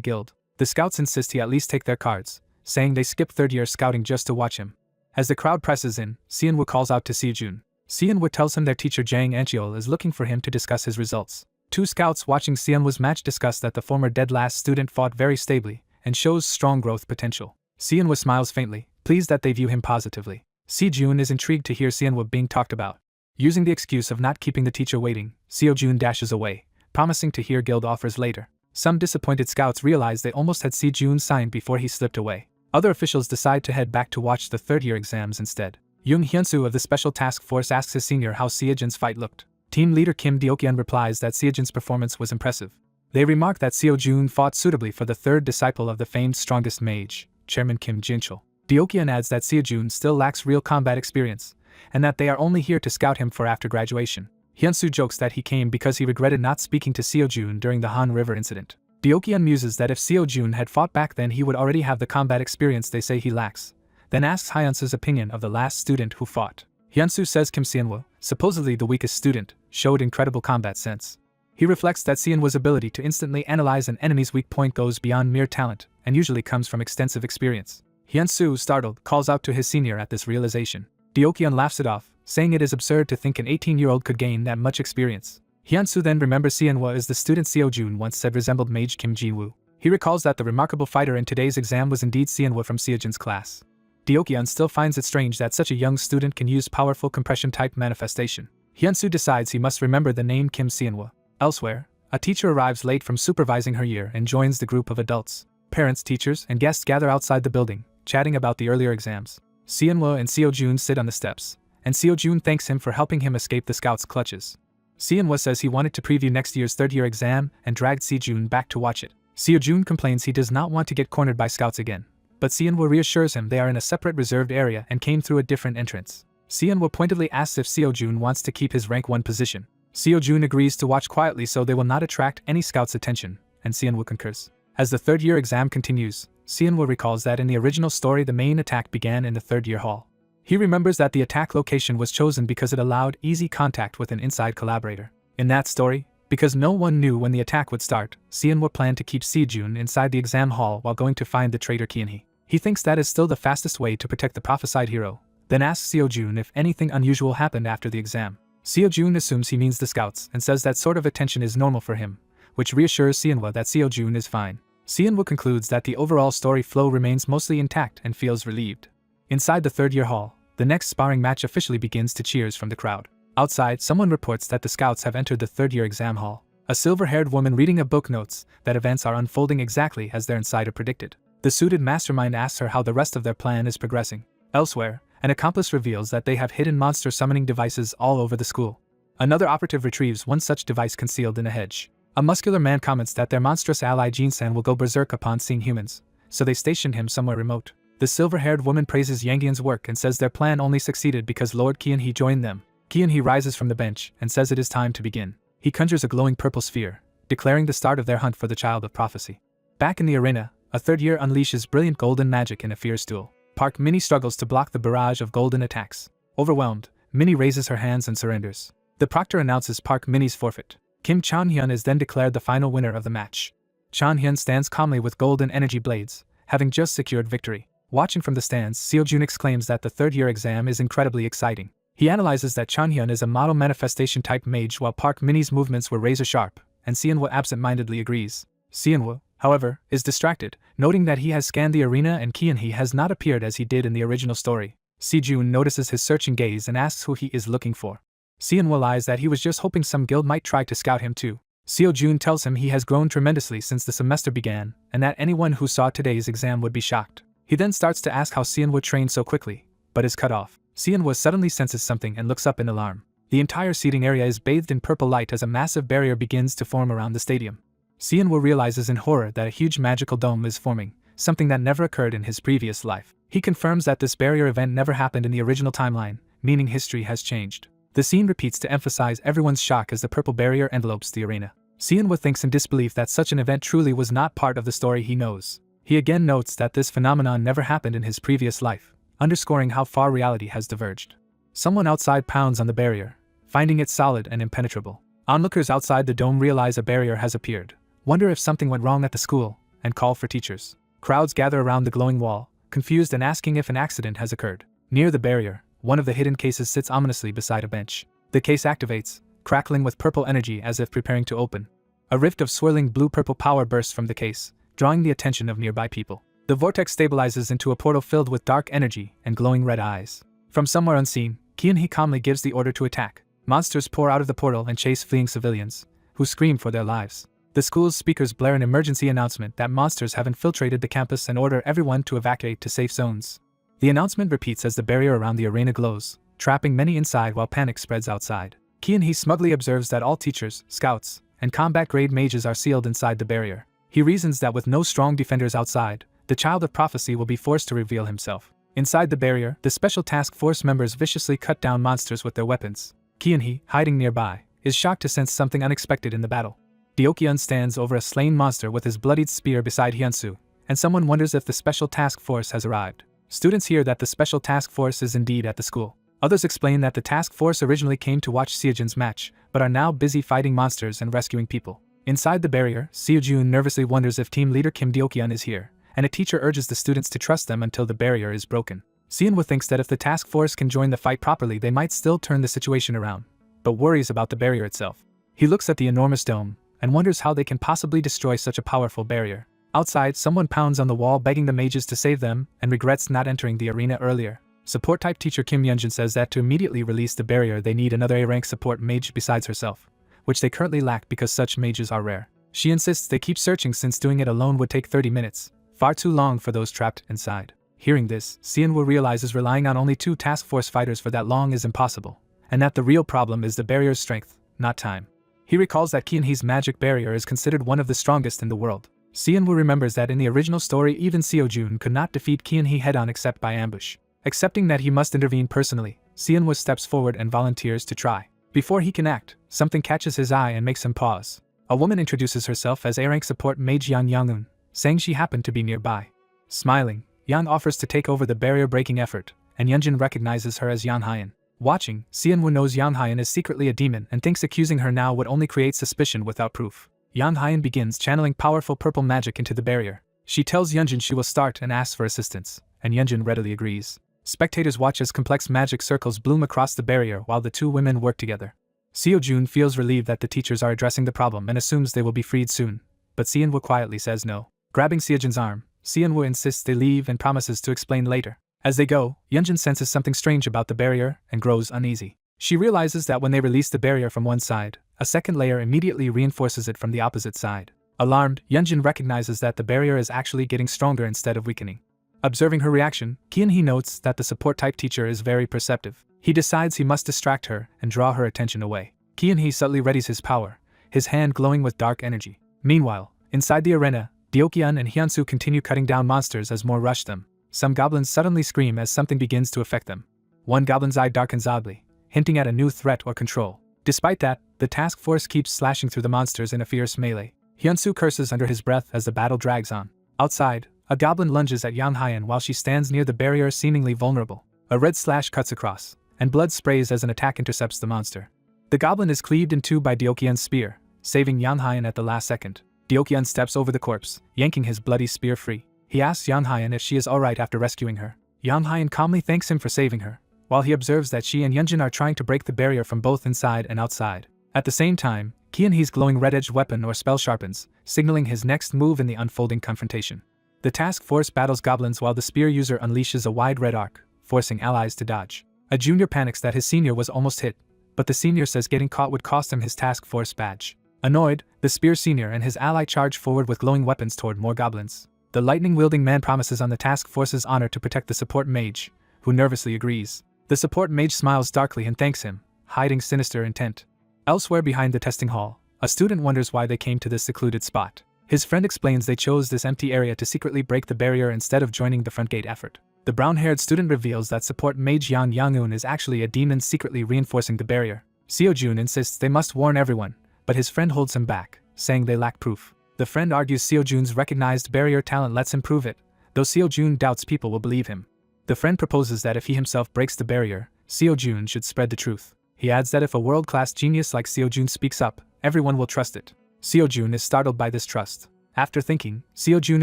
guild. The scouts insist he at least take their cards, saying they skip third-year scouting just to watch him. As the crowd presses in, Seonwoo calls out to Seojun. Seonwoo tells him their teacher Jang Ancheol is looking for him to discuss his results. Two scouts watching Seonwoo's match discuss that the former dead last student fought very stably and shows strong growth potential. Seonwoo smiles faintly, pleased that they view him positively. Seojun is intrigued to hear Seonwoo being talked about. Using the excuse of not keeping the teacher waiting, Seojun dashes away, promising to hear guild offers later. Some disappointed scouts realize they almost had Seojun signed before he slipped away. Other officials decide to head back to watch the third-year exams instead. Young Hyunsoo of the Special Task Force asks his senior how Seojun's fight looked. Team leader Kim Deokyeon replies that Seojun's performance was impressive. They remark that Seojun fought suitably for the third disciple of the famed strongest mage, Chairman Kim Jinchul. Deokyeon adds that Seojun still lacks real combat experience, and that they are only here to scout him for after graduation. Hyunsoo jokes that he came because he regretted not speaking to Seojun during the Han River incident. Deokyeon muses that if Seojun had fought back then he would already have the combat experience they say he lacks, then asks Hyunsoo's opinion of the last student who fought. Hyunsoo says Kim Seonwoo, supposedly the weakest student, showed incredible combat sense. He reflects that Seonwoo's ability to instantly analyze an enemy's weak point goes beyond mere talent, and usually comes from extensive experience. Hyunsoo, startled, calls out to his senior at this realization. Deokyeon laughs it off, saying it is absurd to think an 18-year-old could gain that much experience. Hyunsoo then remembers Seonwoo as the student Seojun once said resembled Mage Kim Ji-woo. He recalls that the remarkable fighter in today's exam was indeed Seonwoo from Seojun's class. Deokyeon still finds it strange that such a young student can use powerful compression-type manifestation. Hyunsoo decides he must remember the name Kim Seonwoo. Elsewhere, a teacher arrives late from supervising her year and joins the group of adults. Parents, teachers, and guests gather outside the building, chatting about the earlier exams. Seonwoo and Seojun sit on the steps, and Seojun thanks him for helping him escape the scouts' clutches. Seonwoo says he wanted to preview next year's third-year exam and dragged Seojun back to watch it. Seojun complains he does not want to get cornered by scouts again, but Seonwoo reassures him they are in a separate reserved area and came through a different entrance. Seonwoo pointedly asks if Seojun wants to keep his rank 1 position. Seojun agrees to watch quietly so they will not attract any scouts' attention, and Seonwoo concurs. As the third-year exam continues, Seonwoo recalls that in the original story the main attack began in the third-year hall. He remembers that the attack location was chosen because it allowed easy contact with an inside collaborator. In that story, because no one knew when the attack would start, Seonwoo planned to keep Seojun inside the exam hall while going to find the traitor Kienhee. He thinks that is still the fastest way to protect the prophesied hero, then asks Seojun if anything unusual happened after the exam. Seojun assumes he means the scouts and says that sort of attention is normal for him, which reassures Seonwoo that Seojun is fine. Seonwoo concludes that the overall story flow remains mostly intact and feels relieved. Inside the third-year hall, the next sparring match officially begins to cheers from the crowd. Outside, someone reports that the scouts have entered the third-year exam hall. A silver-haired woman reading a book notes that events are unfolding exactly as their insider predicted. The suited mastermind asks her how the rest of their plan is progressing. Elsewhere, an accomplice reveals that they have hidden monster summoning devices all over the school. Another operative retrieves one such device concealed in a hedge. A muscular man comments that their monstrous ally Jin-san will go berserk upon seeing humans, so they stationed him somewhere remote. The silver-haired woman praises Yangian's work and says their plan only succeeded because Lord Qianhe joined them. Qianhe rises from the bench and says it is time to begin. He conjures a glowing purple sphere, declaring the start of their hunt for the Child of Prophecy. Back in the arena, a third year unleashes brilliant golden magic in a fierce duel. Park Minnie struggles to block the barrage of golden attacks. Overwhelmed, Minnie raises her hands and surrenders. The proctor announces Park Minnie's forfeit. Kim Chan-hyun is then declared the final winner of the match. Chan-hyun stands calmly with golden energy blades, having just secured victory. Watching from the stands, Seo-jun exclaims that the third-year exam is incredibly exciting. He analyzes that Chan-hyun is a model manifestation-type mage while Park Minnie's movements were razor-sharp, and Seonwoo absent-mindedly agrees. Seonwoo, however, is distracted, noting that he has scanned the arena and Qianhe has not appeared as he did in the original story. Seo-jun notices his searching gaze and asks who he is looking for. Seonwoo lies that he was just hoping some guild might try to scout him too. Seo-jun tells him he has grown tremendously since the semester began, and that anyone who saw today's exam would be shocked. He then starts to ask how Seonwoo trained so quickly, but is cut off. Seonwoo suddenly senses something and looks up in alarm. The entire seating area is bathed in purple light as a massive barrier begins to form around the stadium. Seonwoo realizes in horror that a huge magical dome is forming, something that never occurred in his previous life. He confirms that this barrier event never happened in the original timeline, meaning history has changed. The scene repeats to emphasize everyone's shock as the purple barrier envelopes the arena. Seonwoo thinks in disbelief that such an event truly was not part of the story he knows. He again notes that this phenomenon never happened in his previous life, underscoring how far reality has diverged. Someone outside pounds on the barrier, finding it solid and impenetrable. Onlookers outside the dome realize a barrier has appeared, wonder if something went wrong at the school, and call for teachers. Crowds gather around the glowing wall, confused and asking if an accident has occurred. Near the barrier, one of the hidden cases sits ominously beside a bench. The case activates, crackling with purple energy as if preparing to open. A rift of swirling blue-purple power bursts from the case, drawing the attention of nearby people. The vortex stabilizes into a portal filled with dark energy and glowing red eyes. From somewhere unseen, Qianhe calmly gives the order to attack. Monsters pour out of the portal and chase fleeing civilians, who scream for their lives. The school's speakers blare an emergency announcement that monsters have infiltrated the campus and order everyone to evacuate to safe zones. The announcement repeats as the barrier around the arena glows, trapping many inside while panic spreads outside. Qianhe smugly observes that all teachers, scouts, and combat-grade mages are sealed inside the barrier. He reasons that with no strong defenders outside, the Child of Prophecy will be forced to reveal himself. Inside the barrier, the Special Task Force members viciously cut down monsters with their weapons. Qianhe, hiding nearby, is shocked to sense something unexpected in the battle. Deokyun stands over a slain monster with his bloodied spear beside Hyunsu, and someone wonders if the Special Task Force has arrived. Students hear that the Special Task Force is indeed at the school. Others explain that the task force originally came to watch Seojun's match, but are now busy fighting monsters and rescuing people. Inside the barrier, Seojun nervously wonders if team leader Kim Deokyun is here, and a teacher urges the students to trust them until the barrier is broken. Seonwoo thinks that if the task force can join the fight properly they might still turn the situation around, but worries about the barrier itself. He looks at the enormous dome, and wonders how they can possibly destroy such a powerful barrier. Outside, someone pounds on the wall begging the mages to save them, and regrets not entering the arena earlier. Support-type teacher Kim Yeonjun says that to immediately release the barrier they need another A-rank support mage besides herself, which they currently lack because such mages are rare. She insists they keep searching since doing it alone would take 30 minutes, far too long for those trapped inside. Hearing this, Seonwoo realizes relying on only 2 task force fighters for that long is impossible, and that the real problem is the barrier's strength, not time. He recalls that Qianhe's magic barrier is considered one of the strongest in the world. Seonwoo remembers that in the original story even Seojun could not defeat Qianhe head-on except by ambush. Accepting that he must intervene personally, Seonwoo steps forward and volunteers to try. Before he can act, something catches his eye and makes him pause. A woman introduces herself as A-rank support mage Yang Young-eun, saying she happened to be nearby. Smiling, Yang offers to take over the barrier-breaking effort, and Yeonjun recognizes her as Yang Hyeon. Watching, Seonwoo knows Yang Hyeon is secretly a demon and thinks accusing her now would only create suspicion without proof. Yang Hyeon begins channeling powerful purple magic into the barrier. She tells Yeonjun she will start and asks for assistance, and Yeonjun readily agrees. Spectators watch as complex magic circles bloom across the barrier while the 2 women work together. Seojun feels relieved that the teachers are addressing the problem and assumes they will be freed soon, but Seonwoo quietly says no. Grabbing Seojun's arm, Seonwoo insists they leave and promises to explain later. As they go, Yeonjun senses something strange about the barrier and grows uneasy. She realizes that when they release the barrier from one side, a second layer immediately reinforces it from the opposite side. Alarmed, Yunjin recognizes that the barrier is actually getting stronger instead of weakening. Observing her reaction, Kyun-hee notes that the support-type teacher is very perceptive. He decides he must distract her and draw her attention away. Kyun-hee subtly readies his power, his hand glowing with dark energy. Meanwhile, inside the arena, Deokyeon and Hyunsu continue cutting down monsters as more rush them. Some goblins suddenly scream as something begins to affect them. One goblin's eye darkens oddly, hinting at a new threat or control. Despite that, the task force keeps slashing through the monsters in a fierce melee. Hyunsu curses under his breath as the battle drags on. Outside, a goblin lunges at Yang Hyan while she stands near the barrier seemingly vulnerable. A red slash cuts across, and blood sprays as an attack intercepts the monster. The goblin is cleaved in two by Deokyeon's spear, saving Yang Hyan at the last second. Deokyeon steps over the corpse, yanking his bloody spear free. He asks Yang Hyan if she is alright after rescuing her. Yang Hyan calmly thanks him for saving her, while he observes that she and Yunjin are trying to break the barrier from both inside and outside. At the same time, Kyun-hee's glowing red-edged weapon or spell sharpens, signaling his next move in the unfolding confrontation. The task force battles goblins while the spear user unleashes a wide red arc, forcing allies to dodge. A junior panics that his senior was almost hit, but the senior says getting caught would cost him his task force badge. Annoyed, the spear senior and his ally charge forward with glowing weapons toward more goblins. The lightning-wielding man promises on the task force's honor to protect the support mage, who nervously agrees. The support mage smiles darkly and thanks him, hiding sinister intent. Elsewhere behind the testing hall, a student wonders why they came to this secluded spot. His friend explains they chose this empty area to secretly break the barrier instead of joining the front gate effort. The brown-haired student reveals that support mage Yang Yang-eun is actually a demon secretly reinforcing the barrier. Seo-jun insists they must warn everyone, but his friend holds him back, saying they lack proof. The friend argues Seo-jun's recognized barrier talent lets him prove it, though Seo-jun doubts people will believe him. The friend proposes that if he himself breaks the barrier, Seo-jun should spread the truth. He adds that if a world-class genius like Seo-jun speaks up, everyone will trust it. Seo-jun is startled by this trust. After thinking, Seo-jun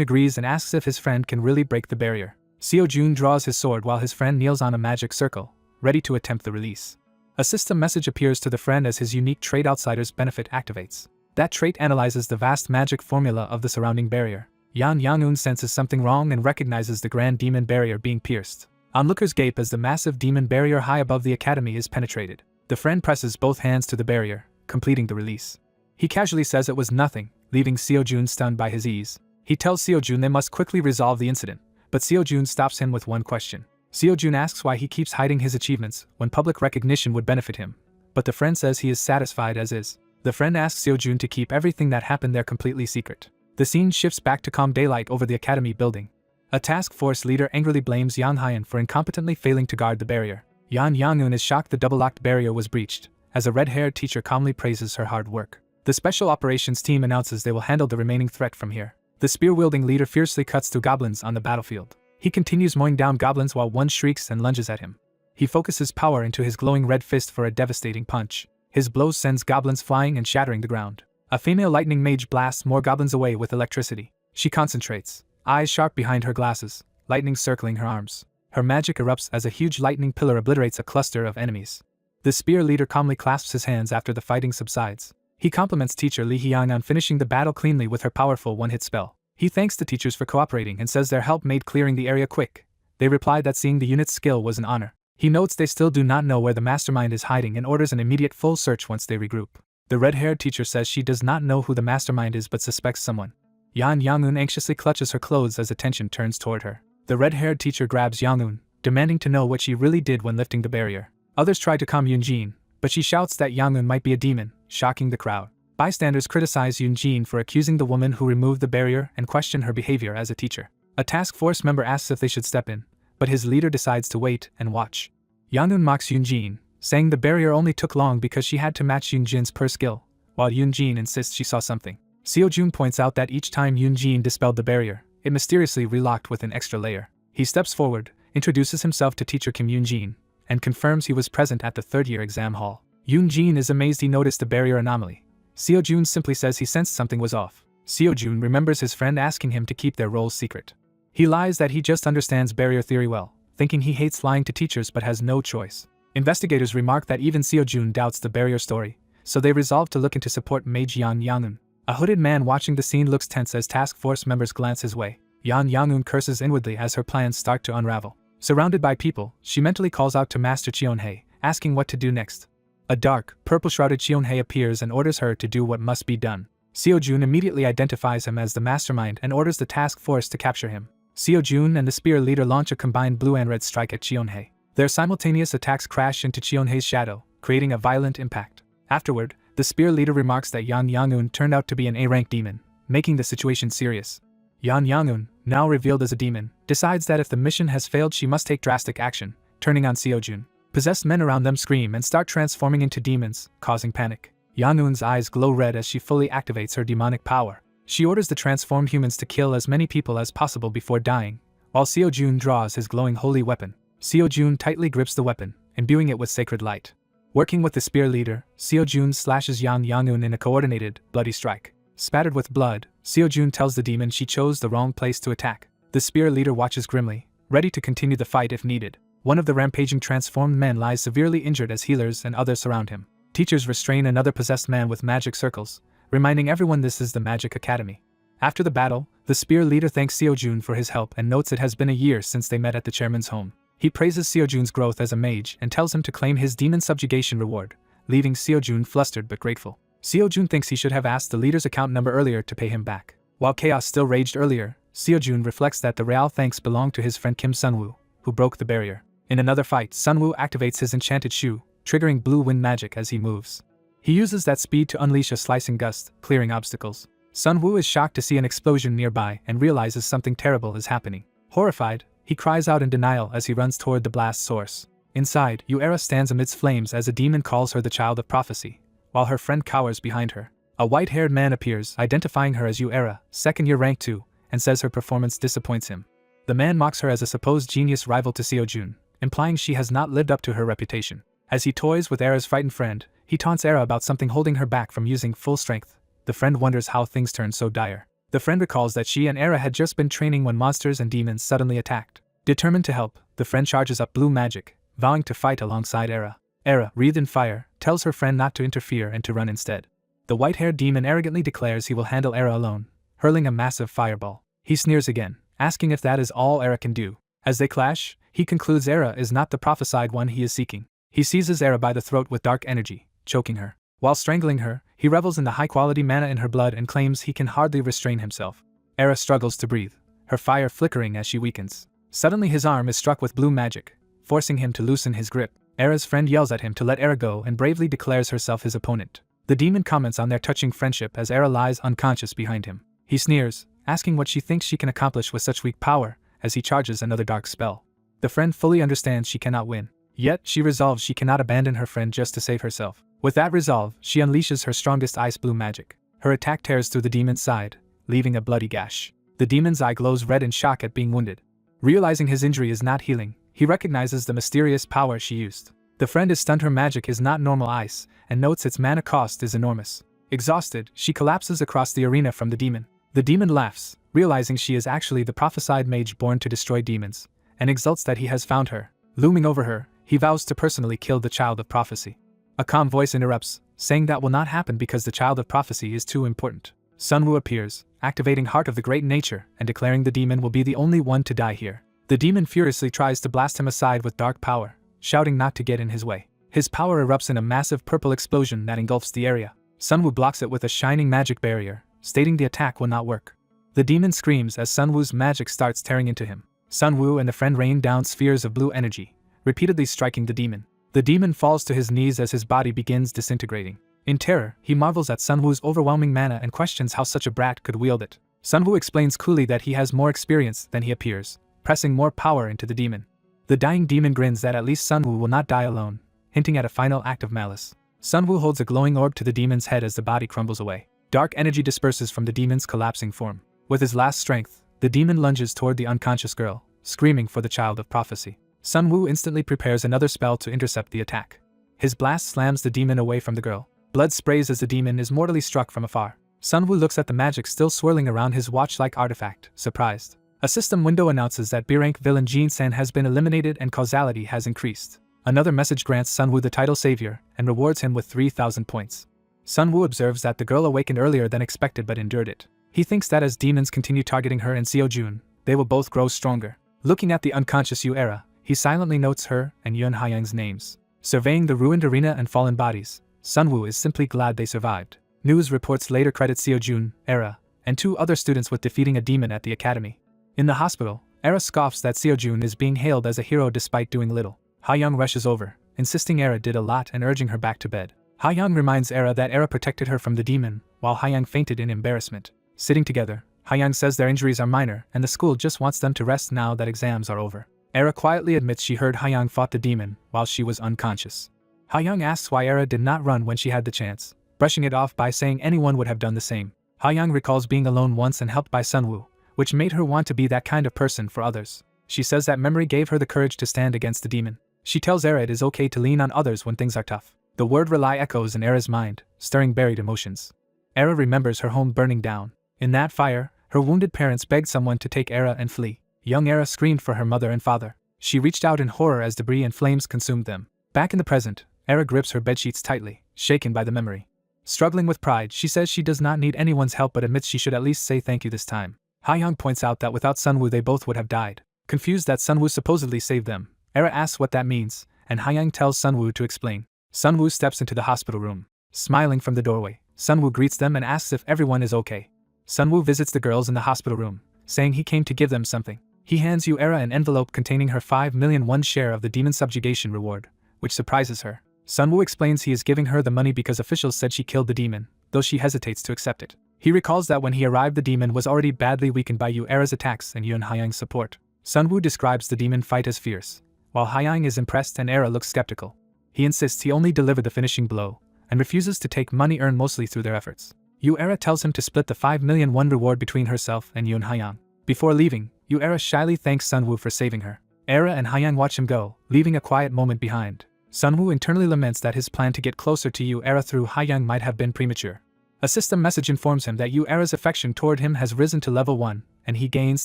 agrees and asks if his friend can really break the barrier. Seo-jun draws his sword while his friend kneels on a magic circle, ready to attempt the release. A system message appears to the friend as his unique trait Outsider's Benefit activates. That trait analyzes the vast magic formula of the surrounding barrier. Yang Yang-eun senses something wrong and recognizes the grand demon barrier being pierced. Onlookers gape as the massive demon barrier high above the academy is penetrated. The friend presses both hands to the barrier, completing the release. He casually says it was nothing, leaving Seo-jun stunned by his ease. He tells Seo-jun they must quickly resolve the incident, but Seo-jun stops him with one question. Seo-jun asks why he keeps hiding his achievements when public recognition would benefit him, but the friend says he is satisfied as is. The friend asks Seo-jun to keep everything that happened there completely secret. The scene shifts back to calm daylight over the academy building. A task force leader angrily blames Yang Hyan for incompetently failing to guard the barrier. Yang Yang-eun is shocked the double-locked barrier was breached, as a red-haired teacher calmly praises her hard work. The special operations team announces they will handle the remaining threat from here. The spear-wielding leader fiercely cuts through goblins on the battlefield. He continues mowing down goblins while one shrieks and lunges at him. He focuses power into his glowing red fist for a devastating punch. His blows sends goblins flying and shattering the ground. A female lightning mage blasts more goblins away with electricity. She concentrates, eyes sharp behind her glasses, lightning circling her arms. Her magic erupts as a huge lightning pillar obliterates a cluster of enemies. The spear leader calmly clasps his hands after the fighting subsides. He compliments teacher Lee Hyang on finishing the battle cleanly with her powerful one-hit spell. He thanks the teachers for cooperating and says their help made clearing the area quick. They reply that seeing the unit's skill was an honor. He notes they still do not know where the mastermind is hiding and orders an immediate full search once they regroup. The red-haired teacher says she does not know who the mastermind is but suspects someone. Yang Yang-eun anxiously clutches her clothes as attention turns toward her. The red-haired teacher grabs Yang-eun, demanding to know what she really did when lifting the barrier. Others try to calm Yoon-jin, but she shouts that Yang-eun might be a demon, shocking the crowd. Bystanders criticize Yoon-jin for accusing the woman who removed the barrier and question her behavior as a teacher. A task force member asks if they should step in, but his leader decides to wait and watch. Yang-eun mocks Yoon-jin, saying the barrier only took long because she had to match Yoon-jin's per skill, while Yoon-jin insists she saw something. Seo-jun points out that each time Yoon-jin dispelled the barrier, it mysteriously relocked with an extra layer. He steps forward, introduces himself to teacher Kim Yoon-jin, and confirms he was present at the third-year exam hall. Yoon-jin is amazed he noticed the barrier anomaly. Seo-jun simply says he sensed something was off. Seo-jun remembers his friend asking him to keep their roles secret. He lies that he just understands barrier theory well, thinking he hates lying to teachers but has no choice. Investigators remark that even Seo-jun doubts the barrier story, so they resolve to look into support mage Yang Yang-eun. A hooded man watching the scene looks tense as task force members glance his way. Yang Yang-eun curses inwardly as her plans start to unravel. Surrounded by people, she mentally calls out to Master Cheon-hae asking what to do next. A dark, purple-shrouded Cheonhae appears and orders her to do what must be done. Seo-jun immediately identifies him as the mastermind and orders the task force to capture him. Seo-jun and the spear leader launch a combined blue and red strike at Cheonhae. Their simultaneous attacks crash into Cheonhae's shadow, creating a violent impact. Afterward, the spear leader remarks that Yan Yang-eun turned out to be an A-rank demon, making the situation serious. Yan Yang-eun, now revealed as a demon, decides that if the mission has failed she must take drastic action, turning on Seo-jun. Possessed men around them scream and start transforming into demons, causing panic. Yang-eun's eyes glow red as she fully activates her demonic power. She orders the transformed humans to kill as many people as possible before dying, while Seo-jun draws his glowing holy weapon. Seo-jun tightly grips the weapon, imbuing it with sacred light. Working with the spear leader, Seo-jun slashes Yan Yang-eun in a coordinated, bloody strike. Spattered with blood, Seo-jun tells the demon she chose the wrong place to attack. The spear leader watches grimly, ready to continue the fight if needed. One of the rampaging transformed men lies severely injured as healers and others surround him. Teachers restrain another possessed man with magic circles, reminding everyone this is the Magic Academy. After the battle, the spear leader thanks Seo-jun for his help and notes it has been a year since they met at the chairman's home. He praises Seo-jun's growth as a mage and tells him to claim his demon subjugation reward, leaving Seo-jun flustered but grateful. Seo-jun thinks he should have asked the leader's account number earlier to pay him back. While chaos still raged earlier, Seo-jun reflects that the real thanks belonged to his friend Kim Sunwoo, who broke the barrier. In another fight, Sunwoo activates his enchanted shoe, triggering blue wind magic as he moves. He uses that speed to unleash a slicing gust, clearing obstacles. Sunwoo is shocked to see an explosion nearby and realizes something terrible is happening. Horrified, he cries out in denial as he runs toward the blast source. Inside, Yuera stands amidst flames as a demon calls her the Child of Prophecy, while her friend cowers behind her. A white-haired man appears, identifying her as Yuera, second-year rank 2, and says her performance disappoints him. The man mocks her as a supposed genius rival to Seo-jun, implying she has not lived up to her reputation. As he toys with Era's frightened friend, he taunts Era about something holding her back from using full strength. The friend wonders how things turned so dire. The friend recalls that she and Era had just been training when monsters and demons suddenly attacked. Determined to help, the friend charges up blue magic, vowing to fight alongside Era. Era, wreathed in fire, tells her friend not to interfere and to run instead. The white-haired demon arrogantly declares he will handle Era alone, hurling a massive fireball. He sneers again, asking if that is all Era can do. As they clash, he concludes Era is not the prophesied one he is seeking. He seizes Era by the throat with dark energy, choking her. While strangling her, he revels in the high-quality mana in her blood and claims he can hardly restrain himself. Era struggles to breathe, her fire flickering as she weakens. Suddenly his arm is struck with blue magic, forcing him to loosen his grip. Era's friend yells at him to let Era go and bravely declares herself his opponent. The demon comments on their touching friendship as Era lies unconscious behind him. He sneers, asking what she thinks she can accomplish with such weak power, as he charges another dark spell. The friend fully understands she cannot win. Yet, she resolves she cannot abandon her friend just to save herself. With that resolve, she unleashes her strongest ice blue magic. Her attack tears through the demon's side, leaving a bloody gash. The demon's eye glows red in shock at being wounded. Realizing his injury is not healing, he recognizes the mysterious power she used. The friend is stunned her magic is not normal ice, and notes its mana cost is enormous. Exhausted, she collapses across the arena from the demon. The demon laughs, realizing she is actually the prophesied mage born to destroy demons, and exults that he has found her. Looming over her, he vows to personally kill the Child of Prophecy. A calm voice interrupts, saying that will not happen because the Child of Prophecy is too important. Sunwoo appears, activating Heart of the Great Nature and declaring the demon will be the only one to die here. The demon furiously tries to blast him aside with dark power, shouting not to get in his way. His power erupts in a massive purple explosion that engulfs the area. Sunwoo blocks it with a shining magic barrier, stating the attack will not work. The demon screams as Sunwoo's magic starts tearing into him. Sunwoo and the friend rain down spheres of blue energy, repeatedly striking the demon. The demon falls to his knees as his body begins disintegrating. In terror, he marvels at Sunwoo's overwhelming mana and questions how such a brat could wield it. Sunwoo explains coolly that he has more experience than he appears, pressing more power into the demon. The dying demon grins that at least Sunwoo will not die alone, hinting at a final act of malice. Sunwoo holds a glowing orb to the demon's head as the body crumbles away. Dark energy disperses from the demon's collapsing form. With his last strength, the demon lunges toward the unconscious girl, screaming for the Child of Prophecy. Sunwoo instantly prepares another spell to intercept the attack. His blast slams the demon away from the girl. Blood sprays as the demon is mortally struck from afar. Sunwoo looks at the magic still swirling around his watch-like artifact, surprised. A system window announces that B-rank villain Jin-san has been eliminated and causality has increased. Another message grants Sunwoo the title Savior and rewards him with 3,000 points. Sunwoo observes that the girl awakened earlier than expected but endured it. He thinks that as demons continue targeting her and Seo-jun, they will both grow stronger. Looking at the unconscious Yuera, he silently notes her and Yun Haiyang's names. Surveying the ruined arena and fallen bodies, Sunwoo is simply glad they survived. News reports later credit Seojun, Era, and 2 other students with defeating a demon at the academy. In the hospital, Era scoffs that Seojun is being hailed as a hero despite doing little. Ha-young rushes over, insisting Era did a lot and urging her back to bed. Ha-young reminds Era that Era protected her from the demon, while Ha-young fainted in embarrassment. Sitting together, Ha-young says their injuries are minor and the school just wants them to rest now that exams are over. Era quietly admits she heard Ha-young fought the demon while she was unconscious. Ha-young asks why Era did not run when she had the chance, brushing it off by saying anyone would have done the same. Ha-young recalls being alone once and helped by Sunwoo, which made her want to be that kind of person for others. She says that memory gave her the courage to stand against the demon. She tells Era it is okay to lean on others when things are tough. The word rely echoes in Era's mind, stirring buried emotions. Era remembers her home burning down. In that fire, her wounded parents begged someone to take Era and flee. Young Era screamed for her mother and father. She reached out in horror as debris and flames consumed them. Back in the present, Era grips her bedsheets tightly, shaken by the memory. Struggling with pride, she says she does not need anyone's help but admits she should at least say thank you this time. Ha-young points out that without Sunwoo they both would have died. Confused that Sunwoo supposedly saved them, Era asks what that means, and Ha-young tells Sunwoo to explain. Sunwoo steps into the hospital room. Smiling from the doorway, Sunwoo greets them and asks if everyone is okay. Sunwoo visits the girls in the hospital room, saying he came to give them something. He hands Era an envelope containing her 5 million won share of the demon subjugation reward, which surprises her. Sunwoo explains he is giving her the money because officials said she killed the demon, though she hesitates to accept it. He recalls that when he arrived the demon was already badly weakened by Era's attacks and Yoon Ha-young's support. Sunwoo describes the demon fight as fierce, while Ha-young is impressed and Era looks skeptical. He insists he only delivered the finishing blow, and refuses to take money earned mostly through their efforts. Era tells him to split the 5 million won reward between herself and Yoon Ha-young. Before leaving, Era shyly thanks Sunwoo for saving her. Era and Ha-young watch him go, leaving a quiet moment behind. Sunwoo internally laments that his plan to get closer to Era through Ha-young might have been premature. A system message informs him that Era's affection toward him has risen to level 1, and he gains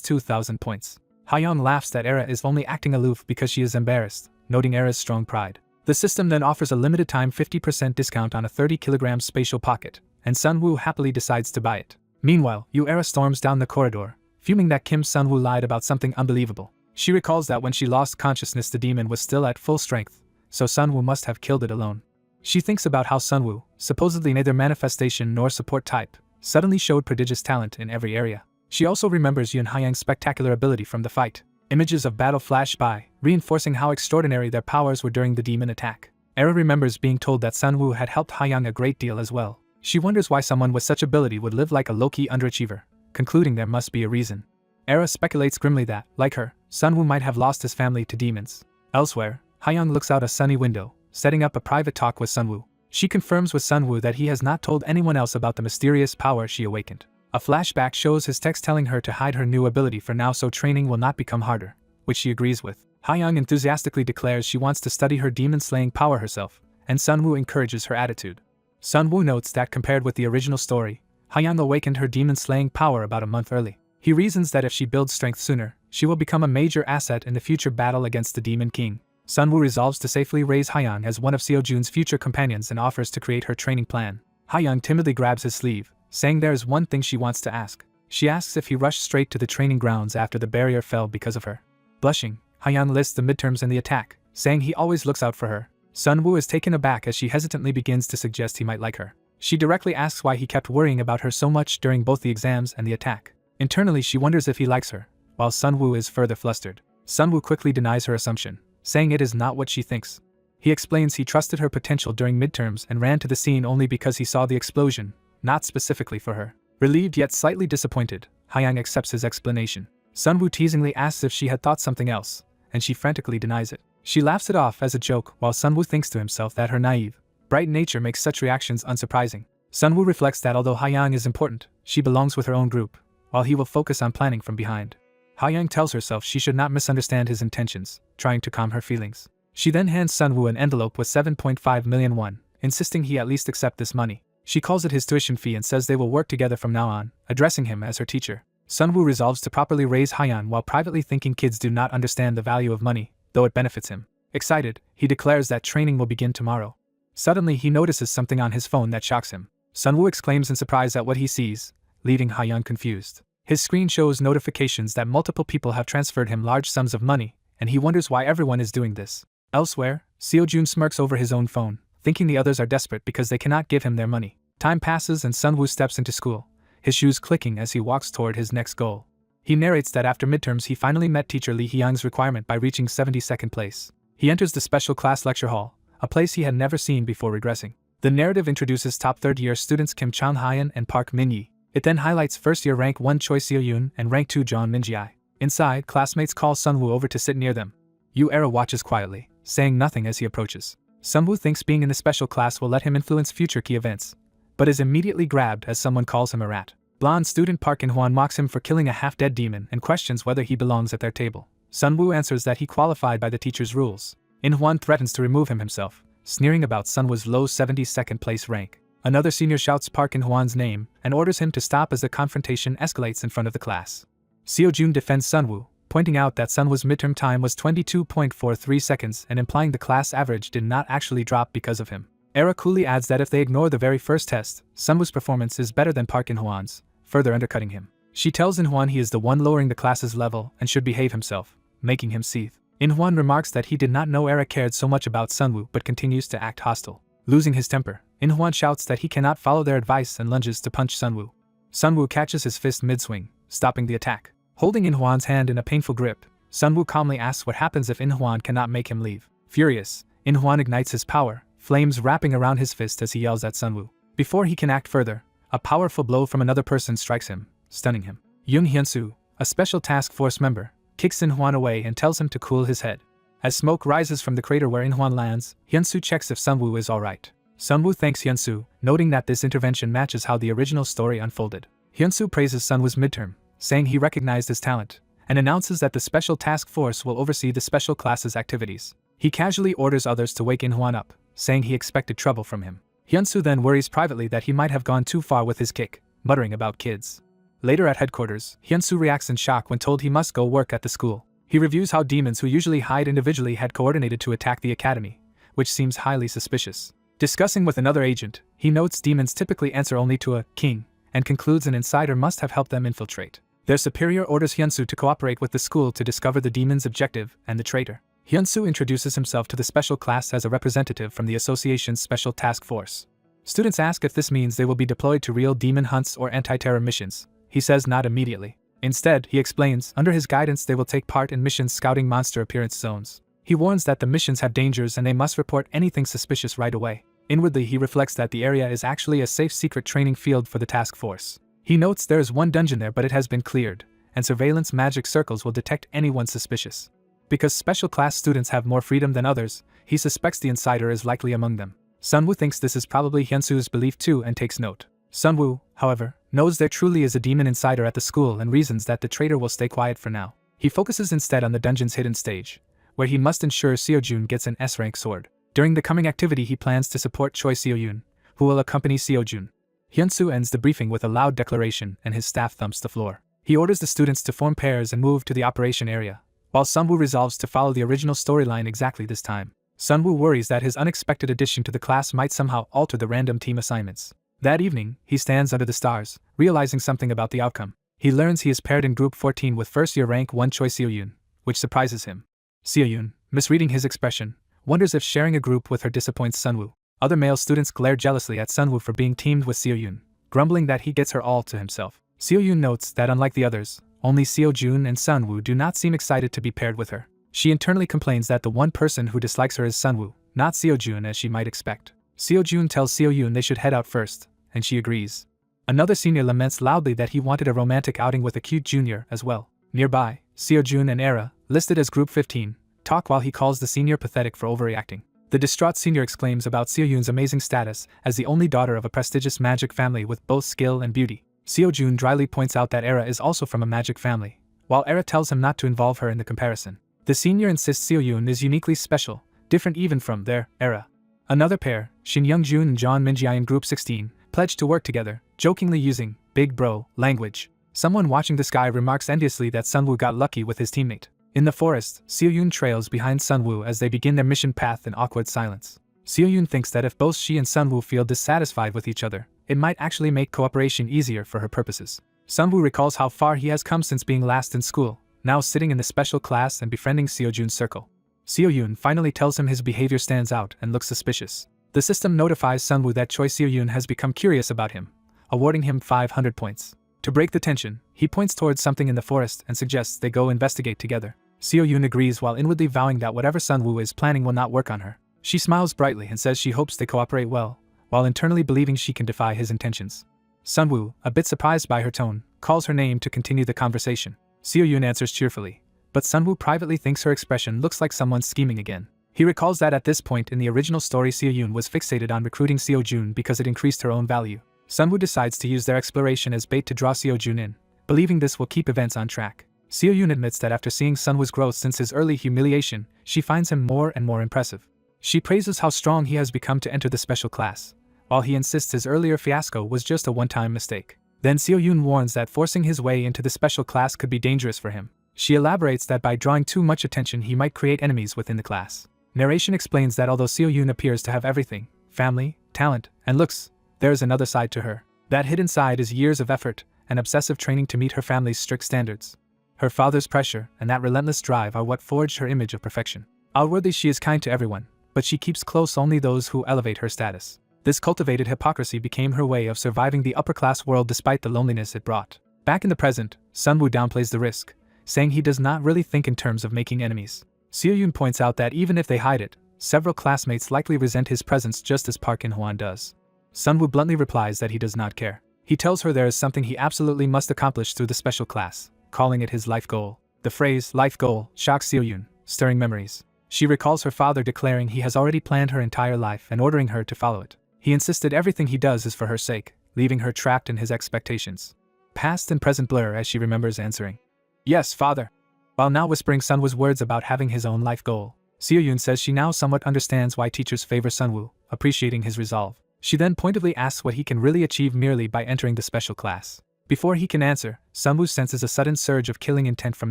2,000 points. Ha-young laughs that Era is only acting aloof because she is embarrassed, noting Era's strong pride. The system then offers a limited time 50% discount on a 30kg spatial pocket, and Sunwoo happily decides to buy it. Meanwhile, Era storms down the corridor, fuming that Kim Sunwoo lied about something unbelievable. She recalls that when she lost consciousness the demon was still at full strength, so Sunwoo must have killed it alone. She thinks about how Sunwoo, supposedly neither manifestation nor support type, suddenly showed prodigious talent in every area. She also remembers Yoon Ha-young's spectacular ability from the fight. Images of battle flash by, reinforcing how extraordinary their powers were during the demon attack. Era remembers being told that Sunwoo had helped Ha-young a great deal as well. She wonders why someone with such ability would live like a low-key underachiever, concluding there must be a reason. Era speculates grimly that, like her, Sunwoo might have lost his family to demons. Elsewhere, Ha-young looks out a sunny window, setting up a private talk with Sunwoo. She confirms with Sunwoo that he has not told anyone else about the mysterious power she awakened. A flashback shows his text telling her to hide her new ability for now so training will not become harder, which she agrees with. Ha-young enthusiastically declares she wants to study her demon-slaying power herself, and Sunwoo encourages her attitude. Sunwoo notes that compared with the original story, Ha-young awakened her demon-slaying power about a month early. He reasons that if she builds strength sooner, she will become a major asset in the future battle against the Demon King. Sunwoo resolves to safely raise Ha-young as one of Seojun's future companions and offers to create her training plan. Ha-young timidly grabs his sleeve, saying there is one thing she wants to ask. She asks if he rushed straight to the training grounds after the barrier fell because of her. Blushing, Ha-young lists the midterms and the attack, saying he always looks out for her. Sunwoo is taken aback as she hesitantly begins to suggest he might like her. She directly asks why he kept worrying about her so much during both the exams and the attack. Internally she wonders if he likes her, while Sunwoo is further flustered. Sunwoo quickly denies her assumption, saying it is not what she thinks. He explains he trusted her potential during midterms and ran to the scene only because he saw the explosion, not specifically for her. Relieved yet slightly disappointed, Ha-young accepts his explanation. Sunwoo teasingly asks if she had thought something else, and she frantically denies it. She laughs it off as a joke while Sunwoo thinks to himself that her naive, bright nature makes such reactions unsurprising. Sunwoo reflects that although Ha-young is important, she belongs with her own group, while he will focus on planning from behind. Ha-young tells herself she should not misunderstand his intentions, trying to calm her feelings. She then hands Sunwoo an envelope with 7.5 million won, insisting he at least accept this money. She calls it his tuition fee and says they will work together from now on, addressing him as her teacher. Sunwoo resolves to properly raise Ha-young while privately thinking kids do not understand the value of money, though it benefits him. Excited, he declares that training will begin tomorrow. Suddenly he notices something on his phone that shocks him. Sunwoo exclaims in surprise at what he sees, leaving Ha-young confused. His screen shows notifications that multiple people have transferred him large sums of money, and he wonders why everyone is doing this. Elsewhere, Seo-jun smirks over his own phone, thinking the others are desperate because they cannot give him their money. Time passes and Sunwoo steps into school, his shoes clicking as he walks toward his next goal. He narrates that after midterms he finally met teacher Lee Hyung's requirement by reaching 72nd place. He enters the special class lecture hall, a place he had never seen before regressing. The narrative introduces top third-year students Kim Chang-hyun and Park Min-yi. It then highlights first-year rank 1 Choi Seo-yoon and rank 2 Jeon Min-jae. Inside, classmates call Sunwoo over to sit near them. Era watches quietly, saying nothing as he approaches. Sunwoo thinks being in the special class will let him influence future key events, but is immediately grabbed as someone calls him a rat. Blonde student Park In-hwan mocks him for killing a half-dead demon and questions whether he belongs at their table. Sunwoo answers that he qualified by the teacher's rules. In-hwan threatens to remove him himself, sneering about Sunwoo's low 72nd place rank. Another senior shouts Park In-hwan's name and orders him to stop as the confrontation escalates in front of the class. Seo-jun defends Sunwoo, pointing out that Sunwoo's midterm time was 22.43 seconds and implying the class average did not actually drop because of him. Era coolly adds that if they ignore the very first test, Sunwoo's performance is better than Park In-hwan's, further undercutting him. She tells In-hwan he is the one lowering the class's level and should behave himself, making him seethe. In-hwan remarks that he did not know Era cared so much about Sunwoo but continues to act hostile. Losing his temper, In-hwan shouts that he cannot follow their advice and lunges to punch Sunwoo. Sunwoo catches his fist mid-swing, stopping the attack. Holding In-hwan's hand in a painful grip, Sunwoo calmly asks what happens if In-hwan cannot make him leave. Furious, In-hwan ignites his power, flames wrapping around his fist as he yells at Sunwoo. Before he can act further, a powerful blow from another person strikes him, stunning him. Yoon Hyun-soo, a special task force member, kicks In-hwan away and tells him to cool his head. As smoke rises from the crater where In-hwan lands, Hyun-soo checks if Sunwoo is alright. Sunwoo thanks Hyun-soo, noting that this intervention matches how the original story unfolded. Hyun-soo praises Sunwoo's midterm, saying he recognized his talent, and announces that the special task force will oversee the special class's activities. He casually orders others to wake In-hwan up, saying he expected trouble from him. Hyun-soo then worries privately that he might have gone too far with his kick, muttering about kids. Later at headquarters, Hyun-soo reacts in shock when told he must go work at the school. He reviews how demons who usually hide individually had coordinated to attack the academy, which seems highly suspicious. Discussing with another agent, he notes demons typically answer only to a king, and concludes an insider must have helped them infiltrate. Their superior orders Hyun-soo to cooperate with the school to discover the demon's objective and the traitor. Hyun-soo introduces himself to the special class as a representative from the association's special task force. Students ask if this means they will be deployed to real demon hunts or anti-terror missions. He says not immediately. Instead, he explains, under his guidance they will take part in missions scouting monster appearance zones. He warns that the missions have dangers and they must report anything suspicious right away. Inwardly he reflects that the area is actually a safe secret training field for the task force. He notes there is one dungeon there but it has been cleared, and surveillance magic circles will detect anyone suspicious. Because special class students have more freedom than others, he suspects the insider is likely among them. Sunwoo thinks this is probably Hyun-soo's belief too and takes note. Sunwoo, however, knows there truly is a demon insider at the school and reasons that the traitor will stay quiet for now. He focuses instead on the dungeon's hidden stage, where he must ensure Seo-jun gets an S-rank sword. During the coming activity he plans to support Choi Seo-yoon, who will accompany Seo-jun. Hyun-soo ends the briefing with a loud declaration and his staff thumps the floor. He orders the students to form pairs and move to the operation area, while Sunwoo resolves to follow the original storyline exactly this time. Sunwoo worries that his unexpected addition to the class might somehow alter the random team assignments. That evening, he stands under the stars, realizing something about the outcome. He learns he is paired in group 14 with first-year rank 1 Choi Seo-yoon, which surprises him. Seo-yoon, misreading his expression, wonders if sharing a group with her disappoints Sunwoo. Other male students glare jealously at Sunwoo for being teamed with Seo-yoon, grumbling that he gets her all to himself. Seo-yoon notes that unlike the others, only Seo-jun and Sunwoo do not seem excited to be paired with her. She internally complains that the one person who dislikes her is Sunwoo, not Seo-jun as she might expect. Seo-jun tells Seo-yoon they should head out first, and she agrees. Another senior laments loudly that he wanted a romantic outing with a cute junior as well. Nearby, Seo-jun and Era, listed as group 15, talk while he calls the senior pathetic for overreacting. The distraught senior exclaims about Seo-yoon's amazing status as the only daughter of a prestigious magic family with both skill and beauty. Seo-jun dryly points out that Era is also from a magic family, while Era tells him not to involve her in the comparison. The senior insists Seo-yoon is uniquely special, different even from their Era. Another pair, Shin Young-jun and Jeon Min-jae in group 16, pledge to work together, jokingly using big bro language. Someone watching the sky remarks enviously that Sunwoo got lucky with his teammate. In the forest, Seo-yoon trails behind Sunwoo as they begin their mission path in awkward silence. Seo-yoon thinks that if both she and Sunwoo feel dissatisfied with each other, it might actually make cooperation easier for her purposes. Sunwoo recalls how far he has come since being last in school, now sitting in the special class and befriending Seo-jun's circle. Seo Yoon finally tells him his behavior stands out and looks suspicious. The system notifies Sunwoo that Choi Seo Yoon has become curious about him, awarding him 500 points. To break the tension, he points towards something in the forest and suggests they go investigate together. Seo Yoon agrees while inwardly vowing that whatever Sunwoo is planning will not work on her. She smiles brightly and says she hopes they cooperate well, while internally believing she can defy his intentions. Sunwoo, a bit surprised by her tone, calls her name to continue the conversation. Seo Yoon answers cheerfully, but Sunwoo privately thinks her expression looks like someone scheming again. He recalls that at this point in the original story Seo Yoon was fixated on recruiting Seo Jun because it increased her own value. Sunwoo decides to use their exploration as bait to draw Seo Jun in, believing this will keep events on track. Seo Yoon admits that after seeing Sunwoo's growth since his early humiliation, she finds him more and more impressive. She praises how strong he has become to enter the special class, while he insists his earlier fiasco was just a one-time mistake. Then Seo Yoon warns that forcing his way into the special class could be dangerous for him. She elaborates that by drawing too much attention he might create enemies within the class. Narration explains that although Seo Yoon appears to have everything, family, talent, and looks, there is another side to her. That hidden side is years of effort and obsessive training to meet her family's strict standards. Her father's pressure and that relentless drive are what forged her image of perfection. Outwardly she is kind to everyone, but she keeps close only those who elevate her status. This cultivated hypocrisy became her way of surviving the upper-class world despite the loneliness it brought. Back in the present, Sunwoo downplays the risk, saying he does not really think in terms of making enemies. Seo Yoon points out that even if they hide it, several classmates likely resent his presence just as Park In-hwan does. Sunwoo bluntly replies that he does not care. He tells her there is something he absolutely must accomplish through the special class, calling it his life goal. The phrase, life goal, shocks Seo Yoon, stirring memories. She recalls her father declaring he has already planned her entire life and ordering her to follow it. He insisted everything he does is for her sake, leaving her trapped in his expectations. Past and present blur as she remembers answering, "Yes, father," while now whispering Sunwoo's words about having his own life goal. Seo Yoon says she now somewhat understands why teachers favor Sunwoo, appreciating his resolve. She then pointedly asks what he can really achieve merely by entering the special class. Before he can answer, Sunwoo senses a sudden surge of killing intent from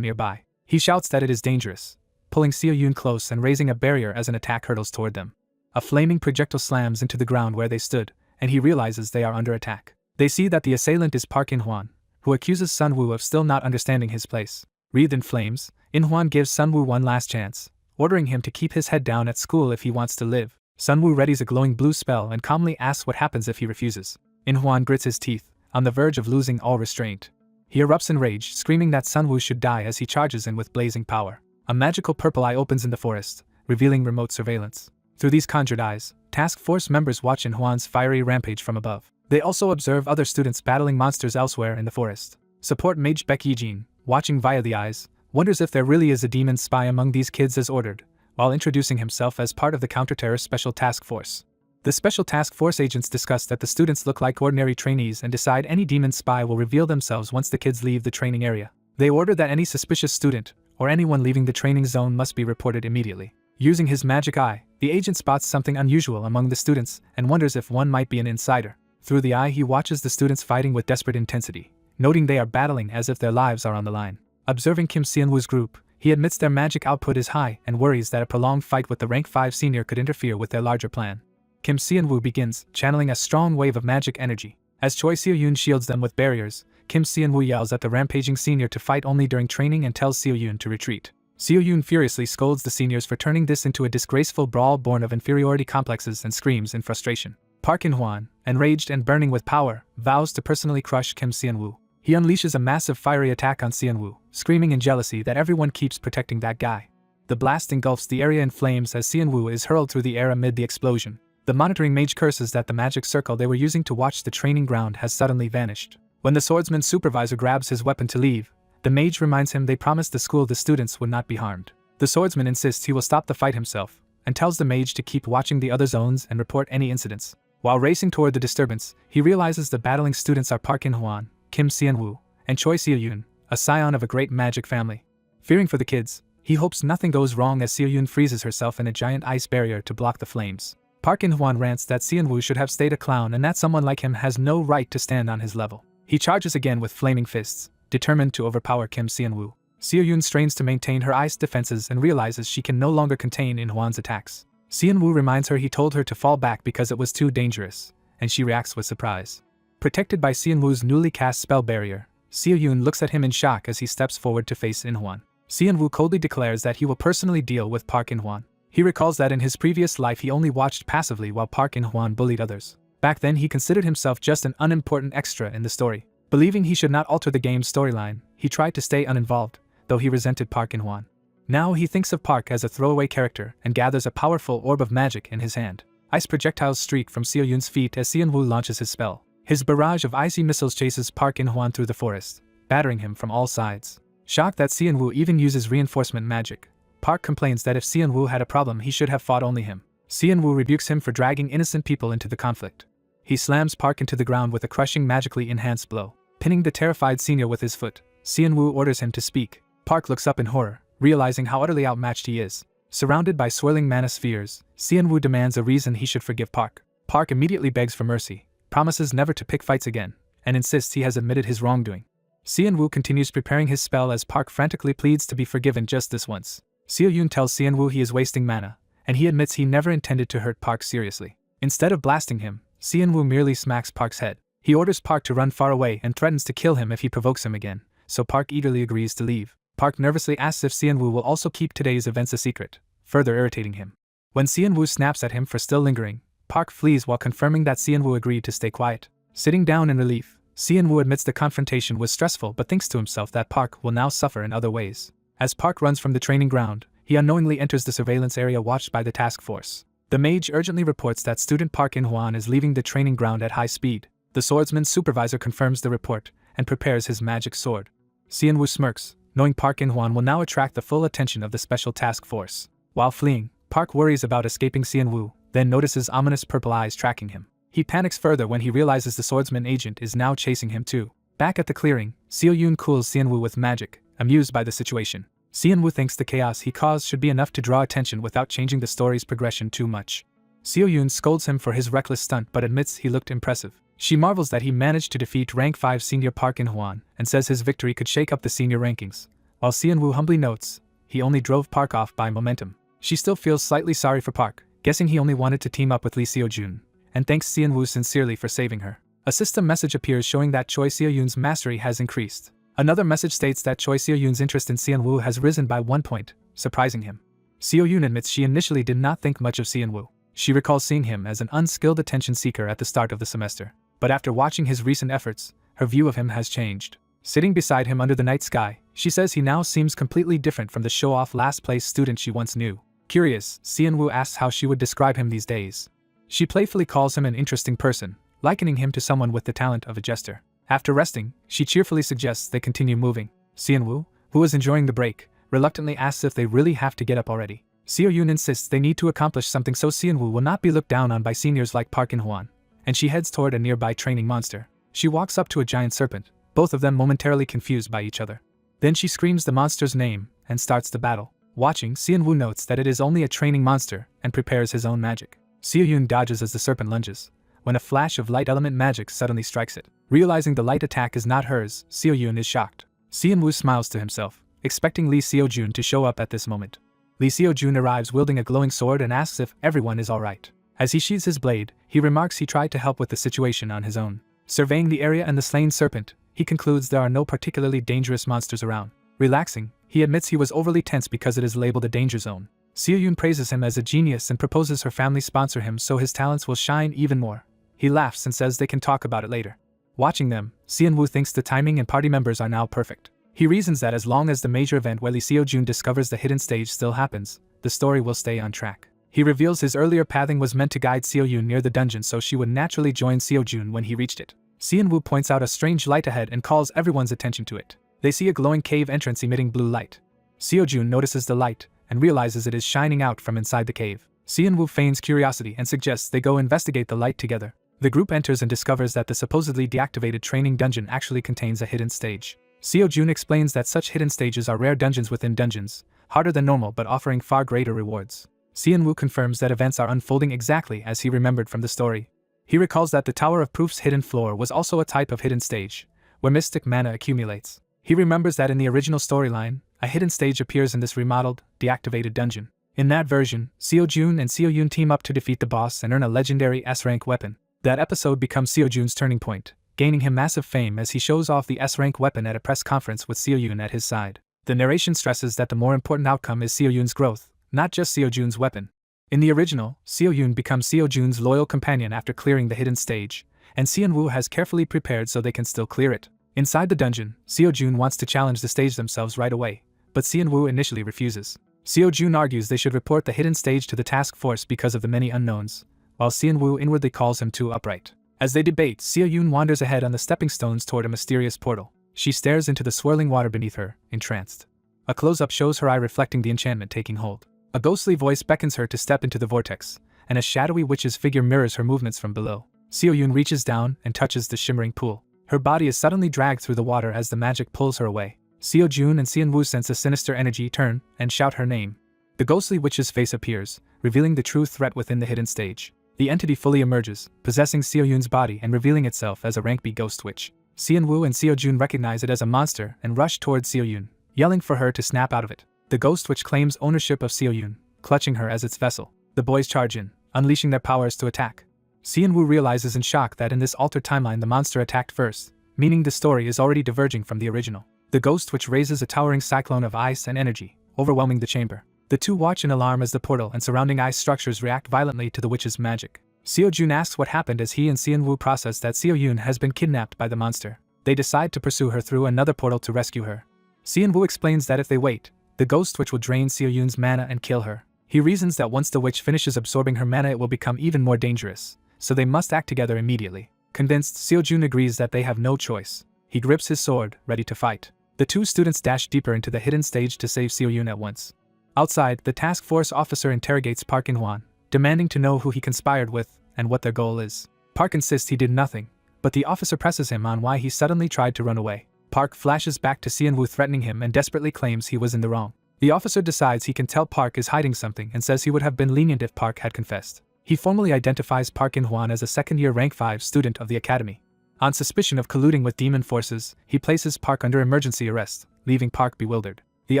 nearby. He shouts that it is dangerous, pulling Seo Yoon close and raising a barrier as an attack hurtles toward them. A flaming projectile slams into the ground where they stood, and he realizes they are under attack. They see that the assailant is Park In-hwan, who accuses Sunwoo of still not understanding his place. Wreathed in flames, In-hwan gives Sunwoo one last chance, ordering him to keep his head down at school if he wants to live. Sunwoo readies a glowing blue spell and calmly asks what happens if he refuses. In-hwan grits his teeth, on the verge of losing all restraint. He erupts in rage, screaming that Sunwoo should die as he charges in with blazing power. A magical purple eye opens in the forest, revealing remote surveillance. Through these conjured eyes, task force members watch In-hwan's fiery rampage from above. They also observe other students battling monsters elsewhere in the forest. Support mage Baek Yijin, watching via the eyes, wonders if there really is a demon spy among these kids as ordered, while introducing himself as part of the counter-terror special task force. The special task force agents discuss that the students look like ordinary trainees and decide any demon spy will reveal themselves once the kids leave the training area. They order that any suspicious student, or anyone leaving the training zone must be reported immediately. Using his magic eye, the agent spots something unusual among the students and wonders if one might be an insider. Through the eye he watches the students fighting with desperate intensity, noting they are battling as if their lives are on the line. Observing Kim Seon-woo's group, he admits their magic output is high and worries that a prolonged fight with the rank 5 senior could interfere with their larger plan. Kim Seon-woo begins, channeling a strong wave of magic energy. As Choi Seo Yoon shields them with barriers, Kim Seon-woo yells at the rampaging senior to fight only during training and tells Seo Yoon to retreat. Seo Yoon furiously scolds the seniors for turning this into a disgraceful brawl born of inferiority complexes and screams in frustration. Park In-hwan, enraged and burning with power, vows to personally crush Kim Seon-woo. He unleashes a massive fiery attack on Seon-woo, screaming in jealousy that everyone keeps protecting that guy. The blast engulfs the area in flames as Seon-woo is hurled through the air amid the explosion. The monitoring mage curses that the magic circle they were using to watch the training ground has suddenly vanished. When the swordsman's supervisor grabs his weapon to leave, the mage reminds him they promised the school the students would not be harmed. The swordsman insists he will stop the fight himself, and tells the mage to keep watching the other zones and report any incidents. While racing toward the disturbance, he realizes the battling students are Park In-hwan, Kim Seon-woo, and Choi Seo Yoon, a scion of a great magic family. Fearing for the kids, he hopes nothing goes wrong as Seo Yoon freezes herself in a giant ice barrier to block the flames. Park In-hwan rants that Seon-woo should have stayed a clown and that someone like him has no right to stand on his level. He charges again with flaming fists, determined to overpower Kim Seon-woo. Seo Yoon strains to maintain her ice defenses and realizes she can no longer contain In-hwan's attacks. Seon-woo reminds her he told her to fall back because it was too dangerous, and she reacts with surprise. Protected by Seon-woo's newly cast spell barrier, Seo Yoon looks at him in shock as he steps forward to face In-hwan. Seon-woo coldly declares that he will personally deal with Park In-hwan. He recalls that in his previous life he only watched passively while Park In-hwan bullied others. Back then he considered himself just an unimportant extra in the story. Believing he should not alter the game's storyline, he tried to stay uninvolved, though he resented Park In-hwan. Now he thinks of Park as a throwaway character and gathers a powerful orb of magic in his hand. Ice projectiles streak from Seo-yoon's feet as Seon-woo launches his spell. His barrage of icy missiles chases Park In-hwan through the forest, battering him from all sides. Shocked that Seon-woo even uses reinforcement magic, Park complains that if Seon-woo had a problem he should have fought only him. Seon-woo rebukes him for dragging innocent people into the conflict. He slams Park into the ground with a crushing magically enhanced blow, pinning the terrified senior with his foot. Seon-woo orders him to speak. Park looks up in horror, realizing how utterly outmatched he is. Surrounded by swirling mana spheres, Seon-woo demands a reason he should forgive Park. Park immediately begs for mercy, promises never to pick fights again, and insists he has admitted his wrongdoing. Seon-woo continues preparing his spell as Park frantically pleads to be forgiven just this once. Seo-yoon tells Seon-woo he is wasting mana, and he admits he never intended to hurt Park seriously. Instead of blasting him, Seon-woo merely smacks Park's head. He orders Park to run far away and threatens to kill him if he provokes him again, so Park eagerly agrees to leave. Park nervously asks if Seon-woo will also keep today's events a secret, further irritating him. When Seon-woo snaps at him for still lingering, Park flees while confirming that Seon-woo agreed to stay quiet. Sitting down in relief, Seon-woo admits the confrontation was stressful but thinks to himself that Park will now suffer in other ways. As Park runs from the training ground, he unknowingly enters the surveillance area watched by the task force. The mage urgently reports that student Park In-hwan is leaving the training ground at high speed. The swordsman's supervisor confirms the report and prepares his magic sword. Seon-woo smirks, knowing Park In-hwan will now attract the full attention of the special task force. While fleeing, Park worries about escaping Seon-woo, then notices ominous purple eyes tracking him. He panics further when he realizes the swordsman agent is now chasing him too. Back at the clearing, Seo-yoon cools Seon-woo with magic, amused by the situation. Seon-woo thinks the chaos he caused should be enough to draw attention without changing the story's progression too much. Seo-yoon scolds him for his reckless stunt but admits he looked impressive. She marvels that he managed to defeat rank 5 senior Park In-hwan and says his victory could shake up the senior rankings, while Seon-woo humbly notes he only drove Park off by momentum. She still feels slightly sorry for Park, guessing he only wanted to team up with Lee Seo-jun, and thanks Seon-woo sincerely for saving her. A system message appears showing that Choi Seo-yoon's mastery has increased. Another message states that Choi Seo-yoon's interest in Seon-woo has risen by 1 point, surprising him. Seo-yoon admits she initially did not think much of Seon-woo. She recalls seeing him as an unskilled attention seeker at the start of the semester. But after watching his recent efforts, her view of him has changed. Sitting beside him under the night sky, she says he now seems completely different from the show-off last-place student she once knew. Curious, Seon-woo asks how she would describe him these days. She playfully calls him an interesting person, likening him to someone with the talent of a jester. After resting, she cheerfully suggests they continue moving. Seon-woo, who is enjoying the break, reluctantly asks if they really have to get up already. Seo-yoon insists they need to accomplish something so Seon-woo will not be looked down on by seniors like Park In-hwan, and she heads toward a nearby training monster. She walks up to a giant serpent, both of them momentarily confused by each other. Then she screams the monster's name and starts the battle. Watching, Seon-woo notes that it is only a training monster and prepares his own magic. Seo-yoon dodges as the serpent lunges, when a flash of light element magic suddenly strikes it. Realizing the light attack is not hers, Seo-yoon is shocked. Seon-woo smiles to himself, expecting Lee Seo-jun to show up at this moment. Lee Seo-jun arrives wielding a glowing sword and asks if everyone is alright. As he sheathes his blade, he remarks he tried to help with the situation on his own. Surveying the area and the slain serpent, he concludes there are no particularly dangerous monsters around. Relaxing, he admits he was overly tense because it is labeled a danger zone. Seo-yoon praises him as a genius and proposes her family sponsor him so his talents will shine even more. He laughs and says they can talk about it later. Watching them, Seon-woo thinks the timing and party members are now perfect. He reasons that as long as the major event where Lee Seo-jun discovers the hidden stage still happens, the story will stay on track. He reveals his earlier pathing was meant to guide Seo-yoon near the dungeon so she would naturally join Seo-jun when he reached it. Seon-woo points out a strange light ahead and calls everyone's attention to it. They see a glowing cave entrance emitting blue light. Seo-jun notices the light and realizes it is shining out from inside the cave. Seon-woo feigns curiosity and suggests they go investigate the light together. The group enters and discovers that the supposedly deactivated training dungeon actually contains a hidden stage. Seo-jun explains that such hidden stages are rare dungeons within dungeons, harder than normal but offering far greater rewards. Seon-woo confirms that events are unfolding exactly as he remembered from the story. He recalls that the Tower of Proof's hidden floor was also a type of hidden stage, where mystic mana accumulates. He remembers that in the original storyline, a hidden stage appears in this remodeled, deactivated dungeon. In that version, Seo-jun and Seo-yoon team up to defeat the boss and earn a legendary S-rank weapon. That episode becomes Seo-jun's turning point, gaining him massive fame as he shows off the S-rank weapon at a press conference with Seo-yoon at his side. The narration stresses that the more important outcome is Seo-yoon's growth, not just Seo-jun's weapon. In the original, Seo-yoon becomes Seo-jun's loyal companion after clearing the hidden stage, and Seon-woo has carefully prepared so they can still clear it. Inside the dungeon, Seo-jun wants to challenge the stage themselves right away, but Seon-woo initially refuses. Seo-jun argues they should report the hidden stage to the task force because of the many unknowns, while Seon-woo inwardly calls him too upright. As they debate, Seo-yoon wanders ahead on the stepping stones toward a mysterious portal. She stares into the swirling water beneath her, entranced. A close-up shows her eye reflecting the enchantment taking hold. A ghostly voice beckons her to step into the vortex, and a shadowy witch's figure mirrors her movements from below. Seo-yoon reaches down and touches the shimmering pool. Her body is suddenly dragged through the water as the magic pulls her away. Seo-jun and Seon-woo sense a sinister energy turn and shout her name. The ghostly witch's face appears, revealing the true threat within the hidden stage. The entity fully emerges, possessing Seo-yoon's body and revealing itself as a rank B ghost witch. Seon-woo and Seo-jun recognize it as a monster and rush towards Seo-yoon, yelling for her to snap out of it. The ghost witch claims ownership of Seo-yoon, clutching her as its vessel. The boys charge in, unleashing their powers to attack. Seon-woo realizes in shock that in this altered timeline the monster attacked first, meaning the story is already diverging from the original. The ghost witch raises a towering cyclone of ice and energy, overwhelming the chamber. The two watch in alarm as the portal and surrounding ice structures react violently to the witch's magic. Seo-jun asks what happened as he and Seon-woo process that Seo-yoon has been kidnapped by the monster. They decide to pursue her through another portal to rescue her. Seon-woo explains that if they wait, the ghost witch will drain Seo-yoon's mana and kill her. He reasons that once the witch finishes absorbing her mana it will become even more dangerous, so they must act together immediately. Convinced, Seo-jun agrees that they have no choice. He grips his sword, ready to fight. The two students dash deeper into the hidden stage to save Seo-yoon at once. Outside, the task force officer interrogates Park In-hwan, demanding to know who he conspired with and what their goal is. Park insists he did nothing, but the officer presses him on why he suddenly tried to run away. Park flashes back to Seon-woo threatening him and desperately claims he was in the wrong. The officer decides he can tell Park is hiding something and says he would have been lenient if Park had confessed. He formally identifies Park In-hwan as a second-year rank 5 student of the academy. On suspicion of colluding with demon forces, he places Park under emergency arrest, leaving Park bewildered. The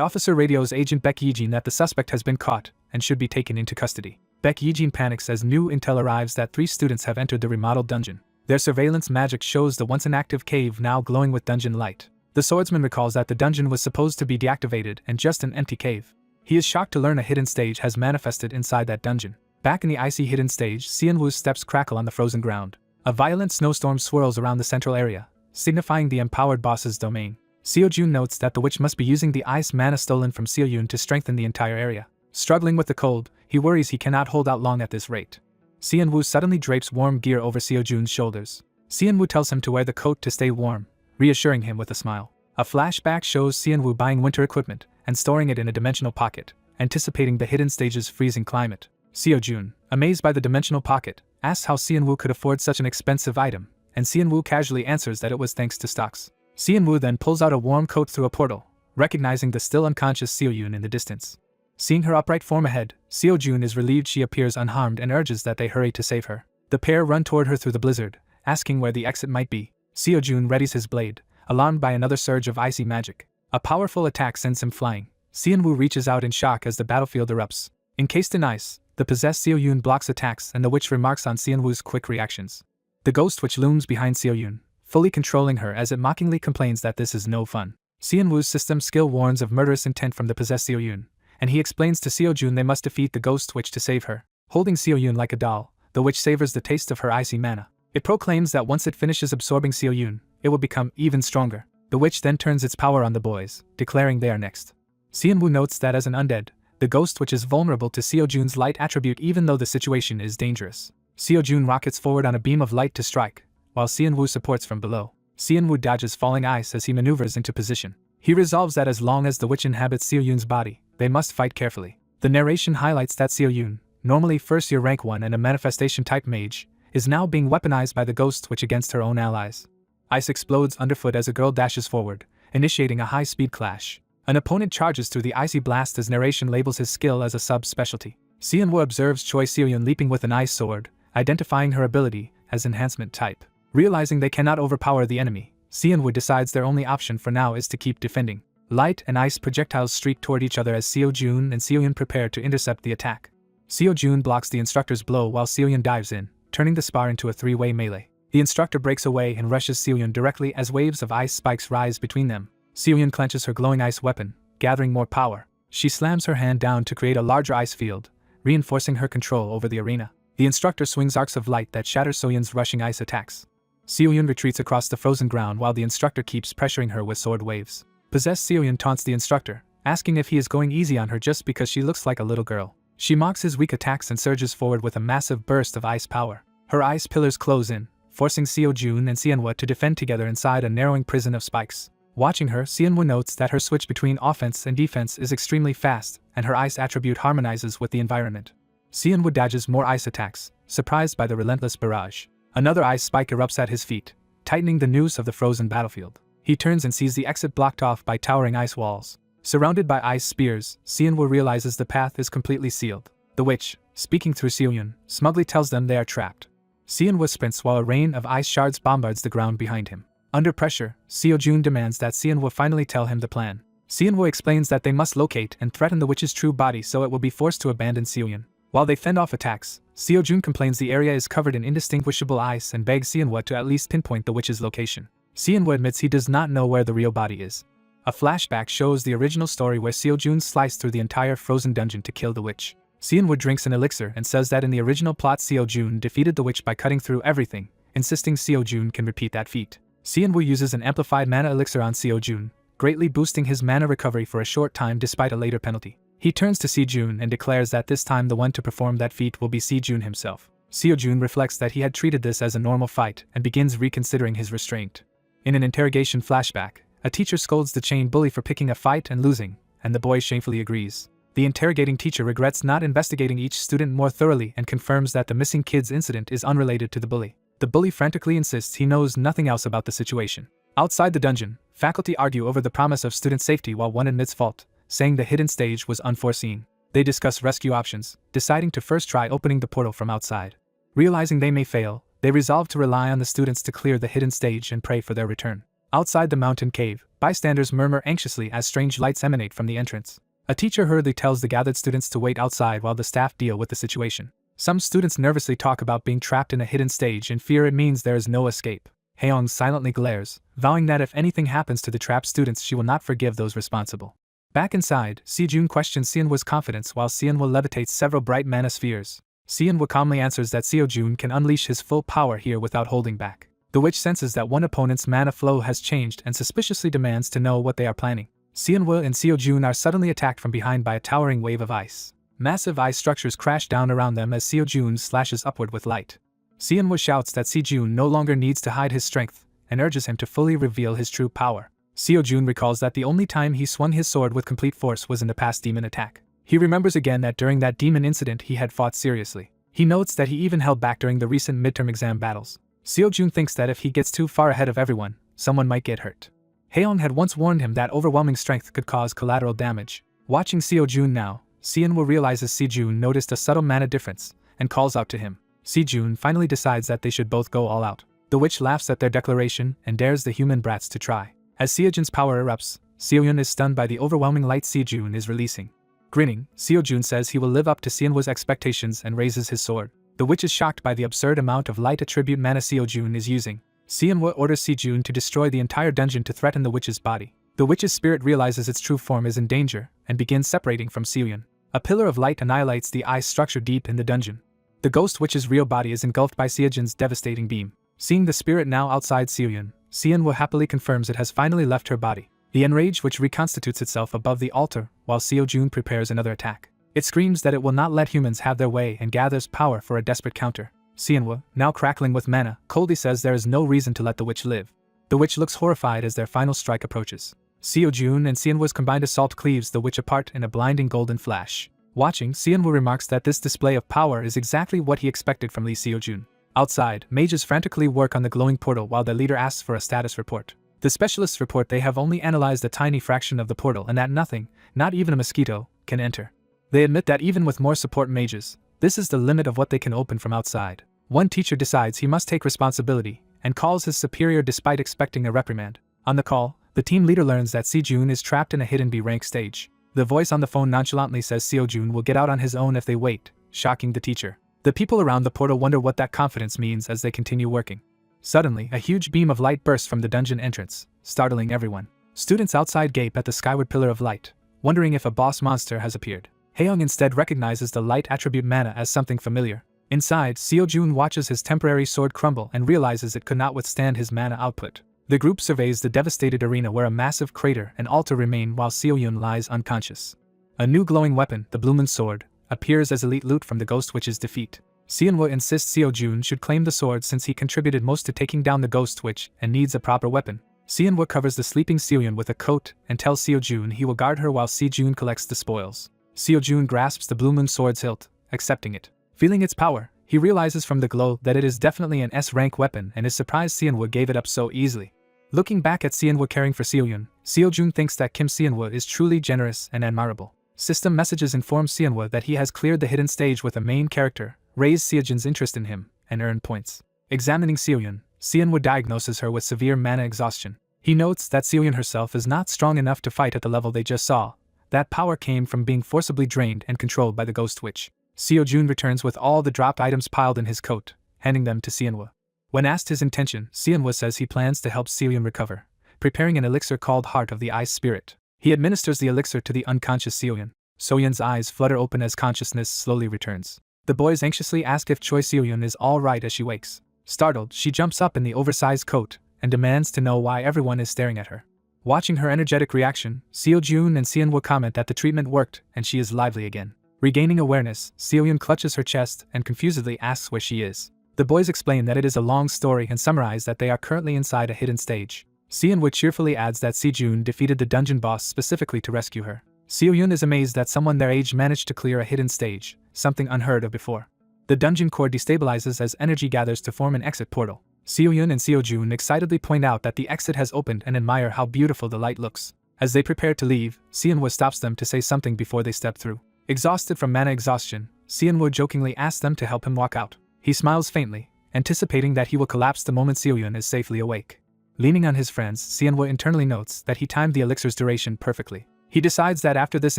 officer radios Agent Baek Yejin that the suspect has been caught and should be taken into custody. Baek Yejin panics as new intel arrives that 3 students have entered the remodeled dungeon. Their surveillance magic shows the once inactive cave now glowing with dungeon light. The swordsman recalls that the dungeon was supposed to be deactivated and just an empty cave. He is shocked to learn a hidden stage has manifested inside that dungeon. Back in the icy hidden stage, Seon-woo's steps crackle on the frozen ground. A violent snowstorm swirls around the central area, signifying the empowered boss's domain. Seo-jun notes that the witch must be using the ice mana stolen from Seo-yoon to strengthen the entire area. Struggling with the cold, he worries he cannot hold out long at this rate. Seon-woo suddenly drapes warm gear over Seo-jun's shoulders. Seon-woo tells him to wear the coat to stay warm, reassuring him with a smile. A flashback shows Seon-woo buying winter equipment and storing it in a dimensional pocket, anticipating the hidden stage's freezing climate. Seo-jun, amazed by the dimensional pocket, asks how Seon-woo could afford such an expensive item, and Seon-woo casually answers that it was thanks to stocks. Seon-woo then pulls out a warm coat through a portal, recognizing the still unconscious Seo-yoon in the distance. Seeing her upright form ahead, Seo-jun is relieved she appears unharmed and urges that they hurry to save her. The pair run toward her through the blizzard, asking where the exit might be. Seo-jun readies his blade, alarmed by another surge of icy magic. A powerful attack sends him flying. Seon-woo reaches out in shock as the battlefield erupts. Encased in ice, the possessed Seo-yoon blocks attacks and the witch remarks on Seon-woo's quick reactions. The ghost witch looms behind Seo-yoon, fully controlling her as it mockingly complains that this is no fun. Seon-woo's system skill warns of murderous intent from the possessed Seo-yoon, and he explains to Seo-jun they must defeat the ghost witch to save her. Holding Seo-yoon like a doll, the witch savors the taste of her icy mana. It proclaims that once it finishes absorbing Seo-yoon, it will become even stronger. The witch then turns its power on the boys, declaring they are next. Seon-woo notes that as an undead, the ghost witch is vulnerable to Seo-jun's light attribute even though the situation is dangerous. Seo-jun rockets forward on a beam of light to strike, while Seon-woo supports from below. Seon-woo dodges falling ice as he maneuvers into position. He resolves that as long as the witch inhabits Seo-yoon's body, they must fight carefully. The narration highlights that Seo-yoon, normally first-year rank 1 and a manifestation-type mage, is now being weaponized by the ghost witch against her own allies. Ice explodes underfoot as a girl dashes forward, initiating a high-speed clash. An opponent charges through the icy blast as narration labels his skill as a sub-specialty. Seon-woo observes Choi Seo-yoon leaping with an ice sword, identifying her ability as enhancement type. Realizing they cannot overpower the enemy, Seon-woo decides their only option for now is to keep defending. Light and ice projectiles streak toward each other as Seo-jun and Seo-yoon prepare to intercept the attack. Seo-jun blocks the instructor's blow while Seo-yoon dives in, turning the spar into a 3-way melee. The instructor breaks away and rushes Seo-yoon directly as waves of ice spikes rise between them. Seo-yoon clenches her glowing ice weapon, gathering more power. She slams her hand down to create a larger ice field, reinforcing her control over the arena. The instructor swings arcs of light that shatter Soyun's rushing ice attacks. Seoyun retreats across the frozen ground while the instructor keeps pressuring her with sword waves. Possessed Seoyun taunts the instructor, asking if he is going easy on her just because she looks like a little girl. She mocks his weak attacks and surges forward with a massive burst of ice power. Her ice pillars close in, forcing Seojun and Seonhwa to defend together inside a narrowing prison of spikes. Watching her, Seonhwa notes that her switch between offense and defense is extremely fast, and her ice attribute harmonizes with the environment. Seonhwa dodges more ice attacks, surprised by the relentless barrage. Another ice spike erupts at his feet, tightening the noose of the frozen battlefield. He turns and sees the exit blocked off by towering ice walls. Surrounded by ice spears, Seonhwa realizes the path is completely sealed. The witch, speaking through Seoyun, smugly tells them they are trapped. Seonhwa sprints while a rain of ice shards bombards the ground behind him. Under pressure, Seojun demands that Seonhwa finally tell him the plan. Seonhwa explains that they must locate and threaten the witch's true body so it will be forced to abandon Seoyun. While they fend off attacks, Seojun complains the area is covered in indistinguishable ice and begs Seonhwa to at least pinpoint the witch's location. Seonhwa admits he does not know where the real body is. A flashback shows the original story where Seojun sliced through the entire frozen dungeon to kill the witch. Seonhwa drinks an elixir and says that in the original plot Seojun defeated the witch by cutting through everything, insisting Seojun can repeat that feat. Seonhwa uses an amplified mana elixir on Seojun, greatly boosting his mana recovery for a short time despite a later penalty. He turns to Sejun and declares that this time the one to perform that feat will be Sejun himself. Seojun reflects that he had treated this as a normal fight and begins reconsidering his restraint. In an interrogation flashback, a teacher scolds the chain bully for picking a fight and losing, and the boy shamefully agrees. The interrogating teacher regrets not investigating each student more thoroughly and confirms that the missing kid's incident is unrelated to the bully. The bully frantically insists he knows nothing else about the situation. Outside the dungeon, faculty argue over the promise of student safety while one admits fault, saying the hidden stage was unforeseen. They discuss rescue options, deciding to first try opening the portal from outside. Realizing they may fail, they resolve to rely on the students to clear the hidden stage and pray for their return. Outside the mountain cave, bystanders murmur anxiously as strange lights emanate from the entrance. A teacher hurriedly tells the gathered students to wait outside while the staff deal with the situation. Some students nervously talk about being trapped in a hidden stage and fear it means there is no escape. Haeyoung silently glares, vowing that if anything happens to the trapped students she will not forgive those responsible. Back inside, Sejun questions Seonhwa's confidence while Seonhwa levitates several bright mana spheres. Seonhwa calmly answers that Seojun can unleash his full power here without holding back. The witch senses that one opponent's mana flow has changed and suspiciously demands to know what they are planning. Seonhwa and Seojun are suddenly attacked from behind by a towering wave of ice. Massive ice structures crash down around them as Seojun slashes upward with light. Seonhwa shouts that Sejun no longer needs to hide his strength and urges him to fully reveal his true power. Seojun recalls that the only time he swung his sword with complete force was in the past demon attack. He remembers again that during that demon incident he had fought seriously. He notes that he even held back during the recent midterm exam battles. Seojun thinks that if he gets too far ahead of everyone, someone might get hurt. Haeyoung had once warned him that overwhelming strength could cause collateral damage. Watching Seojun now, Seonhwa realizes Sejun noticed a subtle mana difference and calls out to him. Sejun finally decides that they should both go all out. The witch laughs at their declaration and dares the human brats to try. As Seojun's power erupts, Seoyun is stunned by the overwhelming light Sejun is releasing. Grinning, Seojun says he will live up to Seonhwa's expectations and raises his sword. The witch is shocked by the absurd amount of light attribute mana Seojun is using. Seonhwa orders Sejun to destroy the entire dungeon to threaten the witch's body. The witch's spirit realizes its true form is in danger and begins separating from Seoyun. A pillar of light annihilates the ice structure deep in the dungeon. The ghost witch's real body is engulfed by Seojun's devastating beam. Seeing the spirit now outside Seoyun, Seonhwa happily confirms it has finally left her body. The enraged witch reconstitutes itself above the altar while Seojun prepares another attack. It screams that it will not let humans have their way and gathers power for a desperate counter. Seonhwa, now crackling with mana, coldly says there is no reason to let the witch live. The witch looks horrified as their final strike approaches. Seojun and Seonhwa's combined assault cleaves the witch apart in a blinding golden flash. Watching, Seonhwa remarks that this display of power is exactly what he expected from Lee Seojun. Outside, mages frantically work on the glowing portal while their leader asks for a status report. The specialists report they have only analyzed a tiny fraction of the portal and that nothing, not even a mosquito, can enter. They admit that even with more support mages, this is the limit of what they can open from outside. One teacher decides he must take responsibility and calls his superior despite expecting a reprimand. On the call, the team leader learns that Sejun is trapped in a hidden B-rank stage. The voice on the phone nonchalantly says Seojun will get out on his own if they wait, shocking the teacher. The people around the portal wonder what that confidence means as they continue working. Suddenly, a huge beam of light bursts from the dungeon entrance, startling everyone. Students outside gape at the skyward pillar of light, wondering if a boss monster has appeared. Haeyoung instead recognizes the light attribute mana as something familiar. Inside, Seo-jun watches his temporary sword crumble and realizes it could not withstand his mana output. The group surveys the devastated arena where a massive crater and altar remain while Seo-yun lies unconscious. A new glowing weapon, the Blue Moon Sword, appears as elite loot from the Ghost Witch's defeat. Seonwoo insists Seo-jun should claim the sword since he contributed most to taking down the Ghost Witch and needs a proper weapon. Seonwoo covers the sleeping Seo-yun with a coat and tells Seo-jun he will guard her while Seo-jun collects the spoils. Seo-jun grasps the Blue Moon Sword's hilt, accepting it. Feeling its power, he realizes from the glow that it is definitely an S-rank weapon and is surprised Seonwoo gave it up so easily. Looking back at Seonwoo caring for Seo-yun, Seo-jun thinks that Kim Seonwoo is truly generous and admirable. System messages inform Seonwoo that he has cleared the hidden stage with a main character, raised Seo-jun's interest in him, and earned points. Examining Seo-yun, Seonwoo diagnoses her with severe mana exhaustion. He notes that Seo-yun herself is not strong enough to fight at the level they just saw. That power came from being forcibly drained and controlled by the Ghost Witch. Seo-jun returns with all the dropped items piled in his coat, handing them to Seonwoo. When asked his intention, Seonwoo says he plans to help Seo-yun recover, preparing an elixir called Heart of the Ice Spirit. He administers the elixir to the unconscious Seo-yun. Seo-yun's eyes flutter open as consciousness slowly returns. The boys anxiously ask if Choi Seo-yun is all right as she wakes. Startled, she jumps up in the oversized coat and demands to know why everyone is staring at her. Watching her energetic reaction, Seo-jun and Seonwoo comment that the treatment worked and she is lively again. Regaining awareness, Seo-yun clutches her chest and confusedly asks where she is. The boys explain that it is a long story and summarize that they are currently inside a hidden stage. Seonwoo cheerfully adds that Seo-jun defeated the dungeon boss specifically to rescue her. Seo-yun is amazed that someone their age managed to clear a hidden stage, something unheard of before. The dungeon core destabilizes as energy gathers to form an exit portal. Seo-yun and Seo-jun excitedly point out that the exit has opened and admire how beautiful the light looks. As they prepare to leave, Seonwoo stops them to say something before they step through. Exhausted from mana exhaustion, Seonwoo jokingly asks them to help him walk out. He smiles faintly, anticipating that he will collapse the moment Seo-yun is safely awake. Leaning on his friends, Seonwoo internally notes that he timed the elixir's duration perfectly. He decides that after this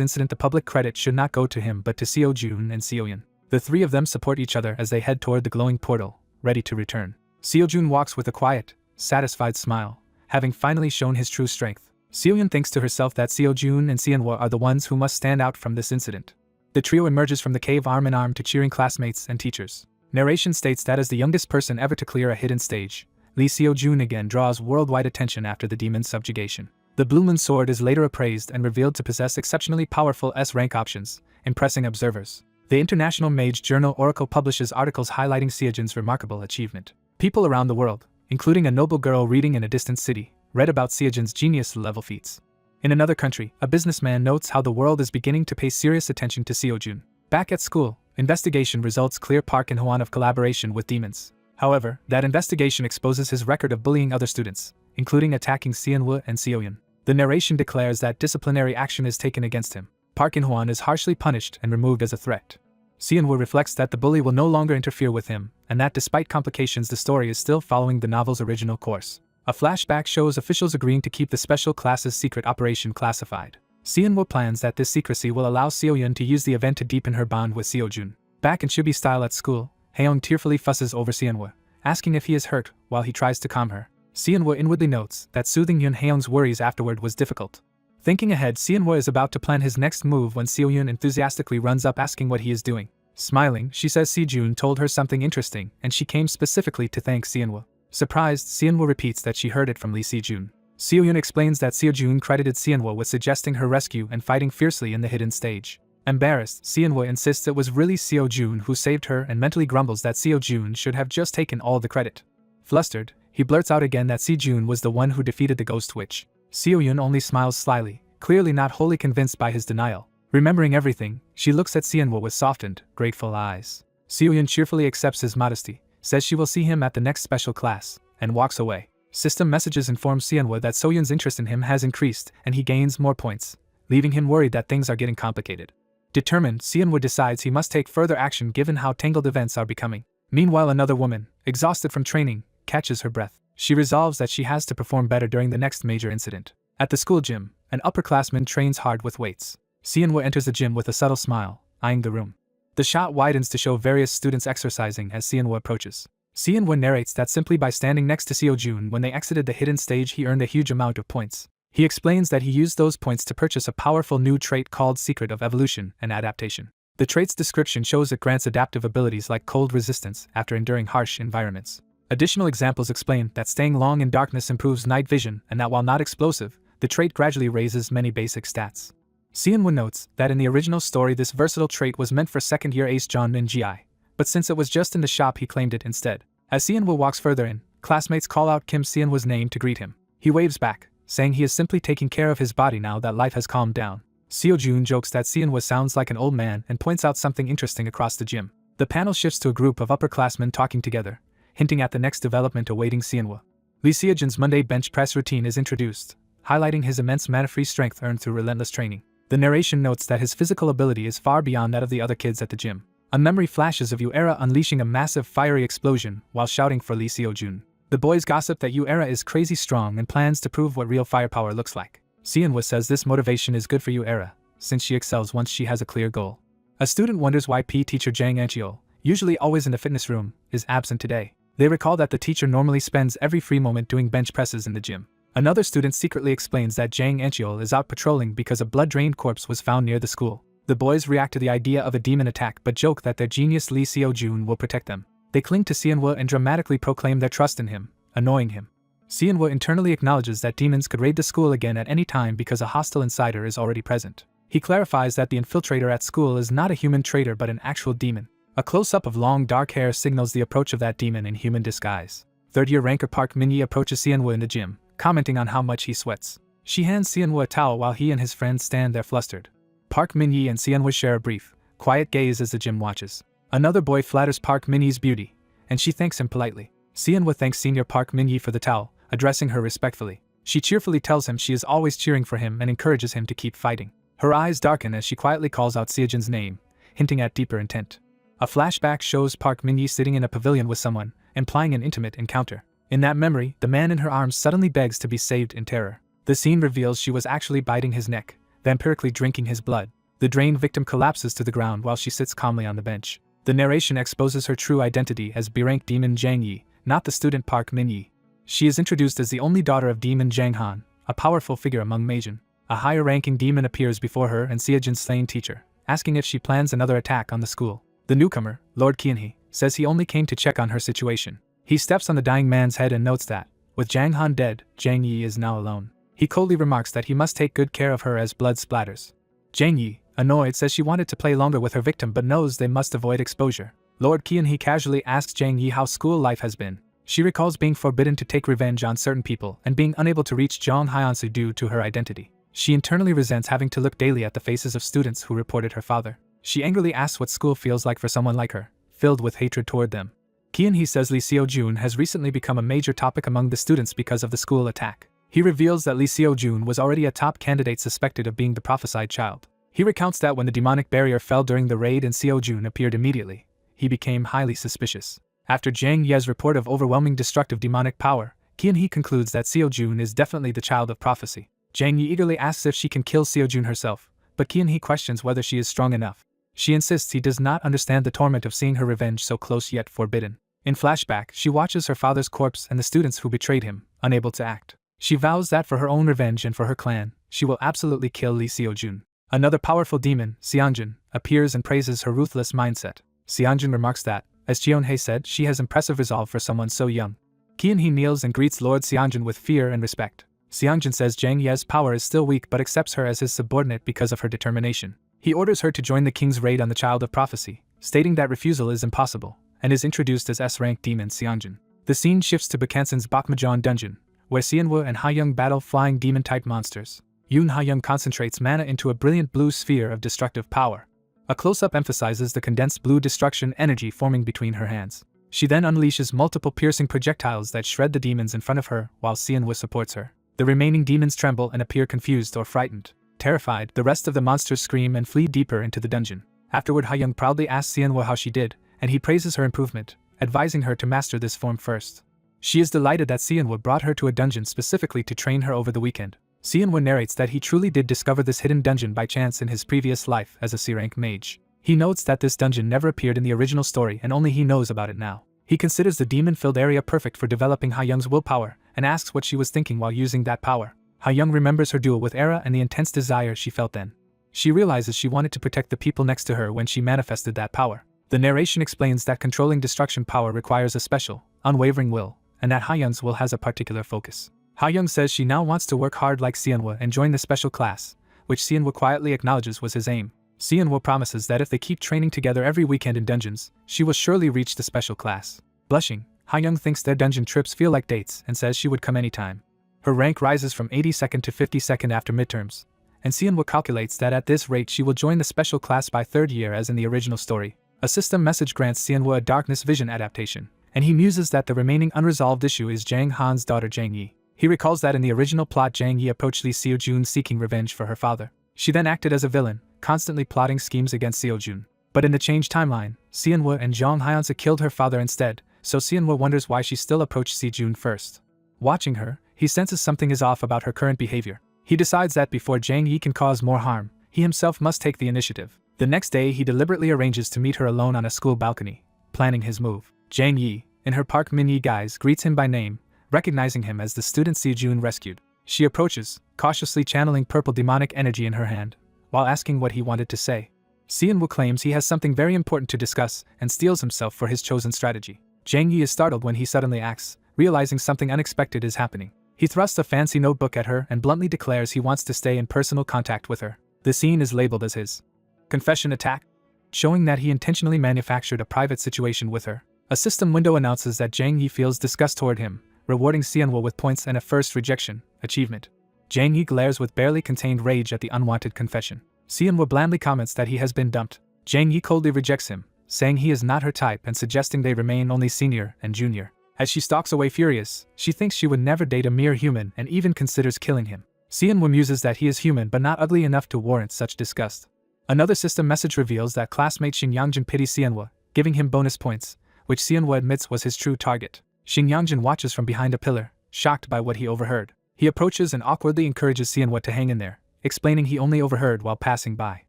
incident the public credit should not go to him but to Seo-jun and Seo-yun. The three of them support each other as they head toward the glowing portal, ready to return. Seo-jun walks with a quiet, satisfied smile, having finally shown his true strength. Seo-yun thinks to herself that Seo-jun and Seonwoo are the ones who must stand out from this incident. The trio emerges from the cave arm in arm to cheering classmates and teachers. Narration states that as the youngest person ever to clear a hidden stage, Lee Seo-jun again draws worldwide attention after the demon's subjugation. The Blue Moon Sword is later appraised and revealed to possess exceptionally powerful S-rank options, impressing observers. The International Mage Journal Oracle publishes articles highlighting Seo-jun's remarkable achievement. People around the world, including a noble girl reading in a distant city, read about Seo-jun's genius-level feats. In another country, a businessman notes how the world is beginning to pay serious attention to Seo-jun. Back at school, investigation results clear Park In-hwan of collaboration with demons. However, that investigation exposes his record of bullying other students, including attacking Seonwoo and Seo-yun. The narration declares that disciplinary action is taken against him. Park In-hwan is harshly punished and removed as a threat. Seonwoo reflects that the bully will no longer interfere with him, and that despite complications the story is still following the novel's original course. A flashback shows officials agreeing to keep the special class's secret operation classified. Seonwoo plans that this secrecy will allow Seo-yun to use the event to deepen her bond with Seo-jun. Back in chibi style at school, Haeyoung tearfully fusses over Seonwoo, asking if he is hurt while he tries to calm her. Seonwoo inwardly notes that soothing Yoon-haeyoung's worries afterward was difficult. Thinking ahead, Seonwoo is about to plan his next move when Seo-yun enthusiastically runs up asking what he is doing. Smiling, she says Seo-jun told her something interesting and she came specifically to thank Seonwoo. Surprised, Seonwoo repeats that she heard it from Lee Seo-jun. Seo-yun explains that Seo-jun credited Seonwoo with suggesting her rescue and fighting fiercely in the hidden stage. Embarrassed, Seonwoo insists it was really Seo-jun who saved her and mentally grumbles that Seo-jun should have just taken all the credit. Flustered, he blurts out again that Seo-jun was the one who defeated the Ghost Witch. Seo-yun only smiles slyly, clearly not wholly convinced by his denial. Remembering everything, she looks at Seonwoo with softened, grateful eyes. Seo-yun cheerfully accepts his modesty, says she will see him at the next special class, and walks away. System messages inform Seonwoo that Seo-yun's interest in him has increased and he gains more points, leaving him worried that things are getting complicated. Determined, Seonwoo decides he must take further action given how tangled events are becoming. Meanwhile, another woman, exhausted from training, catches her breath. She resolves that she has to perform better during the next major incident. At the school gym, an upperclassman trains hard with weights. Seonwoo enters the gym with a subtle smile, eyeing the room. The shot widens to show various students exercising as Seonwoo approaches. Seonwoo narrates that simply by standing next to Seo-jun when they exited the hidden stage he earned a huge amount of points. He explains that he used those points to purchase a powerful new trait called Secret of Evolution and Adaptation. The trait's description shows it grants adaptive abilities like cold resistance after enduring harsh environments. Additional examples explain that staying long in darkness improves night vision and that while not explosive, the trait gradually raises many basic stats. Seonwoo notes that in the original story this versatile trait was meant for second-year ace John in GI, but since it was just in the shop he claimed it instead. As Seonwoo walks further in, classmates call out Kim Seonwoo's name to greet him. He waves back, saying he is simply taking care of his body now that life has calmed down. Seo-jun jokes that Seonwoo sounds like an old man and points out something interesting across the gym. The panel shifts to a group of upperclassmen talking together, hinting at the next development awaiting Seonwoo. Lee Seo-jun's Monday bench press routine is introduced, highlighting his immense mana-free strength earned through relentless training. The narration notes that his physical ability is far beyond that of the other kids at the gym. A memory flashes of Uera unleashing a massive fiery explosion while shouting for Lee Seo-jun. The boys gossip that Uera is crazy strong and plans to prove what real firepower looks like. Seonwoo says this motivation is good for Uera, since she excels once she has a clear goal. A student wonders why PE teacher Jang Ancheol, usually always in the fitness room, is absent today. They recall that the teacher normally spends every free moment doing bench presses in the gym. Another student secretly explains that Jang Ancheol is out patrolling because a blood-drained corpse was found near the school. The boys react to the idea of a demon attack but joke that their genius Lee Seo-jun will protect them. They cling to Seonwoo and dramatically proclaim their trust in him, annoying him. Seonwoo internally acknowledges that demons could raid the school again at any time because a hostile insider is already present. He clarifies that the infiltrator at school is not a human traitor but an actual demon. A close-up of long dark hair signals the approach of that demon in human disguise. Third-year ranker Park Min-yi approaches Seonwoo in the gym, commenting on how much he sweats. She hands Seonwoo a towel while he and his friends stand there flustered. Park Min-yi and Seonwoo share a brief, quiet gaze as the gym watches. Another boy flatters Park Min-yi's beauty, and she thanks him politely. Seonwoo thanks senior Park Min-yi for the towel, addressing her respectfully. She cheerfully tells him she is always cheering for him and encourages him to keep fighting. Her eyes darken as she quietly calls out Seojun's name, hinting at deeper intent. A flashback shows Park Min-yi sitting in a pavilion with someone, implying an intimate encounter. In that memory, the man in her arms suddenly begs to be saved in terror. The scene reveals she was actually biting his neck, vampirically drinking his blood. The drained victim collapses to the ground while she sits calmly on the bench. The narration exposes her true identity as B-rank demon Jang Yi, not the student Park Min-yi. She is introduced as the only daughter of demon Jang Han, a powerful figure among Meijin. A higher-ranking demon appears before her and Seojun's slain teacher, asking if she plans another attack on the school. The newcomer, Lord Kyunhee, says he only came to check on her situation. He steps on the dying man's head and notes that, with Jang Han dead, Jang Yi is now alone. He coldly remarks that he must take good care of her as blood splatters. Jang Yi, annoyed, says she wanted to play longer with her victim but knows they must avoid exposure. Lord Kyunhee casually asks Jang Yi how school life has been. She recalls being forbidden to take revenge on certain people and being unable to reach Jong Hyunsu due to her identity. She internally resents having to look daily at the faces of students who reported her father. She angrily asks what school feels like for someone like her, filled with hatred toward them. Kyunhee says Lee Seo-jun has recently become a major topic among the students because of the school attack. He reveals that Lee Seo-jun was already a top candidate suspected of being the prophesied child. He recounts that when the demonic barrier fell during the raid and Seo-jun appeared immediately, he became highly suspicious. After Jang Ye's report of overwhelming destructive demonic power, Kyunhee concludes that Seo-jun is definitely the child of prophecy. Jang Yi eagerly asks if she can kill Seo-jun herself, but Kyunhee questions whether she is strong enough. She insists he does not understand the torment of seeing her revenge so close yet forbidden. In flashback, she watches her father's corpse and the students who betrayed him, unable to act. She vows that for her own revenge and for her clan, she will absolutely kill Lee Seo-jun. Another powerful demon, Seonjun, appears and praises her ruthless mindset. Seonjun remarks that, as Jeonhae said, she has impressive resolve for someone so young. Kyunhee kneels and greets Lord Seonjun with fear and respect. Seonjun says Jang Ye's power is still weak but accepts her as his subordinate because of her determination. He orders her to join the king's raid on the Child of Prophecy, stating that refusal is impossible, and is introduced as S-rank demon Seonjun. The scene shifts to Bakansan's Bakmajon dungeon, where Seonwoo and Ha-young battle flying demon-type monsters. Yoon Ha-young concentrates mana into a brilliant blue sphere of destructive power. A close-up emphasizes the condensed blue destruction energy forming between her hands. She then unleashes multiple piercing projectiles that shred the demons in front of her while Seonwoo supports her. The remaining demons tremble and appear confused or frightened. Terrified, the rest of the monsters scream and flee deeper into the dungeon. Afterward, Ha-young proudly asks Seonwoo how she did, and he praises her improvement, advising her to master this form first. She is delighted that Seonwoo brought her to a dungeon specifically to train her over the weekend. Seonwoo narrates that he truly did discover this hidden dungeon by chance in his previous life as a C-rank mage. He notes that this dungeon never appeared in the original story and only he knows about it now. He considers the demon-filled area perfect for developing Ha-young's willpower and asks what she was thinking while using that power. Ha-young remembers her duel with Era and the intense desire she felt then. She realizes she wanted to protect the people next to her when she manifested that power. The narration explains that controlling destruction power requires a special, unwavering will, and that Ha-young's will has a particular focus. Ha-young says she now wants to work hard like Seonwoo and join the special class, which Seonwoo quietly acknowledges was his aim. Seonwoo promises that if they keep training together every weekend in dungeons, she will surely reach the special class. Blushing, Ha-young thinks their dungeon trips feel like dates and says she would come anytime. Her rank rises from 82nd to 52nd after midterms, and Seonwoo calculates that at this rate she will join the special class by third year as in the original story. A system message grants Seonwoo a darkness vision adaptation, and he muses that the remaining unresolved issue is Jang Han's daughter Jang Yi. He recalls that in the original plot Jang Yi approached Lee Seo-jun seeking revenge for her father. She then acted as a villain, constantly plotting schemes against Seo-jun. But in the changed timeline, Seonwoo and Jong Hyunsa killed her father instead, so Seonwoo wonders why she still approached Seo-jun first. Watching her, he senses something is off about her current behavior. He decides that before Jang Yi can cause more harm, he himself must take the initiative. The next day he deliberately arranges to meet her alone on a school balcony, planning his move. Jang Yi, in her Park Min-yi guise, greets him by name, recognizing him as the student Seo-jun rescued. She approaches, cautiously channeling purple demonic energy in her hand, while asking what he wanted to say. Seonwoo claims he has something very important to discuss and steels himself for his chosen strategy. Jang Yi is startled when he suddenly acts, realizing something unexpected is happening. He thrusts a fancy notebook at her and bluntly declares he wants to stay in personal contact with her. The scene is labeled as his confession attack, showing that he intentionally manufactured a private situation with her. A system window announces that Jang Yi feels disgust toward him, rewarding Seonwoo with points and a first rejection achievement. Jang Yi glares with barely contained rage at the unwanted confession. Seonwoo blandly comments that he has been dumped. Jang Yi coldly rejects him, saying he is not her type and suggesting they remain only senior and junior. As she stalks away furious, she thinks she would never date a mere human and even considers killing him. Seonwoo muses that he is human but not ugly enough to warrant such disgust. Another system message reveals that classmate Shin Yangjin pities Seonwoo, giving him bonus points, which Seonwoo admits was his true target. Shin Yangjin watches from behind a pillar, shocked by what he overheard. He approaches and awkwardly encourages Seonwoo to hang in there, explaining he only overheard while passing by.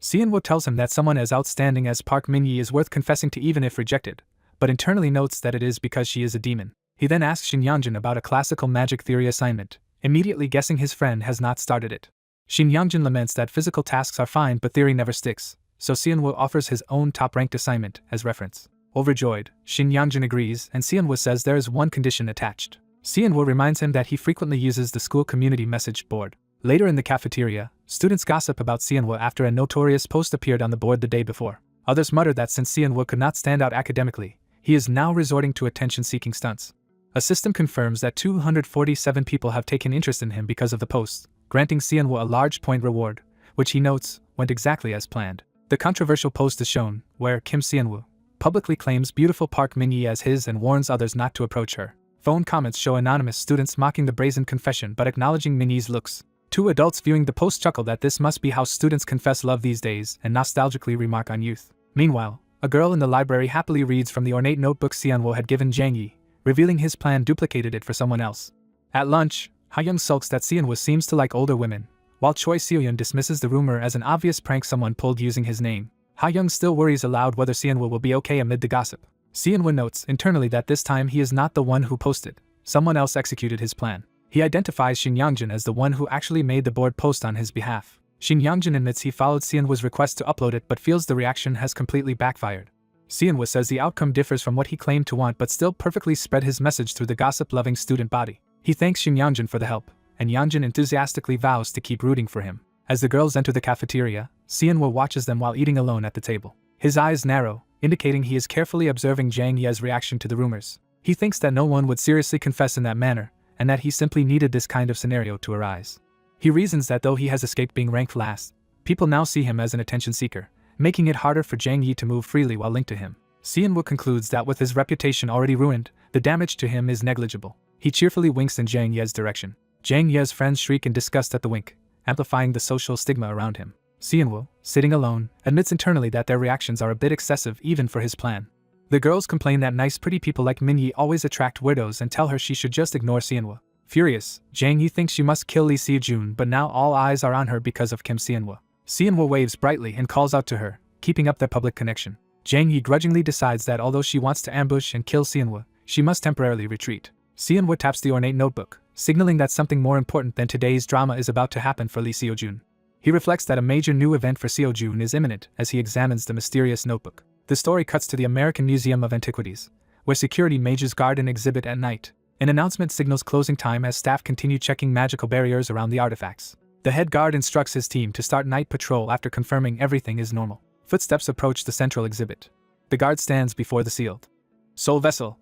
Seonwoo tells him that someone as outstanding as Park Min-yi is worth confessing to even if rejected, but internally notes that it is because she is a demon. He then asks Shin Yangjin about a classical magic theory assignment, immediately guessing his friend has not started it. Shin Yangjin laments that physical tasks are fine but theory never sticks, so Seonwoo offers his own top-ranked assignment as reference. Overjoyed, Shin Yangjin agrees and Seonwoo says there is one condition attached. Seonwoo reminds him that he frequently uses the school community message board. Later in the cafeteria, students gossip about Seonwoo after a notorious post appeared on the board the day before. Others mutter that since Seonwoo could not stand out academically, he is now resorting to attention-seeking stunts. A system confirms that 247 people have taken interest in him because of the post, granting Seonwoo a large point reward, which he notes went exactly as planned. The controversial post is shown, where Kim Seonwoo publicly claims beautiful Park Min-yi as his and warns others not to approach her. Phone comments show anonymous students mocking the brazen confession but acknowledging Min-yi's looks. Two adults viewing the post chuckle that this must be how students confess love these days and nostalgically remark on youth. Meanwhile, a girl in the library happily reads from the ornate notebook Seonwoo had given Jang Yi, revealing his plan duplicated it for someone else. At lunch, Ha-young sulks that Seonwoo seems to like older women, while Choi Seo-yeon dismisses the rumor as an obvious prank someone pulled using his name. Ha-young still worries aloud whether Seonwoo will be okay amid the gossip. Seonwoo notes internally that this time he is not the one who posted, someone else executed his plan. He identifies Shin Yangjin as the one who actually made the board post on his behalf. Shin Yangjin admits he followed Seonwoo's request to upload it but feels the reaction has completely backfired. Seonwoo says the outcome differs from what he claimed to want but still perfectly spread his message through the gossip-loving student body. He thanks Shin Yangjin for the help, and Yangjin enthusiastically vows to keep rooting for him. As the girls enter the cafeteria, Seonwoo watches them while eating alone at the table. His eyes narrow, indicating he is carefully observing Jang Ye's reaction to the rumors. He thinks that no one would seriously confess in that manner, and that he simply needed this kind of scenario to arise. He reasons that though he has escaped being ranked last, people now see him as an attention seeker, making it harder for Jang Yi to move freely while linked to him. Seonwoo concludes that with his reputation already ruined, the damage to him is negligible. He cheerfully winks in Jang Ye's direction. Jang Ye's friends shriek in disgust at the wink, amplifying the social stigma around him. Seonwoo, sitting alone, admits internally that their reactions are a bit excessive even for his plan. The girls complain that nice pretty people like Min-yi always attract weirdos and tell her she should just ignore Seonwoo. Furious, Jang Yi thinks she must kill Lee Seo-jun but now all eyes are on her because of Kim Seonwoo. Seonwoo waves brightly and calls out to her, keeping up their public connection. Jang Yi grudgingly decides that although she wants to ambush and kill Seonwoo, she must temporarily retreat. Seonwoo taps the ornate notebook, signaling that something more important than today's drama is about to happen for Lee Seo-jun. He reflects that a major new event for Seo-jun is imminent as he examines the mysterious notebook. The story cuts to the American Museum of Antiquities, where security mages guard an exhibit at night. An announcement signals closing time as staff continue checking magical barriers around the artifacts. The head guard instructs his team to start night patrol after confirming everything is normal. Footsteps approach the central exhibit. The guard stands before the sealed soul vessel,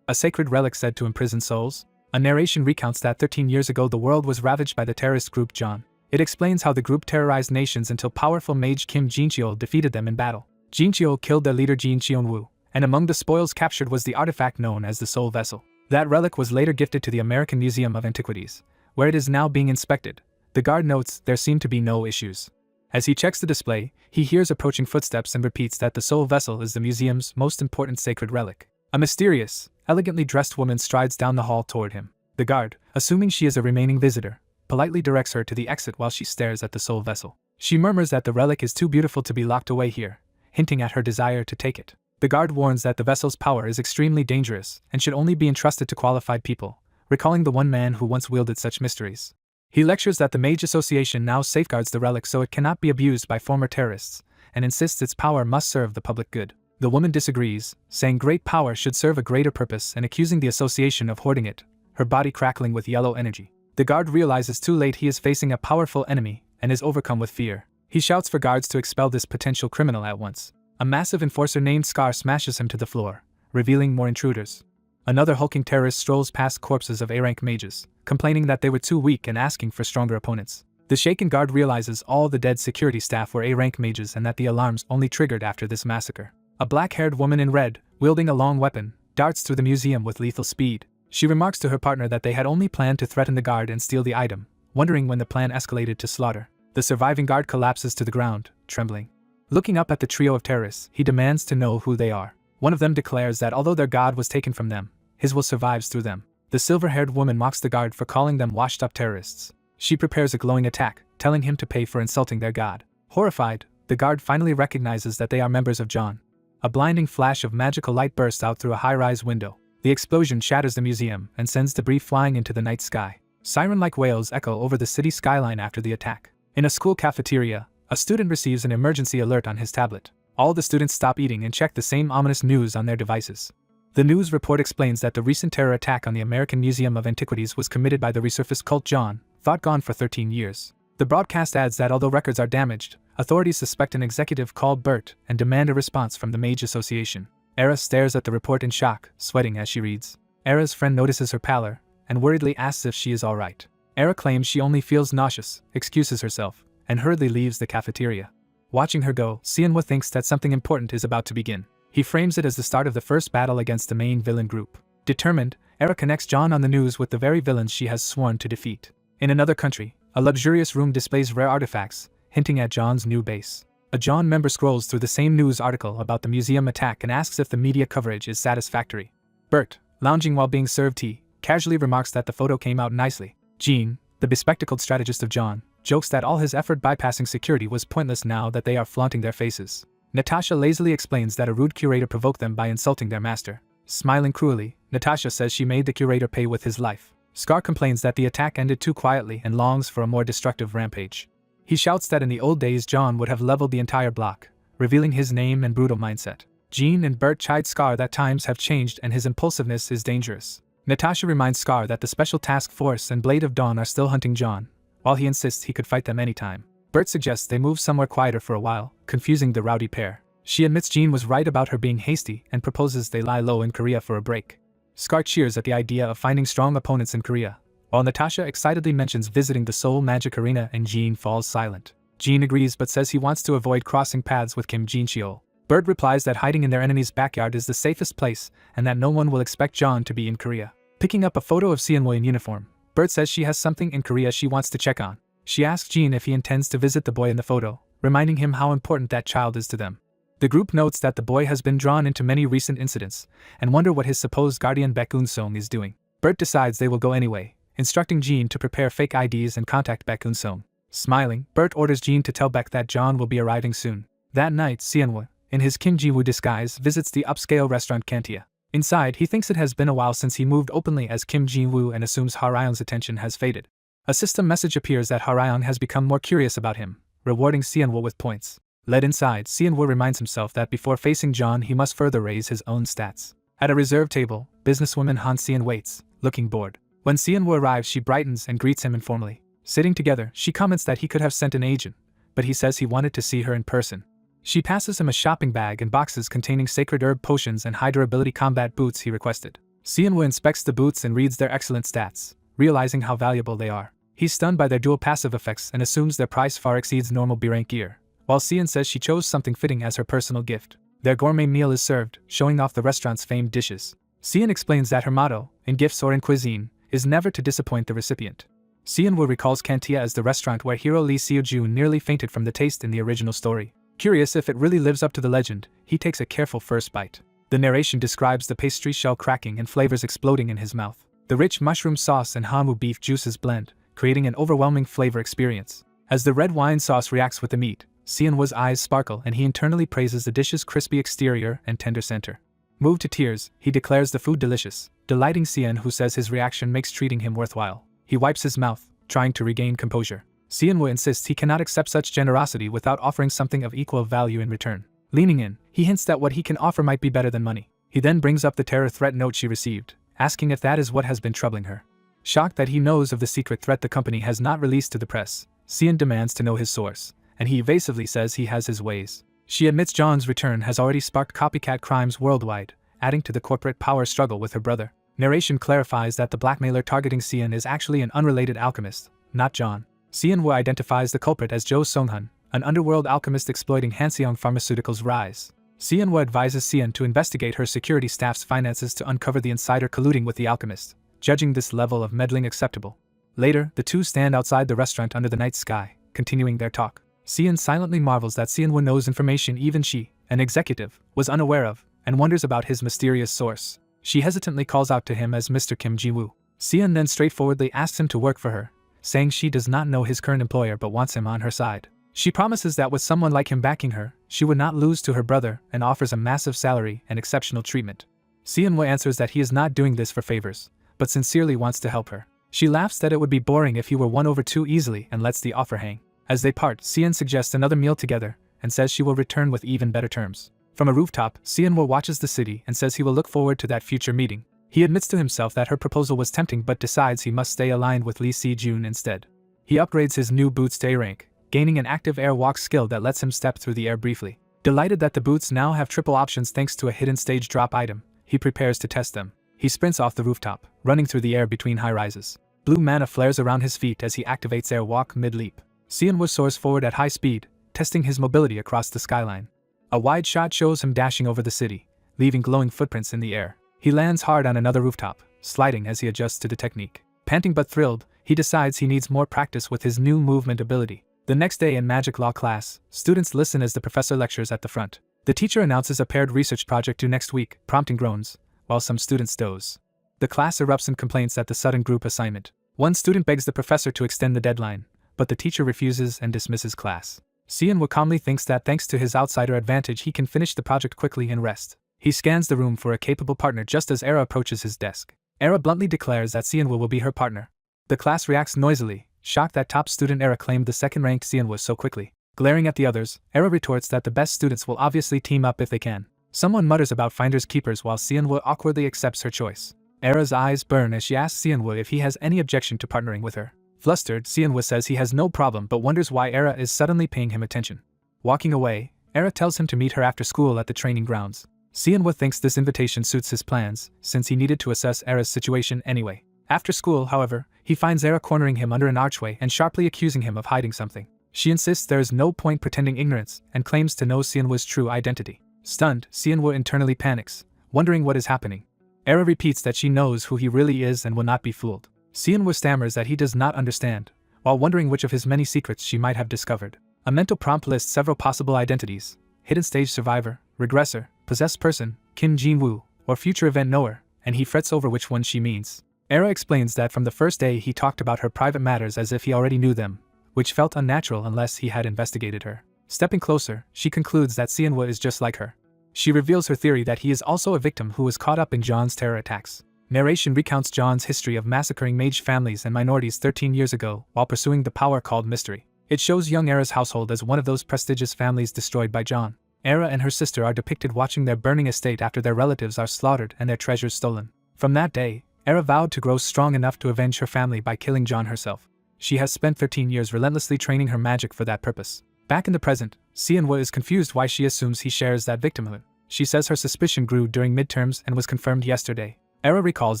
a sacred relic said to imprison souls. A narration recounts that 13 years ago the world was ravaged by the terrorist group John. It explains how the group terrorized nations until powerful mage Kim Jin-cheol defeated them in battle. Jin-cheol killed their leader Jin Cheon-woo, and among the spoils captured was the artifact known as the soul vessel. That relic was later gifted to the American Museum of Antiquities, where it is now being inspected. The guard notes there seem to be no issues. As he checks the display, he hears approaching footsteps and repeats that the soul vessel is the museum's most important sacred relic. A mysterious, elegantly dressed woman strides down the hall toward him. The guard, assuming she is a remaining visitor, politely directs her to the exit while she stares at the soul vessel. She murmurs that the relic is too beautiful to be locked away here, hinting at her desire to take it. The guard warns that the vessel's power is extremely dangerous and should only be entrusted to qualified people, recalling the one man who once wielded such mysteries. He lectures that the Mage Association now safeguards the relic so it cannot be abused by former terrorists, and insists its power must serve the public good. The woman disagrees, saying great power should serve a greater purpose and accusing the association of hoarding it, her body crackling with yellow energy. The guard realizes too late he is facing a powerful enemy and is overcome with fear. He shouts for guards to expel this potential criminal at once. A massive enforcer named Scar smashes him to the floor, revealing more intruders. Another hulking terrorist strolls past corpses of A-rank mages, complaining that they were too weak and asking for stronger opponents. The shaken guard realizes all the dead security staff were A-rank mages and that the alarms only triggered after this massacre. A black-haired woman in red, wielding a long weapon, darts through the museum with lethal speed. She remarks to her partner that they had only planned to threaten the guard and steal the item, wondering when the plan escalated to slaughter. The surviving guard collapses to the ground, trembling. Looking up at the trio of terrorists, he demands to know who they are. One of them declares that although their god was taken from them, his will survives through them. The silver-haired woman mocks the guard for calling them washed-up terrorists. She prepares a glowing attack, telling him to pay for insulting their god. Horrified, the guard finally recognizes that they are members of John. A blinding flash of magical light bursts out through a high-rise window. The explosion shatters the museum and sends debris flying into the night sky. Siren-like wails echo over the city skyline after the attack. In a school cafeteria, a student receives an emergency alert on his tablet. All the students stop eating and check the same ominous news on their devices. The news report explains that the recent terror attack on the American Museum of Antiquities was committed by the resurfaced cult John, thought gone for 13 years. The broadcast adds that although records are damaged, authorities suspect an executive called Bert and demand a response from the Mage Association. Era stares at the report in shock, sweating as she reads. Era's friend notices her pallor and worriedly asks if she is alright. Era claims she only feels nauseous, excuses herself, and hurriedly leaves the cafeteria. Watching her go, Seonwoo thinks that something important is about to begin. He frames it as the start of the first battle against the main villain group. Determined, Era connects John on the news with the very villains she has sworn to defeat. In another country, a luxurious room displays rare artifacts, hinting at John's new base. A John member scrolls through the same news article about the museum attack and asks if the media coverage is satisfactory. Bert, lounging while being served tea, casually remarks that the photo came out nicely. Jean, the bespectacled strategist of John, jokes that all his effort bypassing security was pointless now that they are flaunting their faces. Natasha lazily explains that a rude curator provoked them by insulting their master. Smiling cruelly, Natasha says she made the curator pay with his life. Scar complains that the attack ended too quietly and longs for a more destructive rampage. He shouts that in the old days John would have leveled the entire block, revealing his name and brutal mindset. Jean and Bert chide Scar that times have changed and his impulsiveness is dangerous. Natasha reminds Scar that the Special Task Force and Blade of Dawn are still hunting John, while he insists he could fight them anytime. Bert suggests they move somewhere quieter for a while, confusing the rowdy pair. She admits Jean was right about her being hasty and proposes they lie low in Korea for a break. Scar cheers at the idea of finding strong opponents in Korea, while Natasha excitedly mentions visiting the Seoul Magic Arena and Jean falls silent. Jean agrees but says he wants to avoid crossing paths with Kim Jin-cheol. Bert replies that hiding in their enemy's backyard is the safest place and that no one will expect John to be in Korea. Picking up a photo of Seonwoo in uniform, Bert says she has something in Korea she wants to check on. She asks Jean if he intends to visit the boy in the photo, reminding him how important that child is to them. The group notes that the boy has been drawn into many recent incidents and wonder what his supposed guardian Baek Eun-sung is doing. Bert decides they will go anyway, instructing Jean to prepare fake IDs and contact Baek Eun-sung. Smiling, Bert orders Jean to tell Baek that John will be arriving soon. That night, Seonwoo, in his Kim Ji-woo disguise, visits the upscale restaurant Kantia. Inside, he thinks it has been a while since he moved openly as Kim Ji-woo and assumes Haryeon's attention has faded. A system message appears that Haryeon has become more curious about him, rewarding Seonwoo with points. Led inside, Seonwoo reminds himself that before facing John he must further raise his own stats. At a reserved table, businesswoman Han Seon waits, looking bored. When Seonwoo arrives, she brightens and greets him informally. Sitting together, she comments that he could have sent an agent, but he says he wanted to see her in person. She passes him a shopping bag and boxes containing sacred herb potions and high-durability combat boots he requested. Seonwoo inspects the boots and reads their excellent stats, realizing how valuable they are. He's stunned by their dual passive effects and assumes their price far exceeds normal B-rank gear, while Seon says she chose something fitting as her personal gift. Their gourmet meal is served, showing off the restaurant's famed dishes. Seon explains that her motto, in gifts or in cuisine, is never to disappoint the recipient. Seonwoo recalls Kantia as the restaurant where hero Lee Seo-joon nearly fainted from the taste in the original story. Curious if it really lives up to the legend, he takes a careful first bite. The narration describes the pastry shell cracking and flavors exploding in his mouth. The rich mushroom sauce and hamu beef juices blend, creating an overwhelming flavor experience. As the red wine sauce reacts with the meat, Seonwoo's eyes sparkle and he internally praises the dish's crispy exterior and tender center. Moved to tears, he declares the food delicious, delighting Seon, who says his reaction makes treating him worthwhile. He wipes his mouth, trying to regain composure. Seonwoo insists he cannot accept such generosity without offering something of equal value in return. Leaning in, he hints that what he can offer might be better than money. He then brings up the terror threat note she received, asking if that is what has been troubling her. Shocked that he knows of the secret threat the company has not released to the press, Seon demands to know his source, and he evasively says he has his ways. She admits John's return has already sparked copycat crimes worldwide, adding to the corporate power struggle with her brother. Narration clarifies that the blackmailer targeting Seon is actually an unrelated alchemist, not John. Seonwoo identifies the culprit as Jo Sung-hun, an underworld alchemist exploiting Hanseong Pharmaceuticals' rise. Seonwoo advises Seon to investigate her security staff's finances to uncover the insider colluding with the alchemist, judging this level of meddling acceptable. Later, the two stand outside the restaurant under the night sky, continuing their talk. Seon silently marvels that Seonwoo knows information even she, an executive, was unaware of, and wonders about his mysterious source. She hesitantly calls out to him as Mr. Kim Ji-woo. Seon then straightforwardly asks him to work for her, saying she does not know his current employer but wants him on her side. She promises that with someone like him backing her, she would not lose to her brother and offers a massive salary and exceptional treatment. Seonwoo answers that he is not doing this for favors, but sincerely wants to help her. She laughs that it would be boring if he were won over too easily and lets the offer hang. As they part, Seon suggests another meal together and says she will return with even better terms. From a rooftop, Seonwoo watches the city and says he will look forward to that future meeting. He admits to himself that her proposal was tempting but decides he must stay aligned with Lee Si-joon instead. He upgrades his new boots to A rank, gaining an active air walk skill that lets him step through the air briefly. Delighted that the boots now have triple options thanks to a hidden stage drop item, he prepares to test them. He sprints off the rooftop, running through the air between high rises. Blue mana flares around his feet as he activates air walk mid-leap. Seonwoo soars forward at high speed, testing his mobility across the skyline. A wide shot shows him dashing over the city, leaving glowing footprints in the air. He lands hard on another rooftop, sliding as he adjusts to the technique. Panting but thrilled, he decides he needs more practice with his new movement ability. The next day in magic law class, students listen as the professor lectures at the front. The teacher announces a paired research project due next week, prompting groans, while some students doze. The class erupts in complaints at the sudden group assignment. One student begs the professor to extend the deadline, but the teacher refuses and dismisses class. Seonwoo calmly thinks that thanks to his outsider advantage he can finish the project quickly and rest. He scans the room for a capable partner just as Era approaches his desk. Era bluntly declares that Seonwoo will be her partner. The class reacts noisily, shocked that top student Era claimed the second-ranked Seonwoo so quickly. Glaring at the others, Era retorts that the best students will obviously team up if they can. Someone mutters about finders keepers while Seonwoo awkwardly accepts her choice. Era's eyes burn as she asks Seonwoo if he has any objection to partnering with her. Flustered, Seonwoo says he has no problem but wonders why Era is suddenly paying him attention. Walking away, Era tells him to meet her after school at the training grounds. Seonwoo thinks this invitation suits his plans, since he needed to assess Era's situation anyway. After school, however, he finds Era cornering him under an archway and sharply accusing him of hiding something. She insists there is no point pretending ignorance and claims to know Seonwoo's true identity. Stunned, Seonwoo internally panics, wondering what is happening. Era repeats that she knows who he really is and will not be fooled. Seonwoo stammers that he does not understand, while wondering which of his many secrets she might have discovered. A mental prompt lists several possible identities: hidden stage survivor, regressor, possessed person, Kim Ji-woo, or future event knower, and he frets over which one she means. Era explains that from the first day he talked about her private matters as if he already knew them, which felt unnatural unless he had investigated her. Stepping closer, she concludes that Seonwoo is just like her. She reveals her theory that he is also a victim who was caught up in John's terror attacks. Narration recounts John's history of massacring mage families and minorities 13 years ago while pursuing the power called mystery. It shows young Era's household as one of those prestigious families destroyed by John. Era and her sister are depicted watching their burning estate after their relatives are slaughtered and their treasures stolen. From that day, Era vowed to grow strong enough to avenge her family by killing John herself. She has spent 13 years relentlessly training her magic for that purpose. Back in the present, Seonwoo is confused why she assumes he shares that victimhood. She says her suspicion grew during midterms and was confirmed yesterday. Era recalls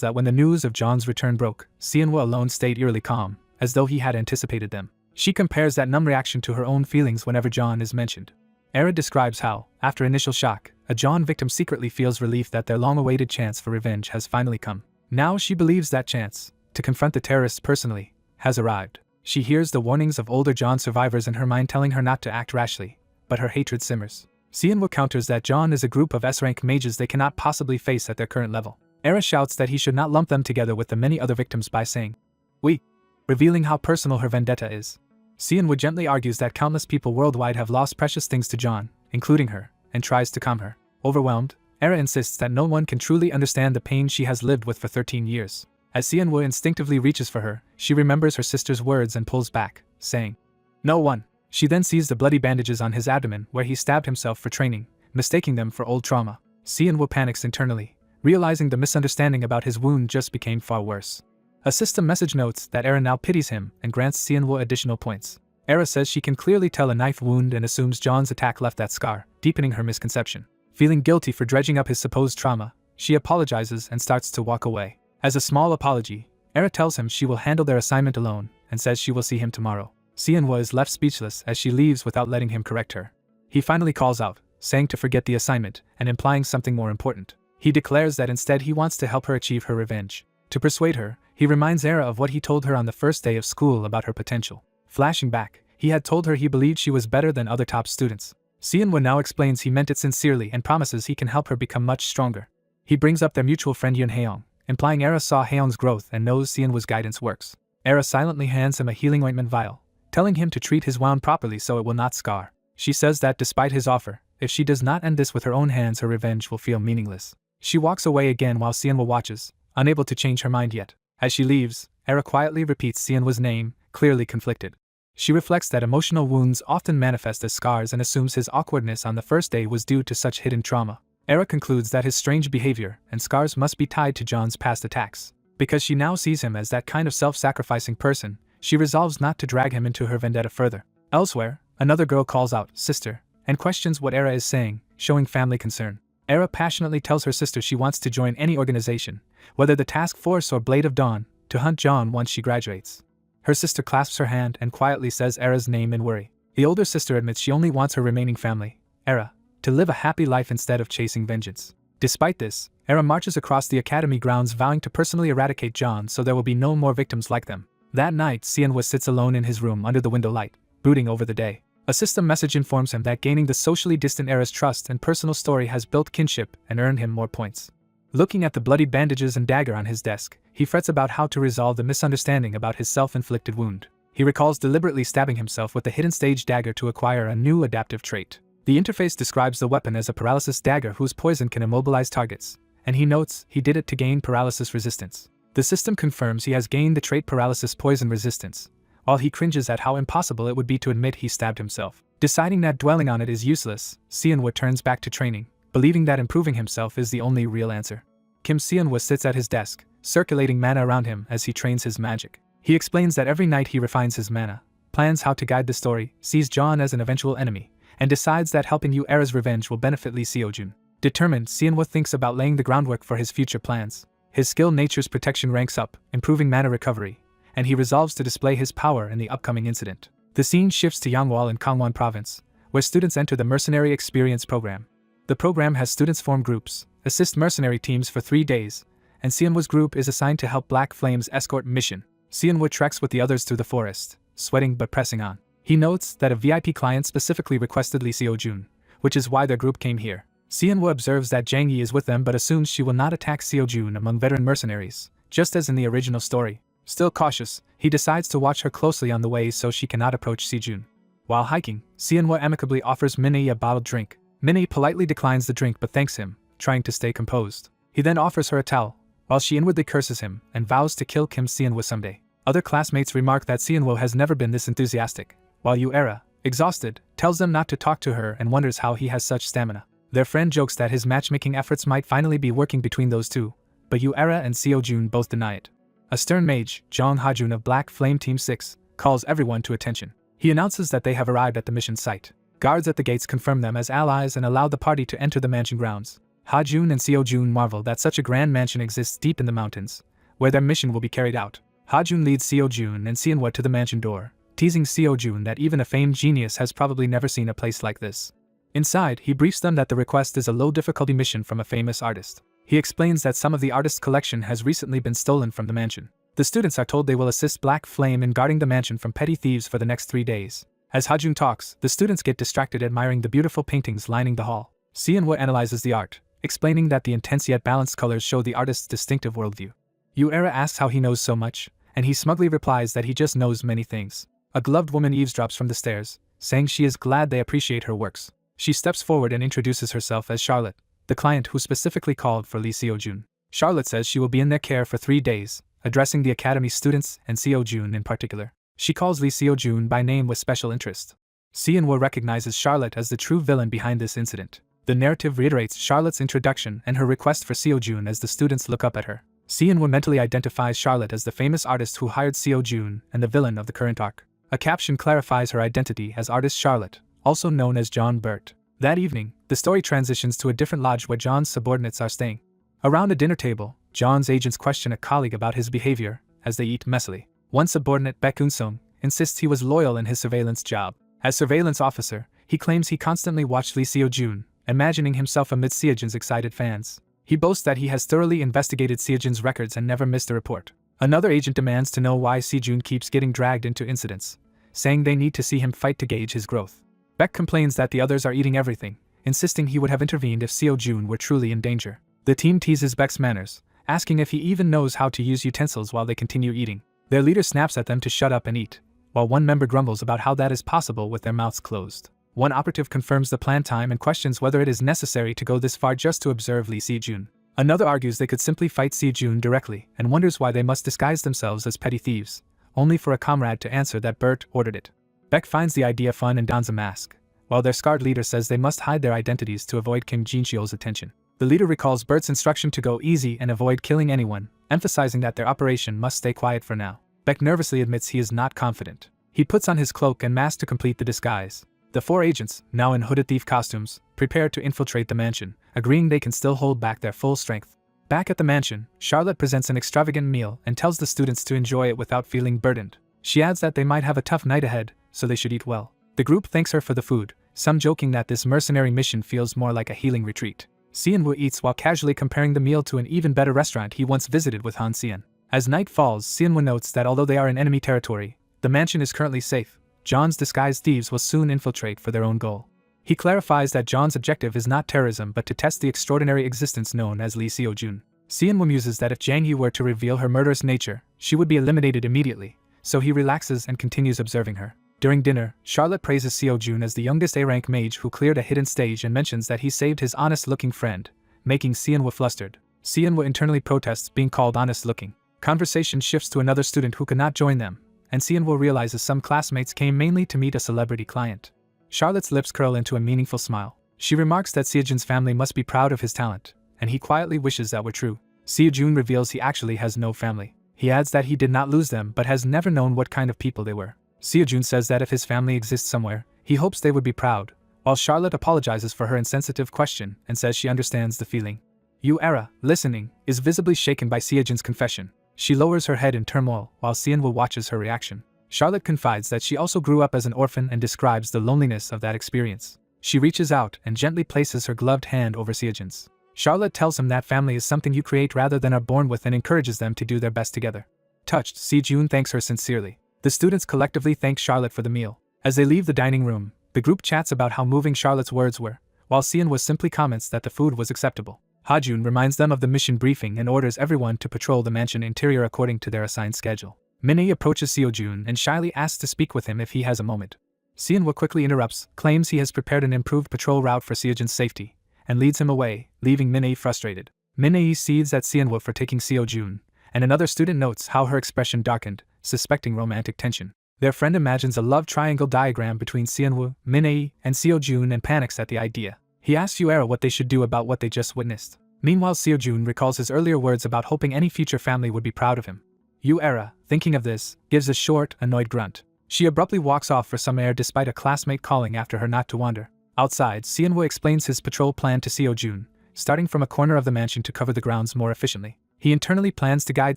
that when the news of John's return broke, Seonwoo alone stayed eerily calm, as though he had anticipated them. She compares that numb reaction to her own feelings whenever John is mentioned. Era describes how, after initial shock, a John victim secretly feels relief that their long-awaited chance for revenge has finally come. Now she believes that chance, to confront the terrorists personally, has arrived. She hears the warnings of older John survivors in her mind telling her not to act rashly, but her hatred simmers. Seonwoo counters that John is a group of S-rank mages they cannot possibly face at their current level. Era shouts that he should not lump them together with the many other victims by saying, "We," revealing how personal her vendetta is. Seonwoo gently argues that countless people worldwide have lost precious things to John, including her, and tries to calm her. Overwhelmed, Era insists that no one can truly understand the pain she has lived with for 13 years. As Seonwoo instinctively reaches for her, she remembers her sister's words and pulls back, saying, "No one." She then sees the bloody bandages on his abdomen where he stabbed himself for training, mistaking them for old trauma. Seonwoo panics internally, realizing the misunderstanding about his wound just became far worse. A system message notes that Era now pities him and grants Seonwoo additional points. Era says she can clearly tell a knife wound and assumes John's attack left that scar, deepening her misconception. Feeling guilty for dredging up his supposed trauma, she apologizes and starts to walk away. As a small apology, Era tells him she will handle their assignment alone and says she will see him tomorrow. Seonwoo is left speechless as she leaves without letting him correct her. He finally calls out, saying to forget the assignment and implying something more important. He declares that instead he wants to help her achieve her revenge. To persuade her, he reminds Era of what he told her on the first day of school about her potential. Flashing back, he had told her he believed she was better than other top students. Seonwoo now explains he meant it sincerely and promises he can help her become much stronger. He brings up their mutual friend Yoon Haeyoung, implying Era saw Haeyoung's growth and knows Seonwoo's guidance works. Era silently hands him a healing ointment vial, telling him to treat his wound properly so it will not scar. She says that despite his offer, if she does not end this with her own hands, her revenge will feel meaningless. She walks away again while Seonwoo watches, unable to change her mind yet. As she leaves, Era quietly repeats Seonwoo's name, clearly conflicted. She reflects that emotional wounds often manifest as scars and assumes his awkwardness on the first day was due to such hidden trauma. Era concludes that his strange behavior and scars must be tied to John's past attacks. Because she now sees him as that kind of self-sacrificing person, she resolves not to drag him into her vendetta further. Elsewhere, another girl calls out, "Sister," and questions what Era is saying, showing family concern. Era passionately tells her sister she wants to join any organization, whether the Task Force or Blade of Dawn, to hunt John once she graduates. Her sister clasps her hand and quietly says Era's name in worry. The older sister admits she only wants her remaining family, Era, to live a happy life instead of chasing vengeance. Despite this, Era marches across the academy grounds vowing to personally eradicate John so there will be no more victims like them. That night, Seonwoo sits alone in his room under the window light, brooding over the day. A system message informs him that gaining the socially distant Era's trust and personal story has built kinship and earned him more points. Looking at the bloody bandages and dagger on his desk, he frets about how to resolve the misunderstanding about his self-inflicted wound. He recalls deliberately stabbing himself with the hidden stage dagger to acquire a new adaptive trait. The interface describes the weapon as a paralysis dagger whose poison can immobilize targets, and he notes he did it to gain paralysis resistance. The system confirms he has gained the trait paralysis poison resistance, while he cringes at how impossible it would be to admit he stabbed himself. Deciding that dwelling on it is useless, Seonwoo turns back to training, believing that improving himself is the only real answer. Kim Seonwoo sits at his desk, circulating mana around him as he trains his magic. He explains that every night he refines his mana, plans how to guide the story, sees John as an eventual enemy, and decides that helping Yu Era's revenge will benefit Lee Seojun. Determined, Seonwoo thinks about laying the groundwork for his future plans. His skill Nature's Protection ranks up, improving mana recovery, and he resolves to display his power in the upcoming incident. The scene shifts to Yangwon in Gangwon Province, where students enter the Mercenary Experience Program. The program has students form groups, assist mercenary teams for 3 days, and Seonwoo's group is assigned to help Black Flame's escort mission. Seonwoo treks with the others through the forest, sweating but pressing on. He notes that a VIP client specifically requested Lee Seojun, which is why their group came here. Seonwoo observes that Jang Yi is with them but assumes she will not attack Seojun among veteran mercenaries, just as in the original story. Still cautious, he decides to watch her closely on the way so she cannot approach Sejun. While hiking, Seonwoo amicably offers Minnie a bottled drink, Minnie politely declines the drink but thanks him, trying to stay composed. He then offers her a towel, while she inwardly curses him and vows to kill Kim Seonwoo someday. Other classmates remark that Seonwoo has never been this enthusiastic, while Yu-era, exhausted, tells them not to talk to her and wonders how he has such stamina. Their friend jokes that his matchmaking efforts might finally be working between those two, but Yu-era and Seo-jun both deny it. A stern mage, Jong Ha-jun of Black Flame Team 6, calls everyone to attention. He announces that they have arrived at the mission site. Guards at the gates confirm them as allies and allow the party to enter the mansion grounds. Ha-jun and Seo-jun marvel that such a grand mansion exists deep in the mountains, where their mission will be carried out. Ha-jun leads Seo-jun and Seonwoo to the mansion door, teasing Seo-jun that even a famed genius has probably never seen a place like this. Inside, he briefs them that the request is a low-difficulty mission from a famous artist. He explains that some of the artist's collection has recently been stolen from the mansion. The students are told they will assist Black Flame in guarding the mansion from petty thieves for the next 3 days. As Ha-jun talks, the students get distracted admiring the beautiful paintings lining the hall. Seonwoo analyzes the art, explaining that the intense yet balanced colors show the artist's distinctive worldview. Yu-era asks how he knows so much, and he smugly replies that he just knows many things. A gloved woman eavesdrops from the stairs, saying she is glad they appreciate her works. She steps forward and introduces herself as Charlotte, the client who specifically called for Lee Seo-jun. Charlotte says she will be in their care for 3 days, addressing the academy students and Seo-jun in particular. She calls Lee Seo-jun by name with special interest. Seonwoo recognizes Charlotte as the true villain behind this incident. The narrative reiterates Charlotte's introduction and her request for Seo-jun as the students look up at her. Seonwoo mentally identifies Charlotte as the famous artist who hired Seo-jun and the villain of the current arc. A caption clarifies her identity as artist Charlotte, also known as John Burt. That evening, the story transitions to a different lodge where John's subordinates are staying. Around a dinner table, John's agents question a colleague about his behavior as they eat messily. One subordinate, Baek Eun-sung, insists he was loyal in his surveillance job. As surveillance officer, he claims he constantly watched Lee Seo-jun, imagining himself amidst Seo-jun's excited fans. He boasts that he has thoroughly investigated Seo-jun's records and never missed a report. Another agent demands to know why Seo-jun keeps getting dragged into incidents, saying they need to see him fight to gauge his growth. Baek complains that the others are eating everything, insisting he would have intervened if Seo-jun were truly in danger. The team teases Baek's manners, asking if he even knows how to use utensils while they continue eating. Their leader snaps at them to shut up and eat, while one member grumbles about how that is possible with their mouths closed. One operative confirms the planned time and questions whether it is necessary to go this far just to observe Lee Seo-jun. Another argues they could simply fight Seo-jun directly and wonders why they must disguise themselves as petty thieves, only for a comrade to answer that Burt ordered it. Baek finds the idea fun and dons a mask, while their scarred leader says they must hide their identities to avoid Kim Jin-cheol's attention. The leader recalls Burt's instruction to go easy and avoid killing anyone, emphasizing that their operation must stay quiet for now. Baek nervously admits he is not confident. He puts on his cloak and mask to complete the disguise. The 4 agents, now in hooded thief costumes, prepare to infiltrate the mansion, agreeing they can still hold back their full strength. Back at the mansion, Charlotte presents an extravagant meal and tells the students to enjoy it without feeling burdened. She adds that they might have a tough night ahead, so they should eat well. The group thanks her for the food, some joking that this mercenary mission feels more like a healing retreat. Seonwoo eats while casually comparing the meal to an even better restaurant he once visited with Han Seon. As night falls, Seonwoo notes that although they are in enemy territory, the mansion is currently safe. John's disguised thieves will soon infiltrate for their own goal. He clarifies that John's objective is not terrorism but to test the extraordinary existence known as Lee Seo-jun. Seonwoo muses that if Jang Yu were to reveal her murderous nature, she would be eliminated immediately, so he relaxes and continues observing her. During dinner, Charlotte praises Seo-jun as the youngest A-rank mage who cleared a hidden stage and mentions that he saved his honest-looking friend, making Seonwoo flustered. Seonwoo internally protests being called honest-looking. Conversation shifts to another student who could not join them, and Seonwoo realizes some classmates came mainly to meet a celebrity client. Charlotte's lips curl into a meaningful smile. She remarks that Seo-jun's family must be proud of his talent, and he quietly wishes that were true. Seo-jun reveals he actually has no family. He adds that he did not lose them but has never known what kind of people they were. Seo-jun says that if his family exists somewhere, he hopes they would be proud, while Charlotte apologizes for her insensitive question and says she understands the feeling. Yu-era, listening, is visibly shaken by Seo-jun's confession. She lowers her head in turmoil while Seonwoo watches her reaction. Charlotte confides that she also grew up as an orphan and describes the loneliness of that experience. She reaches out and gently places her gloved hand over Seo-jun's. Charlotte tells him that family is something you create rather than are born with and encourages them to do their best together. Touched, Seo-jun thanks her sincerely. The students collectively thank Charlotte for the meal. As they leave the dining room, the group chats about how moving Charlotte's words were, while Seonwoo simply comments that the food was acceptable. Ha-jun reminds them of the mission briefing and orders everyone to patrol the mansion interior according to their assigned schedule. Minnie approaches Seo-jun and shyly asks to speak with him if he has a moment. Sianwoo quickly interrupts, claims he has prepared an improved patrol route for Seojun's safety, and leads him away, leaving Min-ae frustrated. Min-ae seethes at Sianwoo for taking Seojun, and another student notes how her expression darkened, suspecting romantic tension. Their friend imagines a love triangle diagram between Sianwoo, Min-ae, and Seojun and panics at the idea. He asks Yuera what they should do about what they just witnessed. Meanwhile, Seojun recalls his earlier words about hoping any future family would be proud of him. Yuera, thinking of this, gives a short, annoyed grunt. She abruptly walks off for some air despite a classmate calling after her not to wander. Outside, Sianwoo explains his patrol plan to Seojun, starting from a corner of the mansion to cover the grounds more efficiently. He internally plans to guide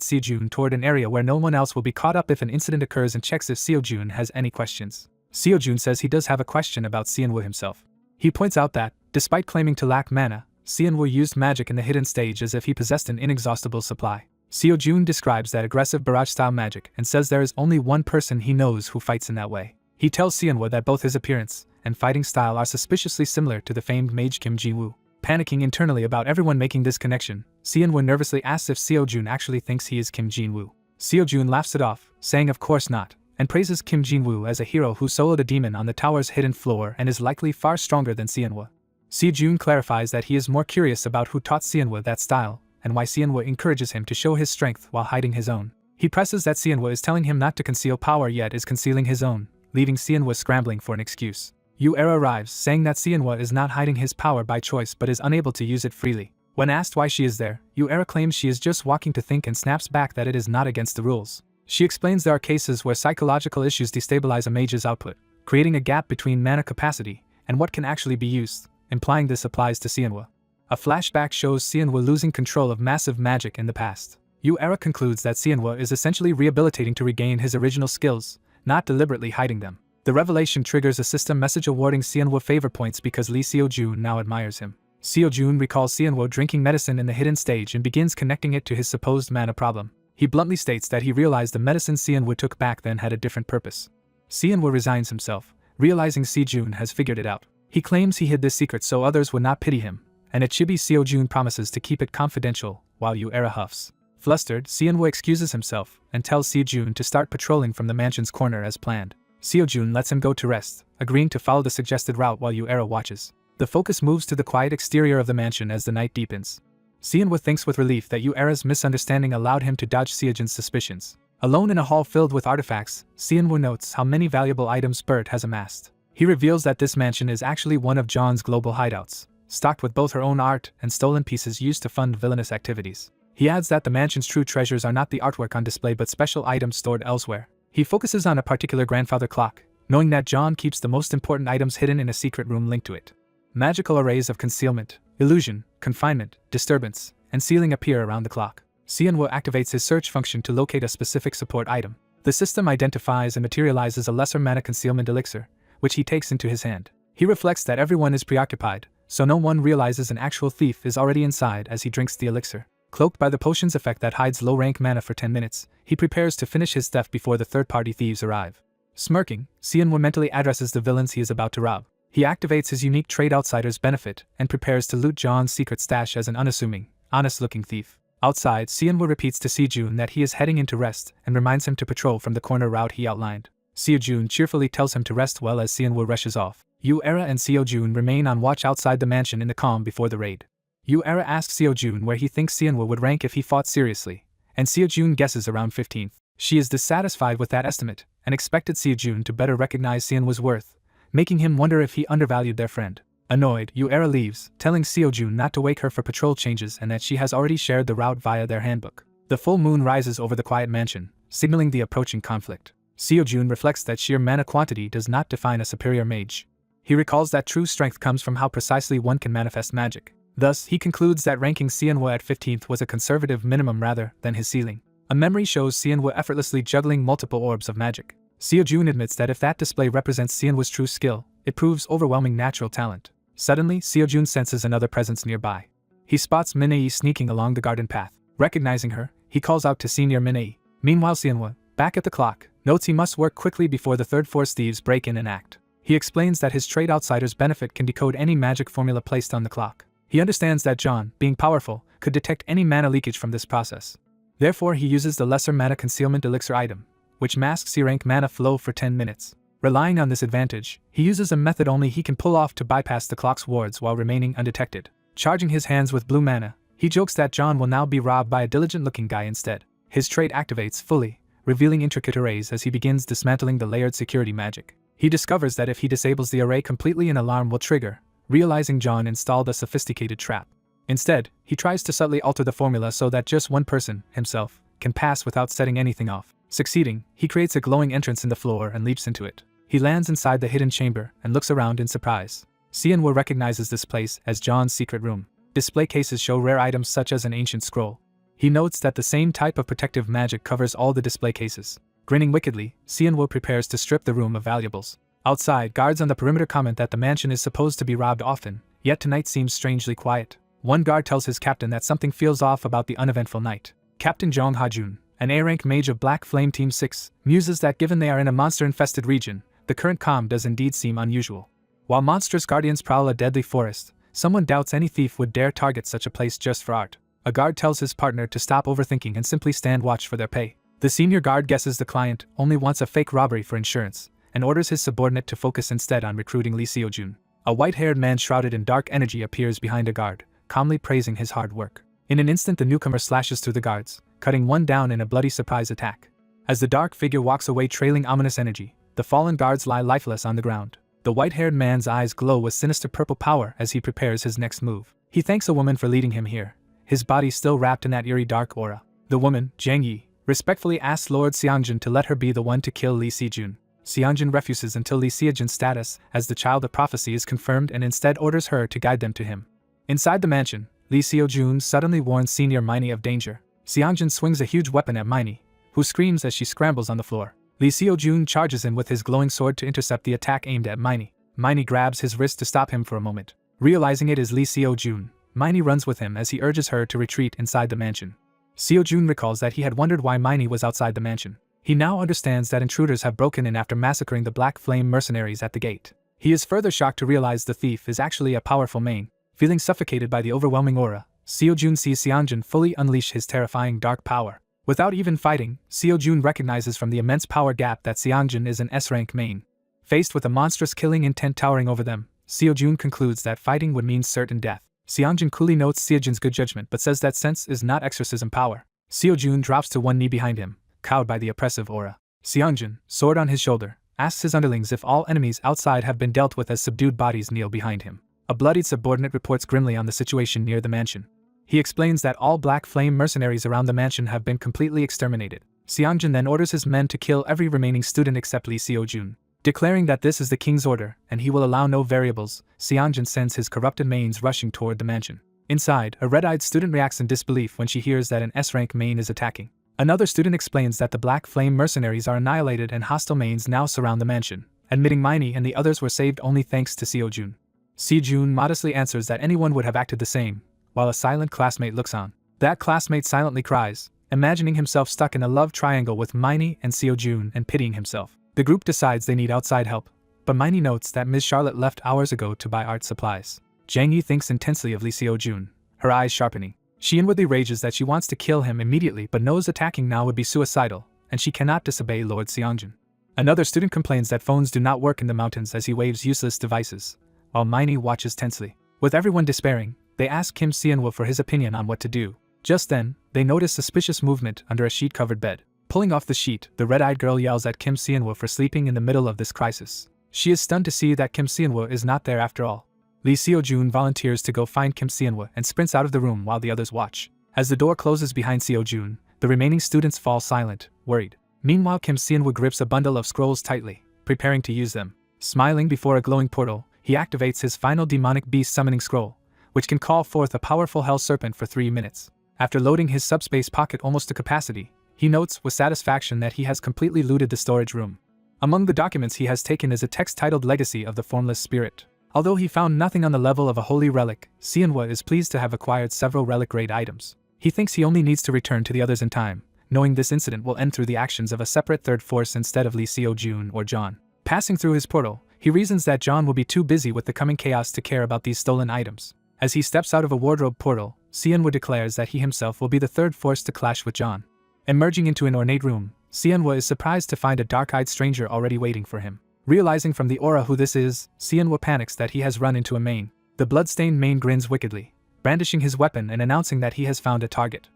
Seojun toward an area where no one else will be caught up if an incident occurs and checks if Seojun has any questions. Seojun says he does have a question about Sianwoo himself. He points out that, despite claiming to lack mana, Sianwoo used magic in the hidden stage as if he possessed an inexhaustible supply. Seojun describes that aggressive barrage-style magic and says there is only one person he knows who fights in that way. He tells Sianwoo that both his appearance and fighting style are suspiciously similar to the famed mage Kim Ji-woo. Panicking internally about everyone making this connection, Sianwoo nervously asks if Seojun actually thinks he is Kim Ji-woo. Seojun laughs it off, saying of course not, and praises Kim Ji-woo as a hero who soloed a demon on the tower's hidden floor and is likely far stronger than Sianwoo. Seojun clarifies that he is more curious about who taught Sianwoo that style, and why Sianwoo encourages him to show his strength while hiding his own. He presses that Sianwoo is telling him not to conceal power yet is concealing his own, leaving Sianwoo scrambling for an excuse. Yuera arrives, saying that Sianwoo is not hiding his power by choice but is unable to use it freely. When asked why she is there, Yuera claims she is just walking to think and snaps back that it is not against the rules. She explains there are cases where psychological issues destabilize a mage's output, creating a gap between mana capacity and what can actually be used, implying this applies to Sianwoo. A flashback shows Sianwoo losing control of massive magic in the past. Yuera concludes that Sianwoo is essentially rehabilitating to regain his original skills, not deliberately hiding them. The revelation triggers a system message awarding Sianwoo favor points because Lee Seojun now admires him. Seojun recalls Sianwoo drinking medicine in the hidden stage and begins connecting it to his supposed mana problem. He bluntly states that he realized the medicine Sianwoo took back then had a different purpose. Sianwoo resigns himself, realizing Seojun has figured it out. He claims he hid this secret so others would not pity him, and at Chibi Seojun promises to keep it confidential, while Yuera huffs. Flustered, Sianwoo excuses himself and tells Seojun to start patrolling from the mansion's corner as planned. Seojun lets him go to rest, agreeing to follow the suggested route while Yuera watches. The focus moves to the quiet exterior of the mansion as the night deepens. Sianwoo thinks with relief that Yuera's misunderstanding allowed him to dodge Seojun's suspicions. Alone in a hall filled with artifacts, Sianwoo notes how many valuable items Bert has amassed. He reveals that this mansion is actually one of John's global hideouts, stocked with both her own art and stolen pieces used to fund villainous activities. He adds that the mansion's true treasures are not the artwork on display but special items stored elsewhere. He focuses on a particular grandfather clock, knowing that John keeps the most important items hidden in a secret room linked to it. Magical arrays of concealment, illusion, confinement, disturbance, and sealing appear around the clock. Sianwoo activates his search function to locate a specific support item. The system identifies and materializes a lesser mana concealment elixir, which he takes into his hand. He reflects that everyone is preoccupied, so no one realizes an actual thief is already inside as he drinks the elixir. Cloaked by the potion's effect that hides low-rank mana for 10 minutes, he prepares to finish his theft before the third-party thieves arrive. Smirking, Sianwoo mentally addresses the villains he is about to rob. He activates his unique Trade Outsider's benefit and prepares to loot John's secret stash as an unassuming, honest-looking thief. Outside, Sianwoo repeats to Seojun that he is heading in to rest and reminds him to patrol from the corner route he outlined. Seojun cheerfully tells him to rest well as Sianwoo rushes off. Yuera and Seojun remain on watch outside the mansion in the calm before the raid. Yuera asks Seojun where he thinks Sianwoo would rank if he fought seriously, and Seojun guesses around 15th. She is dissatisfied with that estimate, and expected Seojun to better recognize Sianwoo's worth, making him wonder if he undervalued their friend. Annoyed, Yuera leaves, telling Seojun not to wake her for patrol changes and that she has already shared the route via their handbook. The full moon rises over the quiet mansion, signaling the approaching conflict. Seojun reflects that sheer mana quantity does not define a superior mage. He recalls that true strength comes from how precisely one can manifest magic. Thus, he concludes that ranking Sianwoo at 15th was a conservative minimum rather than his ceiling. A memory shows Sianwoo effortlessly juggling multiple orbs of magic. Seojun admits that if that display represents Sianwoo's true skill, it proves overwhelming natural talent. Suddenly, Seojun senses another presence nearby. He spots Min-ae sneaking along the garden path. Recognizing her, he calls out to Senior Min-ae. Meanwhile, Sianwoo, back at the clock, notes he must work quickly before the third force thieves break in and act. He explains that his Trade Outsider's benefit can decode any magic formula placed on the clock. He understands that John, being powerful, could detect any mana leakage from this process. Therefore, he uses the lesser mana concealment elixir item, which masks C-rank mana flow for 10 minutes. Relying on this advantage, he uses a method only he can pull off to bypass the clock's wards while remaining undetected. Charging his hands with blue mana, he jokes that John will now be robbed by a diligent-looking guy instead. His trait activates fully, revealing intricate arrays as he begins dismantling the layered security magic. He discovers that if he disables the array completely, an alarm will trigger, realizing John installed a sophisticated trap. Instead, he tries to subtly alter the formula so that just one person, himself, can pass without setting anything off. Succeeding, he creates a glowing entrance in the floor and leaps into it. He lands inside the hidden chamber and looks around in surprise. Manhwa recognizes this place as John's secret room. Display cases show rare items such as an ancient scroll. He notes that the same type of protective magic covers all the display cases. Grinning wickedly, Manhwa prepares to strip the room of valuables. Outside, guards on the perimeter comment that the mansion is supposed to be robbed often, yet tonight seems strangely quiet. One guard tells his captain that something feels off about the uneventful night. Captain Jong Ha-jun, an A-rank mage of Black Flame Team 6, muses that given they are in a monster-infested region, the current calm does indeed seem unusual. While monstrous guardians prowl a deadly forest, someone doubts any thief would dare target such a place just for art. A guard tells his partner to stop overthinking and simply stand watch for their pay. The senior guard guesses the client only wants a fake robbery for insurance, and orders his subordinate to focus instead on recruiting Lee Seo-jun. A white-haired man shrouded in dark energy appears behind a guard, calmly praising his hard work. In an instant, the newcomer slashes through the guards, cutting one down in a bloody surprise attack. As the dark figure walks away trailing ominous energy, the fallen guards lie lifeless on the ground. The white-haired man's eyes glow with sinister purple power as he prepares his next move. He thanks a woman for leading him here, his body still wrapped in that eerie dark aura. The woman, Jang Yi, respectfully asks Lord Seongjin to let her be the one to kill Lee Seo-jun. Seongjin refuses until Lee Seo-jun's status as the child of prophecy is confirmed and instead orders her to guide them to him. Inside the mansion, Lee Seo-jun suddenly warns Senior Miney of danger. Seongjin swings a huge weapon at Miney, who screams as she scrambles on the floor. Lee Seo-jun charges in with his glowing sword to intercept the attack aimed at Miney. Miney grabs his wrist to stop him for a moment. Realizing it is Lee Seo-jun, Miney runs with him as he urges her to retreat inside the mansion. Seo-jun recalls that he had wondered why Miney was outside the mansion. He now understands that intruders have broken in after massacring the Black Flame mercenaries at the gate. He is further shocked to realize the thief is actually a powerful main. Feeling suffocated by the overwhelming aura, Seo-jun sees Seongjin fully unleash his terrifying dark power. Without even fighting, Seo-jun recognizes from the immense power gap that Seongjin is an S-rank main. Faced with a monstrous killing intent towering over them, Seo-jun concludes that fighting would mean certain death. Seongjin coolly notes Seo-jun's good judgment but says that sense is not exorcism power. Seo-jun drops to one knee behind him, cowed by the oppressive aura. Seongjin, sword on his shoulder, asks his underlings if all enemies outside have been dealt with as subdued bodies kneel behind him. A bloodied subordinate reports grimly on the situation near the mansion. He explains that all Black Flame mercenaries around the mansion have been completely exterminated. Seongjin then orders his men to kill every remaining student except Lee Seo-jun. Declaring that this is the king's order and he will allow no variables, Seongjin sends his corrupted mains rushing toward the mansion. Inside, a red-eyed student reacts in disbelief when she hears that an S-rank main is attacking. Another student explains that the Black Flame mercenaries are annihilated and hostile mains now surround the mansion, admitting Miney and the others were saved only thanks to Seo-jun. Seo-jun modestly answers that anyone would have acted the same, while a silent classmate looks on. That classmate silently cries, imagining himself stuck in a love triangle with Miney and Seo-jun and pitying himself. The group decides they need outside help, but Miney notes that Ms. Charlotte left hours ago to buy art supplies. Jang Yi thinks intensely of Lee Seo-jun, her eyes sharpening. She inwardly rages that she wants to kill him immediately but knows attacking now would be suicidal, and she cannot disobey Lord Seongjin. Another student complains that phones do not work in the mountains as he waves useless devices, while Miney watches tensely. With everyone despairing, they ask Kim Seonwa for his opinion on what to do. Just then, they notice suspicious movement under a sheet-covered bed. Pulling off the sheet, the red-eyed girl yells at Kim Seonwa for sleeping in the middle of this crisis. She is stunned to see that Kim Seonwa is not there after all. Lee Seo-jun volunteers to go find Kim Seonwa and sprints out of the room while the others watch. As the door closes behind Seo-jun, the remaining students fall silent, worried. Meanwhile, Kim Seonwa grips a bundle of scrolls tightly, preparing to use them. Smiling before a glowing portal, he activates his final demonic beast summoning scroll, which can call forth a powerful hell serpent for 3 minutes. After loading his subspace pocket almost to capacity, he notes with satisfaction that he has completely looted the storage room. Among the documents he has taken is a text titled Legacy of the Formless Spirit. Although he found nothing on the level of a holy relic, Seonwa is pleased to have acquired several relic-grade items. He thinks he only needs to return to the others in time, knowing this incident will end through the actions of a separate third force instead of Lee Seo-jun or John. Passing through his portal, he reasons that John will be too busy with the coming chaos to care about these stolen items. As he steps out of a wardrobe portal, Seonwa declares that he himself will be the third force to clash with John. Emerging into an ornate room, Seonwa is surprised to find a dark-eyed stranger already waiting for him. Realizing from the aura who this is, Seonwoo panics that he has run into a main. The bloodstained main grins wickedly, brandishing his weapon and announcing that he has found a target.